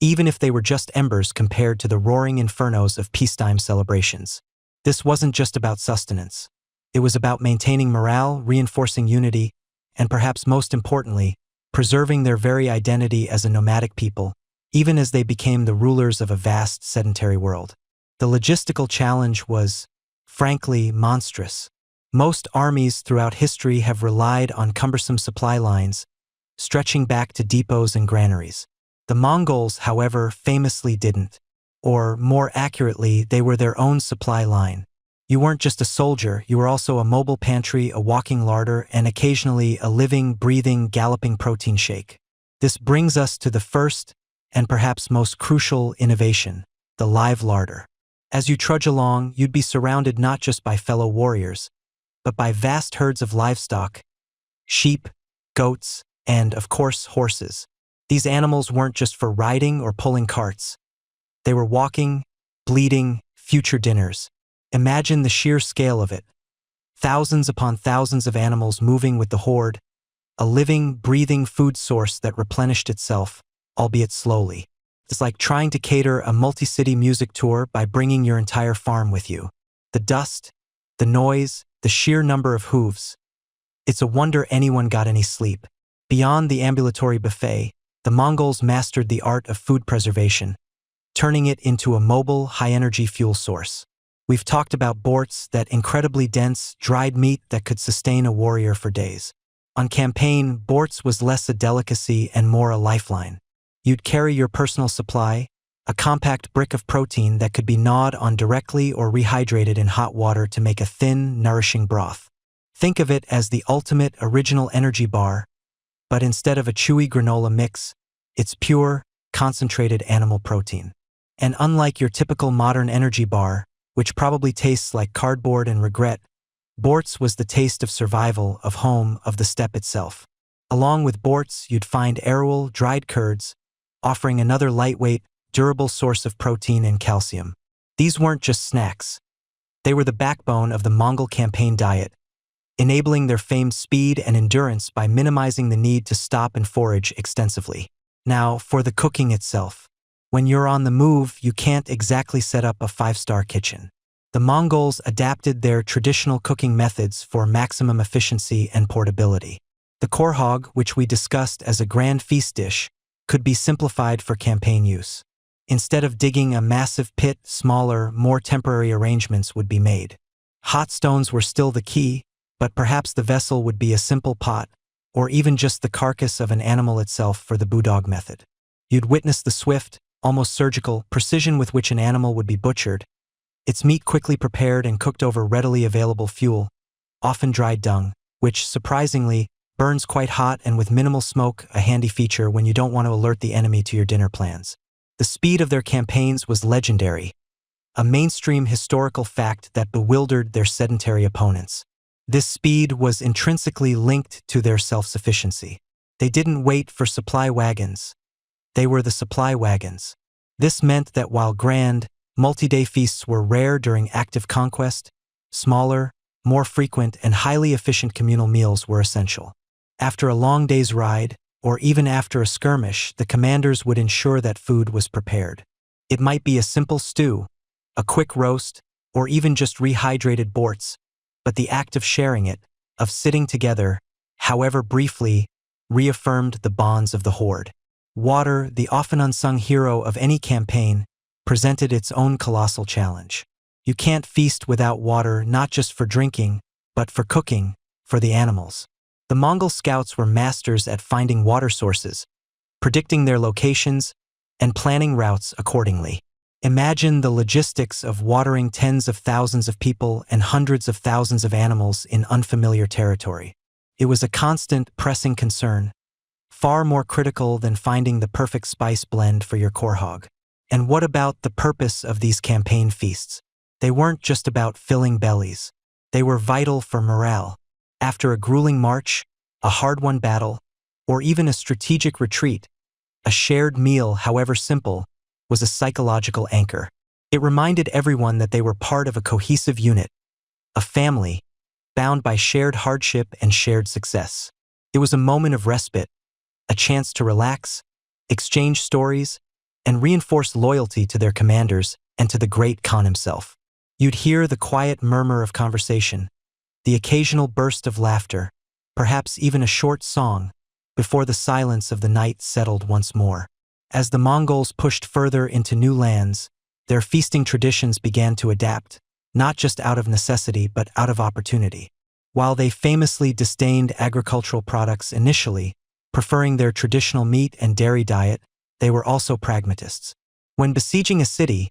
even if they were just embers compared to the roaring infernos of peacetime celebrations. This wasn't just about sustenance. It was about maintaining morale, reinforcing unity, and perhaps most importantly, preserving their very identity as a nomadic people, even as they became the rulers of a vast sedentary world. The logistical challenge was, frankly, monstrous. Most armies throughout history have relied on cumbersome supply lines, stretching back to depots and granaries. The Mongols, however, famously didn't. Or, more accurately, they were their own supply line. You weren't just a soldier, you were also a mobile pantry, a walking larder, and occasionally a living, breathing, galloping protein shake. This brings us to the first, and perhaps most crucial innovation, the live larder. As you trudge along, you'd be surrounded not just by fellow warriors, but by vast herds of livestock, sheep, goats, and, of course, horses. These animals weren't just for riding or pulling carts. They were walking, bleeding, future dinners. Imagine the sheer scale of it. Thousands upon thousands of animals moving with the horde, a living, breathing food source that replenished itself, albeit slowly. It's like trying to cater a multi-city music tour by bringing your entire farm with you. The dust, the noise, the sheer number of hooves. It's a wonder anyone got any sleep. Beyond the ambulatory buffet, the Mongols mastered the art of food preservation, turning it into a mobile, high-energy fuel source. We've talked about borts, that incredibly dense, dried meat that could sustain a warrior for days. On campaign, borts was less a delicacy and more a lifeline. You'd carry your personal supply, a compact brick of protein that could be gnawed on directly or rehydrated in hot water to make a thin, nourishing broth. Think of it as the ultimate original energy bar, but instead of a chewy granola mix, it's pure, concentrated animal protein. And unlike your typical modern energy bar, which probably tastes like cardboard and regret, borts was the taste of survival, of home, of the steppe itself. Along with borts, you'd find arrowel, dried curds, offering another lightweight, durable source of protein and calcium. These weren't just snacks. They were the backbone of the Mongol campaign diet, enabling their famed speed and endurance by minimizing the need to stop and forage extensively. Now, for the cooking itself. When you're on the move, you can't exactly set up a five-star kitchen. The Mongols adapted their traditional cooking methods for maximum efficiency and portability. The khorhog, which we discussed as a grand feast dish, could be simplified for campaign use. Instead of digging a massive pit, smaller, more temporary arrangements would be made. Hot stones were still the key, but perhaps the vessel would be a simple pot, or even just the carcass of an animal itself for the boodog method. You'd witness the swift, almost surgical, precision with which an animal would be butchered, its meat quickly prepared and cooked over readily available fuel, often dried dung, which, surprisingly, burns quite hot and with minimal smoke, a handy feature when you don't want to alert the enemy to your dinner plans. The speed of their campaigns was legendary, a mainstream historical fact that bewildered their sedentary opponents. This speed was intrinsically linked to their self-sufficiency. They didn't wait for supply wagons. They were the supply wagons. This meant that while grand, multi-day feasts were rare during active conquest, smaller, more frequent, and highly efficient communal meals were essential. After a long day's ride, or even after a skirmish, the commanders would ensure that food was prepared. It might be a simple stew, a quick roast, or even just rehydrated borts, but the act of sharing it, of sitting together, however briefly, reaffirmed the bonds of the horde. Water, the often unsung hero of any campaign, presented its own colossal challenge. You can't feast without water, not just for drinking, but for cooking, for the animals. The Mongol scouts were masters at finding water sources, predicting their locations, and planning routes accordingly. Imagine the logistics of watering tens of thousands of people and hundreds of thousands of animals in unfamiliar territory. It was a constant, pressing concern, far more critical than finding the perfect spice blend for your khorhog. And what about the purpose of these campaign feasts? They weren't just about filling bellies. They were vital for morale. After a grueling march, a hard-won battle, or even a strategic retreat, a shared meal, however simple, was a psychological anchor. It reminded everyone that they were part of a cohesive unit, a family, bound by shared hardship and shared success. It was a moment of respite, a chance to relax, exchange stories, and reinforce loyalty to their commanders and to the great Khan himself. You'd hear the quiet murmur of conversation, the occasional burst of laughter, perhaps even a short song, before the silence of the night settled once more. As the Mongols pushed further into new lands, their feasting traditions began to adapt, not just out of necessity but out of opportunity. While they famously disdained agricultural products initially, preferring their traditional meat and dairy diet, they were also pragmatists. When besieging a city,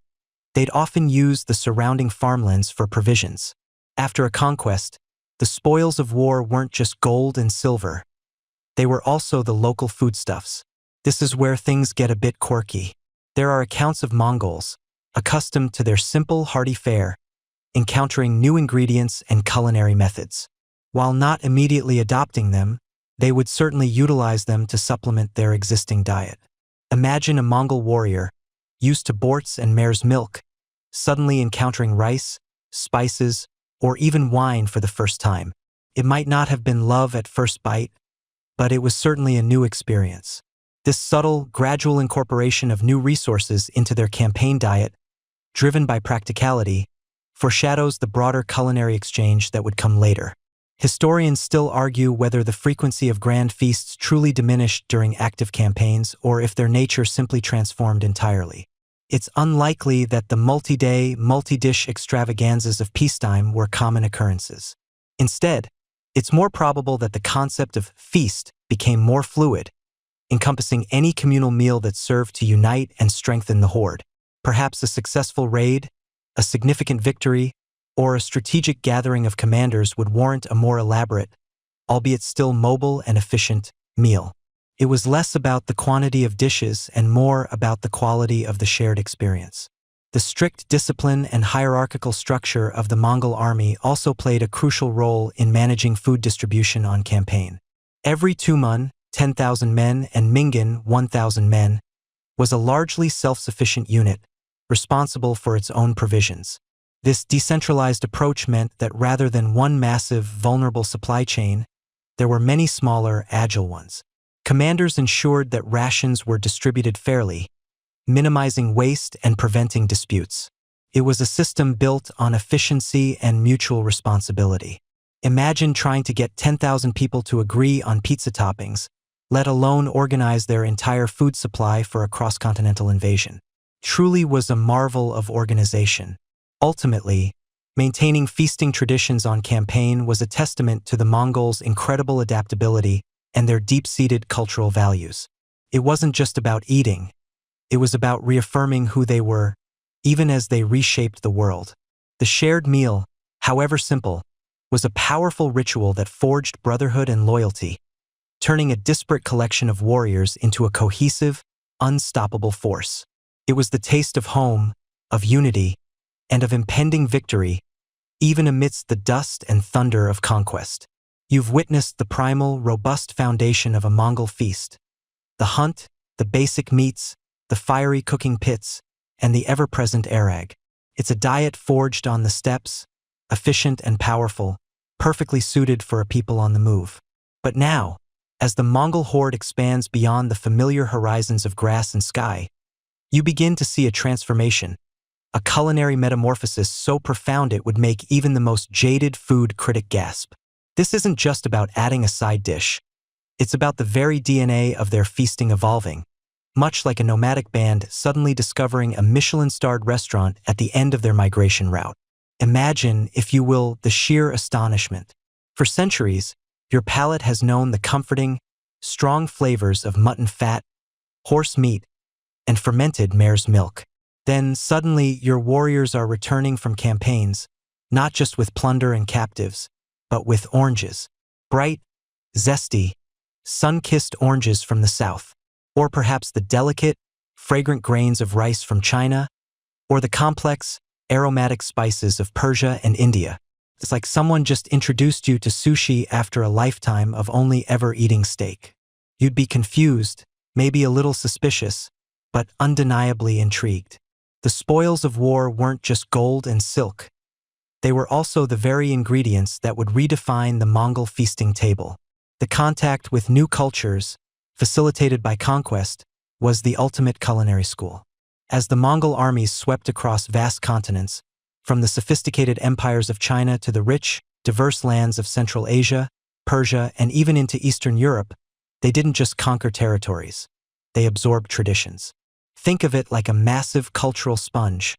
they'd often use the surrounding farmlands for provisions. After a conquest, the spoils of war weren't just gold and silver. They were also the local foodstuffs. This is where things get a bit quirky. There are accounts of Mongols, accustomed to their simple, hearty fare, encountering new ingredients and culinary methods. While not immediately adopting them, they would certainly utilize them to supplement their existing diet. Imagine a Mongol warrior, used to borts and mare's milk, suddenly encountering rice, spices, or even wine for the first time. It might not have been love at first bite, but it was certainly a new experience. This subtle, gradual incorporation of new resources into their campaign diet, driven by practicality, foreshadows the broader culinary exchange that would come later. Historians still argue whether the frequency of grand feasts truly diminished during active campaigns or if their nature simply transformed entirely. It's unlikely that the multi-day, multi-dish extravaganzas of peacetime were common occurrences. Instead, it's more probable that the concept of feast became more fluid, encompassing any communal meal that served to unite and strengthen the horde. Perhaps a successful raid, a significant victory, or a strategic gathering of commanders would warrant a more elaborate, albeit still mobile and efficient, meal. It was less about the quantity of dishes and more about the quality of the shared experience. The strict discipline and hierarchical structure of the Mongol army also played a crucial role in managing food distribution on campaign. Every Tumen, 10,000 men, and Mingan, 1,000 men, was a largely self-sufficient unit, responsible for its own provisions. This decentralized approach meant that rather than one massive, vulnerable supply chain, there were many smaller, agile ones. Commanders ensured that rations were distributed fairly, minimizing waste and preventing disputes. It was a system built on efficiency and mutual responsibility. Imagine trying to get 10,000 people to agree on pizza toppings, let alone organize their entire food supply for a cross-continental invasion. Truly was a marvel of organization. Ultimately, maintaining feasting traditions on campaign was a testament to the Mongols' incredible adaptability and their deep-seated cultural values. It wasn't just about eating, it was about reaffirming who they were, even as they reshaped the world. The shared meal, however simple, was a powerful ritual that forged brotherhood and loyalty, turning a disparate collection of warriors into a cohesive, unstoppable force. It was the taste of home, of unity, and of impending victory, even amidst the dust and thunder of conquest. You've witnessed the primal, robust foundation of a Mongol feast. The hunt, the basic meats, the fiery cooking pits, and the ever-present airag. It's a diet forged on the steppes, efficient and powerful, perfectly suited for a people on the move. But now, as the Mongol horde expands beyond the familiar horizons of grass and sky, you begin to see a transformation, a culinary metamorphosis so profound it would make even the most jaded food critic gasp. This isn't just about adding a side dish. It's about the very DNA of their feasting evolving, much like a nomadic band suddenly discovering a Michelin-starred restaurant at the end of their migration route. Imagine, if you will, the sheer astonishment. For centuries, your palate has known the comforting, strong flavors of mutton fat, horse meat, and fermented mare's milk. Then, suddenly, your warriors are returning from campaigns, not just with plunder and captives, but with oranges. Bright, zesty, sun-kissed oranges from the south. Or perhaps the delicate, fragrant grains of rice from China, or the complex, aromatic spices of Persia and India. It's like someone just introduced you to sushi after a lifetime of only ever eating steak. You'd be confused, maybe a little suspicious, but undeniably intrigued. The spoils of war weren't just gold and silk. They were also the very ingredients that would redefine the Mongol feasting table. The contact with new cultures, facilitated by conquest, was the ultimate culinary school. As the Mongol armies swept across vast continents, from the sophisticated empires of China to the rich, diverse lands of Central Asia, Persia, and even into Eastern Europe, they didn't just conquer territories. They absorbed traditions. Think of it like a massive cultural sponge,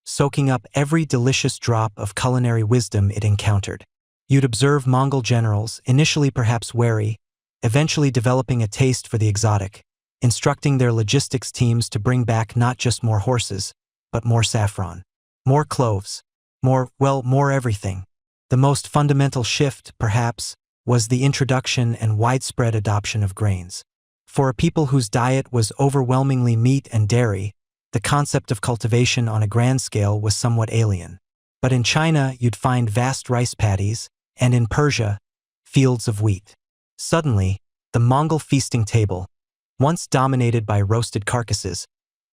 soaking up every delicious drop of culinary wisdom it encountered. You'd observe Mongol generals, initially perhaps wary, eventually developing a taste for the exotic, instructing their logistics teams to bring back not just more horses, but more saffron, more cloves, more everything. The most fundamental shift, perhaps, was the introduction and widespread adoption of grains. For a people whose diet was overwhelmingly meat and dairy, the concept of cultivation on a grand scale was somewhat alien. But in China, you'd find vast rice paddies, and in Persia, fields of wheat. Suddenly, the Mongol feasting table, once dominated by roasted carcasses,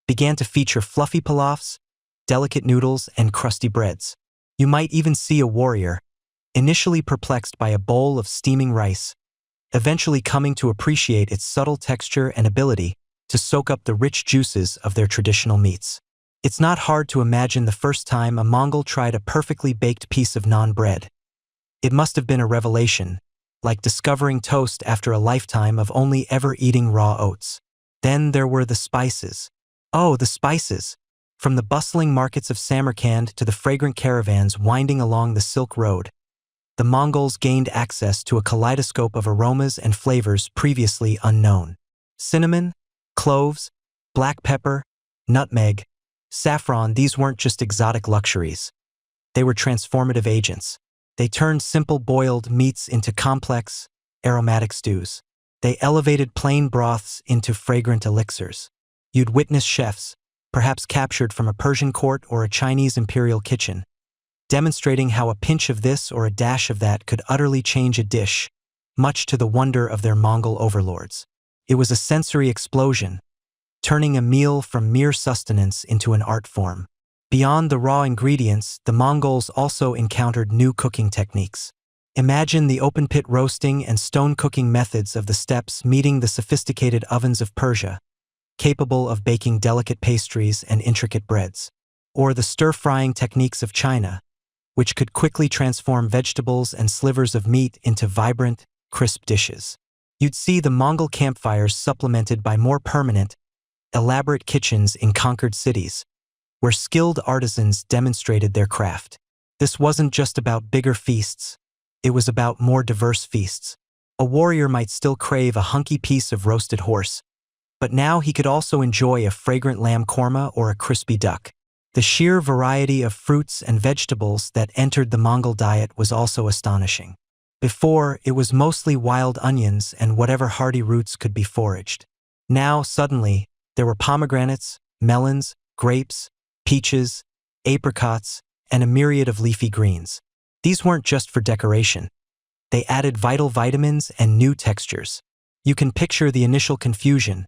began to feature fluffy pilafs, delicate noodles, and crusty breads. You might even see a warrior, initially perplexed by a bowl of steaming rice, eventually coming to appreciate its subtle texture and ability to soak up the rich juices of their traditional meats. It's not hard to imagine the first time a Mongol tried a perfectly baked piece of naan bread. It must have been a revelation, like discovering toast after a lifetime of only ever eating raw oats. Then there were the spices. Oh, the spices! From the bustling markets of Samarkand to the fragrant caravans winding along the Silk Road, the Mongols gained access to a kaleidoscope of aromas and flavors previously unknown. Cinnamon, cloves, black pepper, nutmeg, saffron, these weren't just exotic luxuries. They were transformative agents. They turned simple boiled meats into complex, aromatic stews. They elevated plain broths into fragrant elixirs. You'd witness chefs, perhaps captured from a Persian court or a Chinese imperial kitchen, demonstrating how a pinch of this or a dash of that could utterly change a dish, much to the wonder of their Mongol overlords. It was a sensory explosion, turning a meal from mere sustenance into an art form. Beyond the raw ingredients, the Mongols also encountered new cooking techniques. Imagine the open-pit roasting and stone-cooking methods of the steppes meeting the sophisticated ovens of Persia, capable of baking delicate pastries and intricate breads. Or the stir-frying techniques of China, which could quickly transform vegetables and slivers of meat into vibrant, crisp dishes. You'd see the Mongol campfires supplemented by more permanent, elaborate kitchens in conquered cities, where skilled artisans demonstrated their craft. This wasn't just about bigger feasts, it was about more diverse feasts. A warrior might still crave a hunky piece of roasted horse, but now he could also enjoy a fragrant lamb korma or a crispy duck. The sheer variety of fruits and vegetables that entered the Mongol diet was also astonishing. Before, it was mostly wild onions and whatever hardy roots could be foraged. Now, suddenly, there were pomegranates, melons, grapes, peaches, apricots, and a myriad of leafy greens. These weren't just for decoration. They added vital vitamins and new textures. You can picture the initial confusion,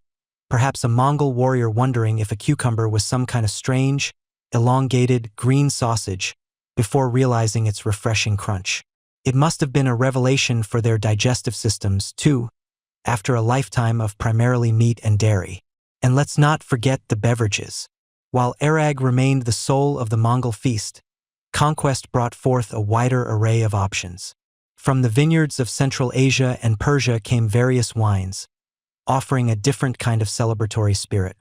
perhaps a Mongol warrior wondering if a cucumber was some kind of strange, elongated, green sausage, before realizing its refreshing crunch. It must have been a revelation for their digestive systems, too, after a lifetime of primarily meat and dairy. And let's not forget the beverages. While airag remained the soul of the Mongol feast, conquest brought forth a wider array of options. From the vineyards of Central Asia and Persia came various wines, offering a different kind of celebratory spirit.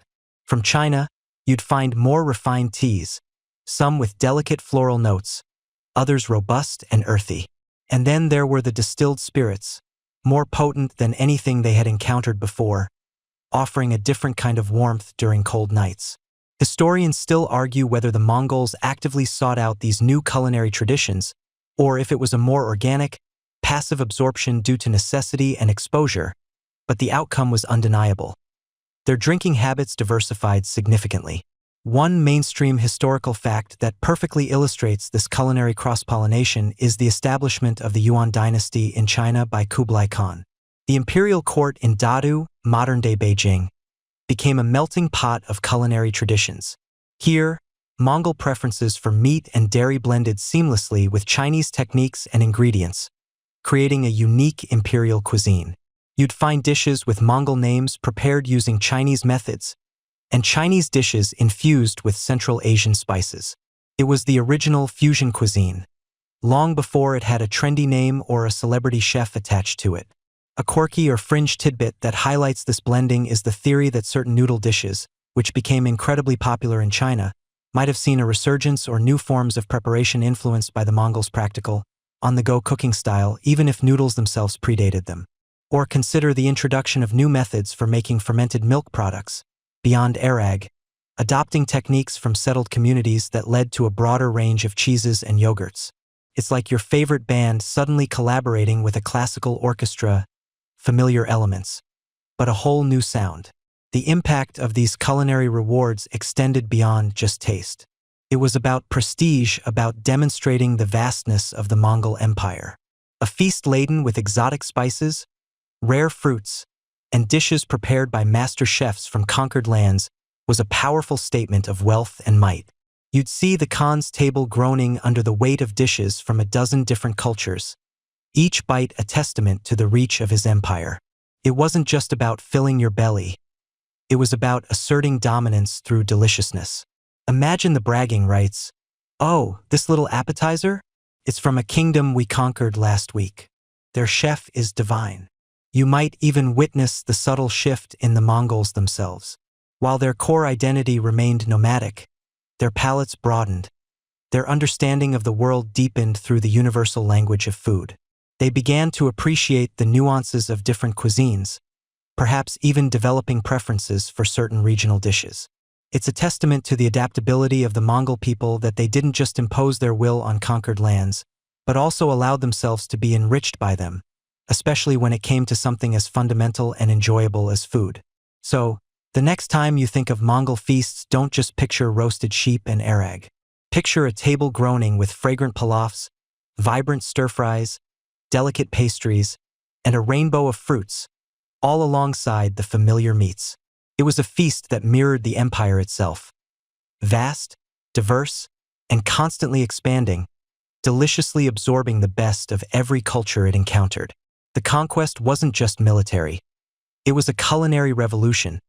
From China, you'd find more refined teas, some with delicate floral notes, others robust and earthy. And then there were the distilled spirits, more potent than anything they had encountered before, offering a different kind of warmth during cold nights. Historians still argue whether the Mongols actively sought out these new culinary traditions, or if it was a more organic, passive absorption due to necessity and exposure, but the outcome was undeniable. Their drinking habits diversified significantly. One mainstream historical fact that perfectly illustrates this culinary cross-pollination is the establishment of the Yuan dynasty in China by Kublai Khan. The imperial court in Dadu, modern-day Beijing, became a melting pot of culinary traditions. Here, Mongol preferences for meat and dairy blended seamlessly with Chinese techniques and ingredients, creating a unique imperial cuisine. You'd find dishes with Mongol names prepared using Chinese methods, and Chinese dishes infused with Central Asian spices. It was the original fusion cuisine, long before it had a trendy name or a celebrity chef attached to it. A quirky or fringe tidbit that highlights this blending is the theory that certain noodle dishes, which became incredibly popular in China, might have seen a resurgence or new forms of preparation influenced by the Mongols' practical, on-the-go cooking style, even if noodles themselves predated them. Or consider the introduction of new methods for making fermented milk products, beyond airag, adopting techniques from settled communities that led to a broader range of cheeses and yogurts. It's like your favorite band suddenly collaborating with a classical orchestra, familiar elements, but a whole new sound. The impact of these culinary rewards extended beyond just taste. It was about prestige, about demonstrating the vastness of the Mongol Empire. A feast laden with exotic spices, rare fruits, and dishes prepared by master chefs from conquered lands was a powerful statement of wealth and might. You'd see the Khan's table groaning under the weight of dishes from a dozen different cultures, each bite a testament to the reach of his empire. It wasn't just about filling your belly. It was about asserting dominance through deliciousness. Imagine the bragging rights. "Oh, this little appetizer? It's from a kingdom we conquered last week. Their chef is divine." You might even witness the subtle shift in the Mongols themselves. While their core identity remained nomadic, their palates broadened. Their understanding of the world deepened through the universal language of food. They began to appreciate the nuances of different cuisines, perhaps even developing preferences for certain regional dishes. It's a testament to the adaptability of the Mongol people that they didn't just impose their will on conquered lands, but also allowed themselves to be enriched by them, especially when it came to something as fundamental and enjoyable as food. So, the next time you think of Mongol feasts, don't just picture roasted sheep and airag. Picture a table groaning with fragrant pilafs, vibrant stir-fries, delicate pastries, and a rainbow of fruits, all alongside the familiar meats. It was a feast that mirrored the empire itself. Vast, diverse, and constantly expanding, deliciously absorbing the best of every culture it encountered. The conquest wasn't just military. It was a culinary revolution,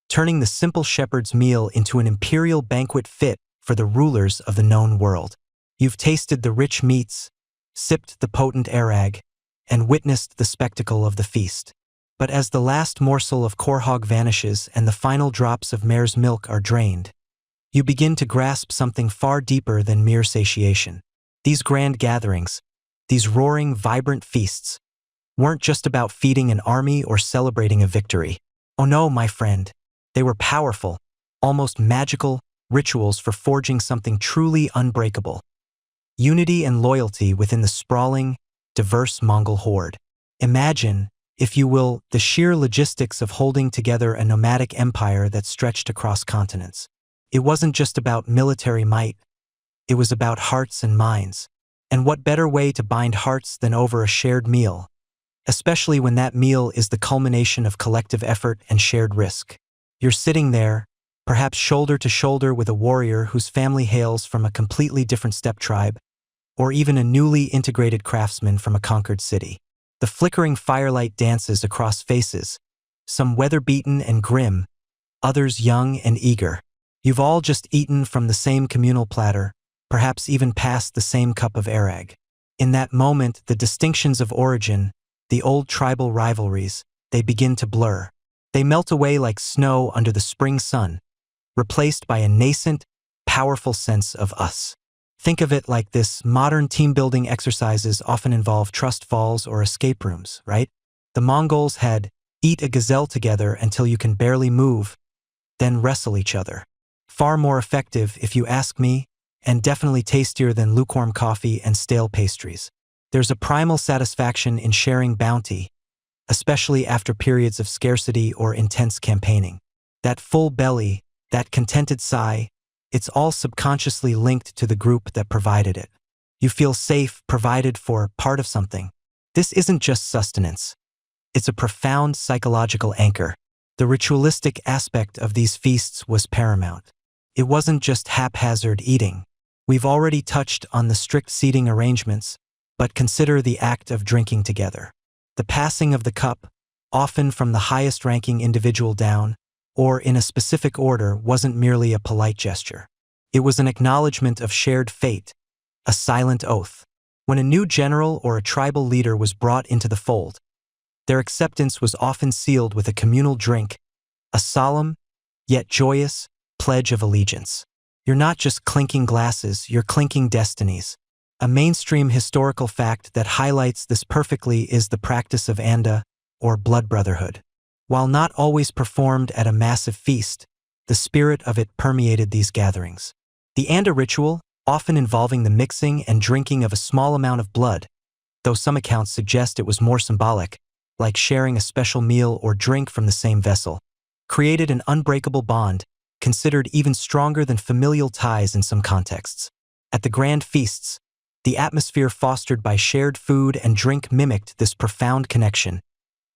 turning the simple shepherd's meal into an imperial banquet fit for the rulers of the known world. You've tasted the rich meats, sipped the potent airag, and witnessed the spectacle of the feast. But as the last morsel of khorhog vanishes and the final drops of mare's milk are drained, you begin to grasp something far deeper than mere satiation. These grand gatherings, these roaring, vibrant feasts, weren't just about feeding an army or celebrating a victory. Oh no, my friend, they were powerful, almost magical rituals for forging something truly unbreakable. Unity and loyalty within the sprawling, diverse Mongol horde. Imagine, if you will, the sheer logistics of holding together a nomadic empire that stretched across continents. It wasn't just about military might, it was about hearts and minds. And what better way to bind hearts than over a shared meal, especially when that meal is the culmination of collective effort and shared risk. You're sitting there, perhaps shoulder to shoulder with a warrior whose family hails from a completely different steppe tribe, or even a newly integrated craftsman from a conquered city. The flickering firelight dances across faces, some weather-beaten and grim, others young and eager. You've all just eaten from the same communal platter, perhaps even passed the same cup of airag. In that moment, the distinctions of origin, the old tribal rivalries, they begin to blur. They melt away like snow under the spring sun, replaced by a nascent, powerful sense of us. Think of it like this: modern team-building exercises often involve trust falls or escape rooms, right? The Mongols had eat a gazelle together until you can barely move, then wrestle each other. Far more effective, if you ask me, and definitely tastier than lukewarm coffee and stale pastries. There's a primal satisfaction in sharing bounty, especially after periods of scarcity or intense campaigning. That full belly, that contented sigh, it's all subconsciously linked to the group that provided it. You feel safe, provided for, part of something. This isn't just sustenance. It's a profound psychological anchor. The ritualistic aspect of these feasts was paramount. It wasn't just haphazard eating. We've already touched on the strict seating arrangements, but consider the act of drinking together. The passing of the cup, often from the highest-ranking individual down, or in a specific order, wasn't merely a polite gesture. It was an acknowledgement of shared fate, a silent oath. When a new general or a tribal leader was brought into the fold, their acceptance was often sealed with a communal drink, a solemn, yet joyous, pledge of allegiance. You're not just clinking glasses, you're clinking destinies. A mainstream historical fact that highlights this perfectly is the practice of anda, or blood brotherhood. While not always performed at a massive feast, the spirit of it permeated these gatherings. The anda ritual, often involving the mixing and drinking of a small amount of blood, though some accounts suggest it was more symbolic, like sharing a special meal or drink from the same vessel, created an unbreakable bond, considered even stronger than familial ties in some contexts. At the grand feasts, the atmosphere fostered by shared food and drink mimicked this profound connection,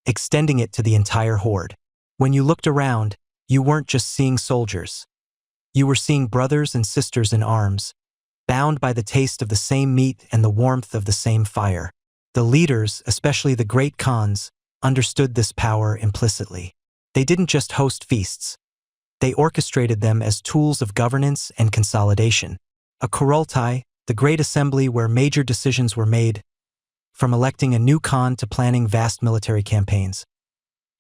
extending it to the entire horde. When you looked around, you weren't just seeing soldiers. You were seeing brothers and sisters in arms, bound by the taste of the same meat and the warmth of the same fire. The leaders, especially the great khans, understood this power implicitly. They didn't just host feasts. They orchestrated them as tools of governance and consolidation. A kurultai, the great assembly where major decisions were made, from electing a new khan to planning vast military campaigns,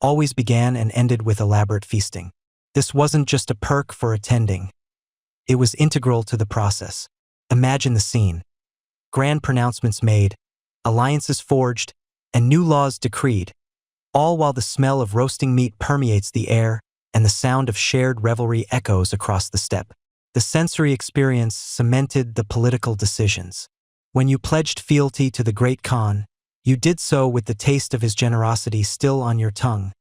always began and ended with elaborate feasting. This wasn't just a perk for attending. It was integral to the process. Imagine the scene. Grand pronouncements made, alliances forged, and new laws decreed, all while the smell of roasting meat permeates the air and the sound of shared revelry echoes across the steppe. The sensory experience cemented the political decisions. When you pledged fealty to the great Khan, you did so with the taste of his generosity still on your tongue,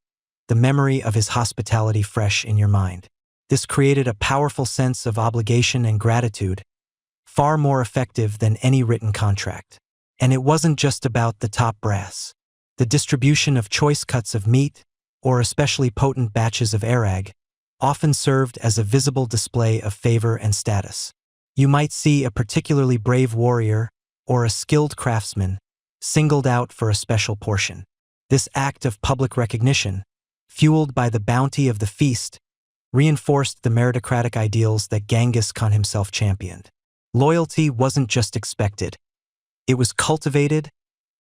the memory of his hospitality fresh in your mind. This created a powerful sense of obligation and gratitude, far more effective than any written contract. And it wasn't just about the top brass. The distribution of choice cuts of meat, or especially potent batches of airag, often served as a visible display of favor and status. You might see a particularly brave warrior or a skilled craftsman singled out for a special portion. This act of public recognition, fueled by the bounty of the feast, reinforced the meritocratic ideals that Genghis Khan himself championed. Loyalty wasn't just expected. It was cultivated,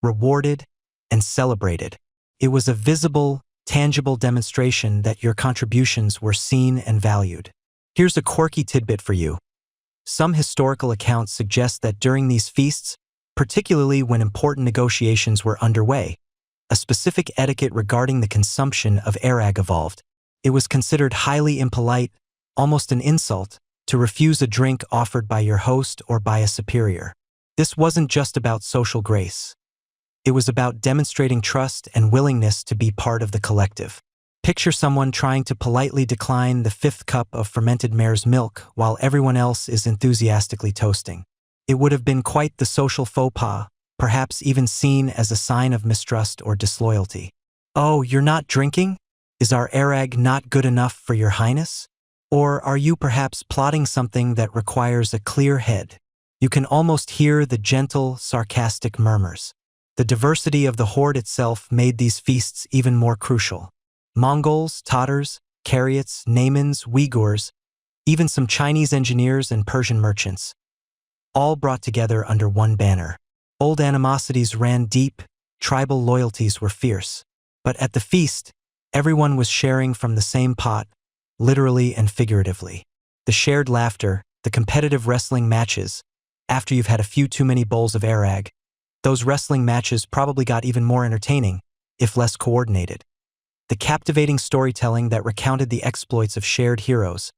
rewarded, and celebrated. It was a visible, tangible demonstration that your contributions were seen and valued. Here's a quirky tidbit for you. Some historical accounts suggest that during these feasts, particularly when important negotiations were underway, a specific etiquette regarding the consumption of airag evolved. It was considered highly impolite, almost an insult, to refuse a drink offered by your host or by a superior. This wasn't just about social grace. It was about demonstrating trust and willingness to be part of the collective. Picture someone trying to politely decline the 5th cup of fermented mare's milk while everyone else is enthusiastically toasting. It would have been quite the social faux pas, perhaps even seen as a sign of mistrust or disloyalty. Oh, you're not drinking? Is our airag not good enough for your highness? Or are you perhaps plotting something that requires a clear head? You can almost hear the gentle, sarcastic murmurs. The diversity of the horde itself made these feasts even more crucial. Mongols, Tatars, Karyots, Naimans, Uyghurs, even some Chinese engineers and Persian merchants, all brought together under one banner. Old animosities ran deep, tribal loyalties were fierce. But at the feast, everyone was sharing from the same pot, literally and figuratively. The shared laughter, the competitive wrestling matches, after you've had a few too many bowls of airag, those wrestling matches probably got even more entertaining, if less coordinated. The captivating storytelling that recounted the exploits of shared heroes.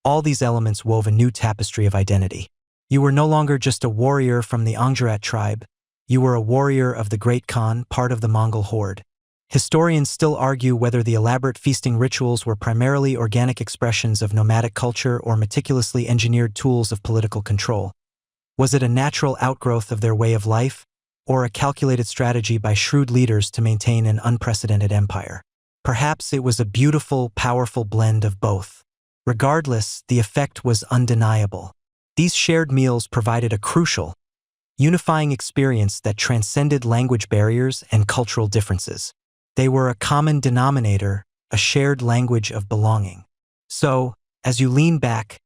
All these elements wove a new tapestry of identity. You were no longer just a warrior from the Angjarat tribe. You were a warrior of the Great Khan, part of the Mongol Horde. Historians still argue whether the elaborate feasting rituals were primarily organic expressions of nomadic culture or meticulously engineered tools of political control. Was it a natural outgrowth of their way of life, or a calculated strategy by shrewd leaders to maintain an unprecedented empire? Perhaps it was a beautiful, powerful blend of both. Regardless, the effect was undeniable. These shared meals provided a crucial, unifying experience that transcended language barriers and cultural differences. They were a common denominator, a shared language of belonging. So, as you lean back,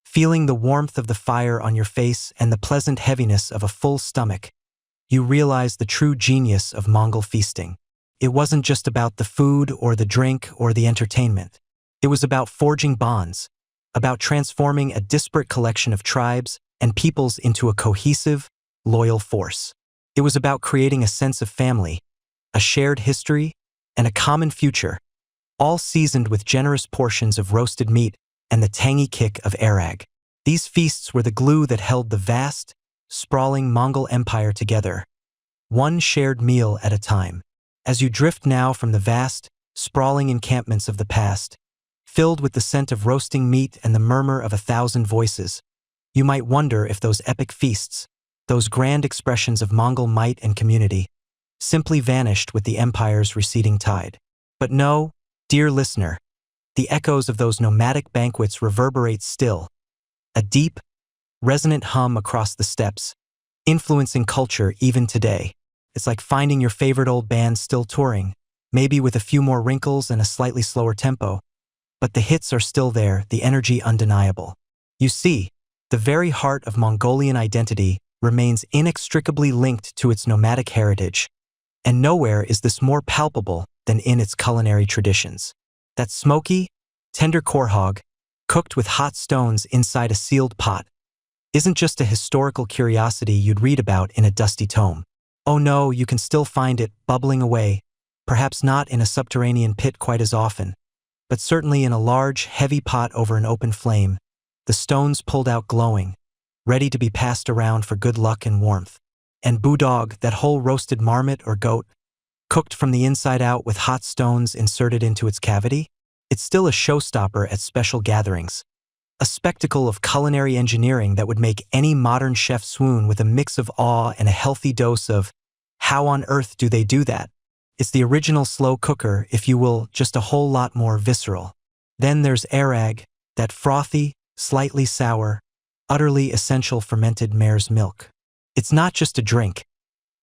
feeling the warmth of the fire on your face and the pleasant heaviness of a full stomach, you realize the true genius of Mongol feasting. It wasn't just about the food or the drink or the entertainment. It was about forging bonds, about transforming a disparate collection of tribes and peoples into a cohesive, loyal force. It was about creating a sense of family, a shared history, and a common future, all seasoned with generous portions of roasted meat and the tangy kick of airag. These feasts were the glue that held the vast, sprawling Mongol Empire together, one shared meal at a time. As you drift now from the vast, sprawling encampments of the past, filled with the scent of roasting meat and the murmur of 1,000 voices, you might wonder if those epic feasts, those grand expressions of Mongol might and community, simply vanished with the empire's receding tide. But no, dear listener, the echoes of those nomadic banquets reverberate still, a deep, resonant hum across the steppes, influencing culture even today. It's like finding your favorite old band still touring, maybe with a few more wrinkles and a slightly slower tempo. But the hits are still there, the energy undeniable. You see, the very heart of Mongolian identity remains inextricably linked to its nomadic heritage, and nowhere is this more palpable than in its culinary traditions. That smoky, tender khorhog, cooked with hot stones inside a sealed pot, isn't just a historical curiosity you'd read about in a dusty tome. Oh no, you can still find it bubbling away, perhaps not in a subterranean pit quite as often, but certainly in a large, heavy pot over an open flame, the stones pulled out glowing, ready to be passed around for good luck and warmth. And boodog, that whole roasted marmot or goat, cooked from the inside out with hot stones inserted into its cavity, it's still a showstopper at special gatherings. A spectacle of culinary engineering that would make any modern chef swoon, with a mix of awe and a healthy dose of, how on earth do they do that? It's the original slow cooker, if you will, just a whole lot more visceral. Then there's airag, that frothy, slightly sour, utterly essential fermented mare's milk. It's not just a drink.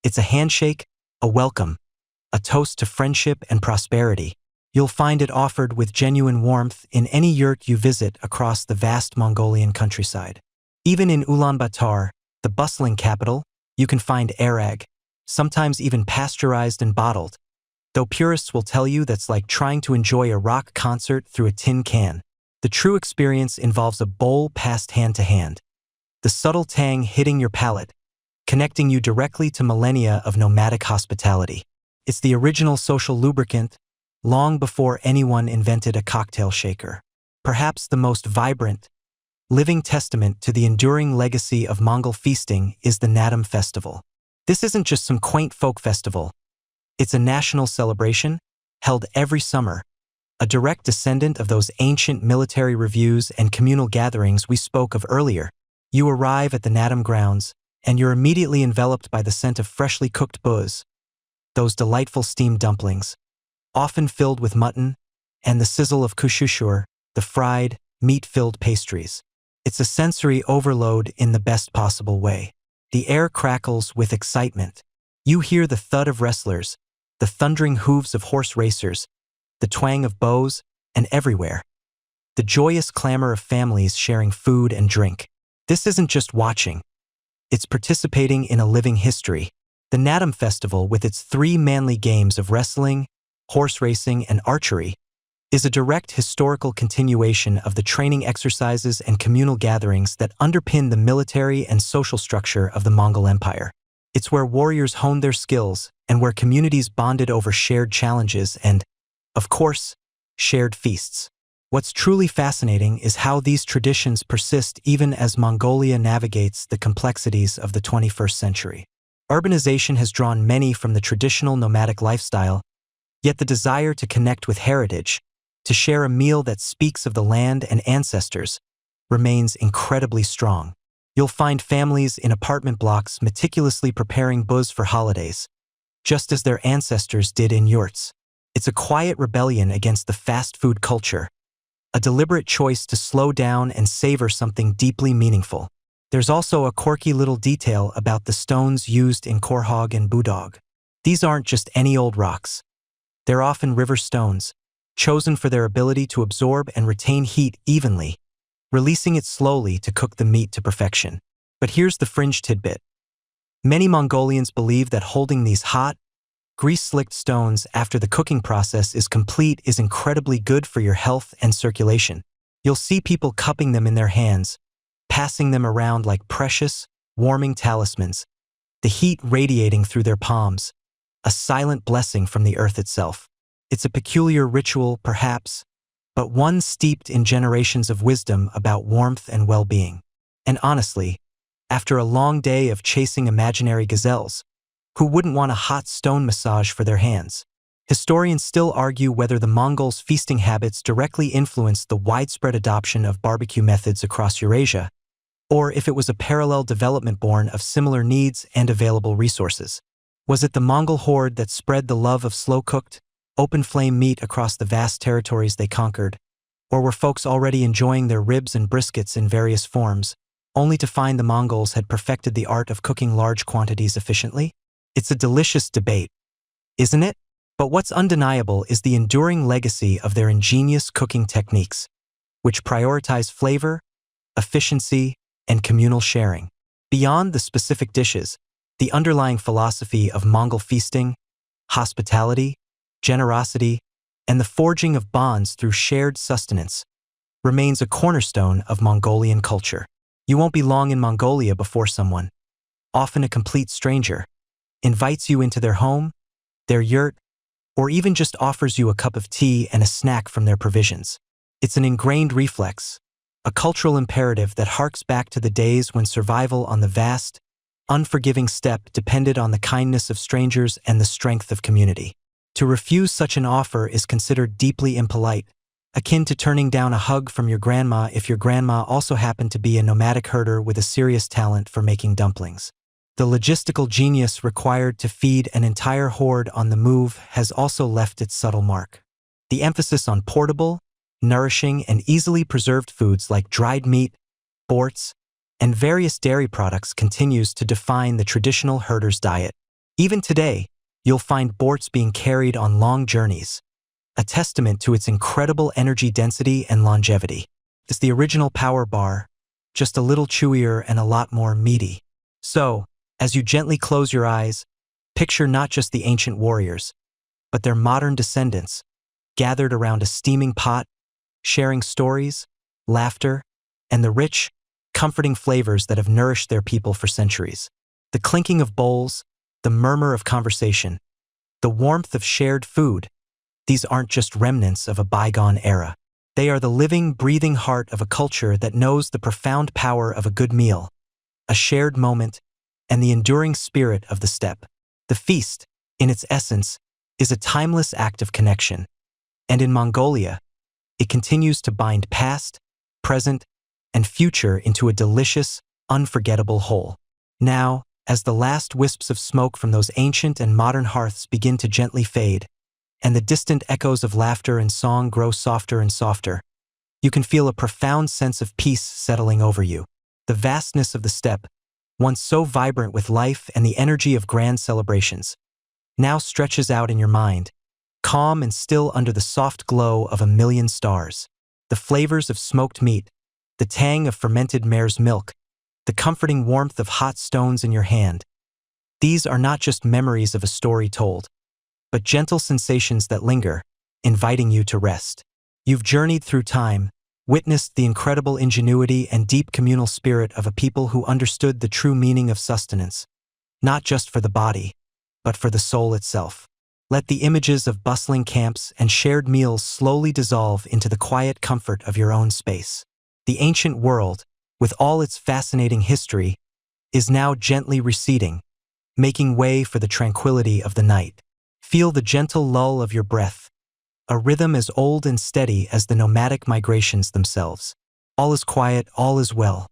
It's a handshake, a welcome, a toast to friendship and prosperity. You'll find it offered with genuine warmth in any yurt you visit across the vast Mongolian countryside. Even in Ulaanbaatar, the bustling capital, you can find airag, sometimes even pasteurized and bottled, though purists will tell you that's like trying to enjoy a rock concert through a tin can. The true experience involves a bowl passed hand to hand, the subtle tang hitting your palate, connecting you directly to millennia of nomadic hospitality. It's the original social lubricant, long before anyone invented a cocktail shaker. Perhaps the most vibrant, living testament to the enduring legacy of Mongol feasting is the Naadam Festival. This isn't just some quaint folk festival. It's a national celebration, held every summer, a direct descendant of those ancient military reviews and communal gatherings we spoke of earlier. You arrive at the Naadam grounds, and you're immediately enveloped by the scent of freshly cooked buz, those delightful steamed dumplings, often filled with mutton, and the sizzle of kushushur, the fried, meat-filled pastries. It's a sensory overload in the best possible way. The air crackles with excitement. You hear the thud of wrestlers, the thundering hooves of horse racers, the twang of bows, and everywhere, the joyous clamor of families sharing food and drink. This isn't just watching. It's participating in a living history. The Naadam Festival, with its 3 manly games of wrestling, horse racing, and archery, is a direct historical continuation of the training exercises and communal gatherings that underpin the military and social structure of the Mongol Empire. It's where warriors honed their skills and where communities bonded over shared challenges and, of course, shared feasts. What's truly fascinating is how these traditions persist even as Mongolia navigates the complexities of the 21st century. Urbanization has drawn many from the traditional nomadic lifestyle, yet the desire to connect with heritage, to share a meal that speaks of the land and ancestors, remains incredibly strong. You'll find families in apartment blocks meticulously preparing buz for holidays, just as their ancestors did in yurts. It's a quiet rebellion against the fast food culture, a deliberate choice to slow down and savor something deeply meaningful. There's also a quirky little detail about the stones used in khorhog and boodog. These aren't just any old rocks. They're often river stones, chosen for their ability to absorb and retain heat evenly, releasing it slowly to cook the meat to perfection. But here's the fringe tidbit. Many Mongolians believe that holding these hot, grease-slicked stones after the cooking process is complete is incredibly good for your health and circulation. You'll see people cupping them in their hands, passing them around like precious, warming talismans, the heat radiating through their palms, a silent blessing from the earth itself. It's a peculiar ritual, perhaps, but one steeped in generations of wisdom about warmth and well-being. And honestly, after a long day of chasing imaginary gazelles, who wouldn't want a hot stone massage for their hands? Historians still argue whether the Mongols' feasting habits directly influenced the widespread adoption of barbecue methods across Eurasia, or if it was a parallel development born of similar needs and available resources. Was it the Mongol Horde that spread the love of slow-cooked, open-flame meat across the vast territories they conquered? Or were folks already enjoying their ribs and briskets in various forms, only to find the Mongols had perfected the art of cooking large quantities efficiently? It's a delicious debate, isn't it? But what's undeniable is the enduring legacy of their ingenious cooking techniques, which prioritize flavor, efficiency, and communal sharing. Beyond the specific dishes, the underlying philosophy of Mongol feasting, hospitality, generosity, and the forging of bonds through shared sustenance remains a cornerstone of Mongolian culture. You won't be long in Mongolia before someone, often a complete stranger, invites you into their home, their yurt, or even just offers you a cup of tea and a snack from their provisions. It's an ingrained reflex, a cultural imperative that harks back to the days when survival on the vast, unforgiving steppe depended on the kindness of strangers and the strength of community. To refuse such an offer is considered deeply impolite, akin to turning down a hug from your grandma if your grandma also happened to be a nomadic herder with a serious talent for making dumplings. The logistical genius required to feed an entire horde on the move has also left its subtle mark. The emphasis on portable, nourishing, and easily preserved foods like dried meat, borts, and various dairy products continues to define the traditional herder's diet. Even today, you'll find borts being carried on long journeys, a testament to its incredible energy density and longevity. It's the original power bar, just a little chewier and a lot more meaty. So, as you gently close your eyes, picture not just the ancient warriors, but their modern descendants, gathered around a steaming pot, sharing stories, laughter, and the rich, comforting flavors that have nourished their people for centuries. The clinking of bowls, the murmur of conversation, the warmth of shared food, these aren't just remnants of a bygone era. They are the living, breathing heart of a culture that knows the profound power of a good meal, a shared moment, and the enduring spirit of the steppe. The feast, in its essence, is a timeless act of connection, and in Mongolia, it continues to bind past, present, and future into a delicious, unforgettable whole. Now, as the last wisps of smoke from those ancient and modern hearths begin to gently fade, and the distant echoes of laughter and song grow softer and softer, you can feel a profound sense of peace settling over you. The vastness of the steppe, once so vibrant with life and the energy of grand celebrations, now stretches out in your mind, calm and still under the soft glow of a million stars. The flavors of smoked meat, the tang of fermented mare's milk, the comforting warmth of hot stones in your hand. These are not just memories of a story told, but gentle sensations that linger, inviting you to rest. You've journeyed through time, witnessed the incredible ingenuity and deep communal spirit of a people who understood the true meaning of sustenance, not just for the body, but for the soul itself. Let the images of bustling camps and shared meals slowly dissolve into the quiet comfort of your own space. The ancient world, with all its fascinating history, is now gently receding, making way for the tranquility of the night. Feel the gentle lull of your breath, a rhythm as old and steady as the nomadic migrations themselves. All is quiet, all is well.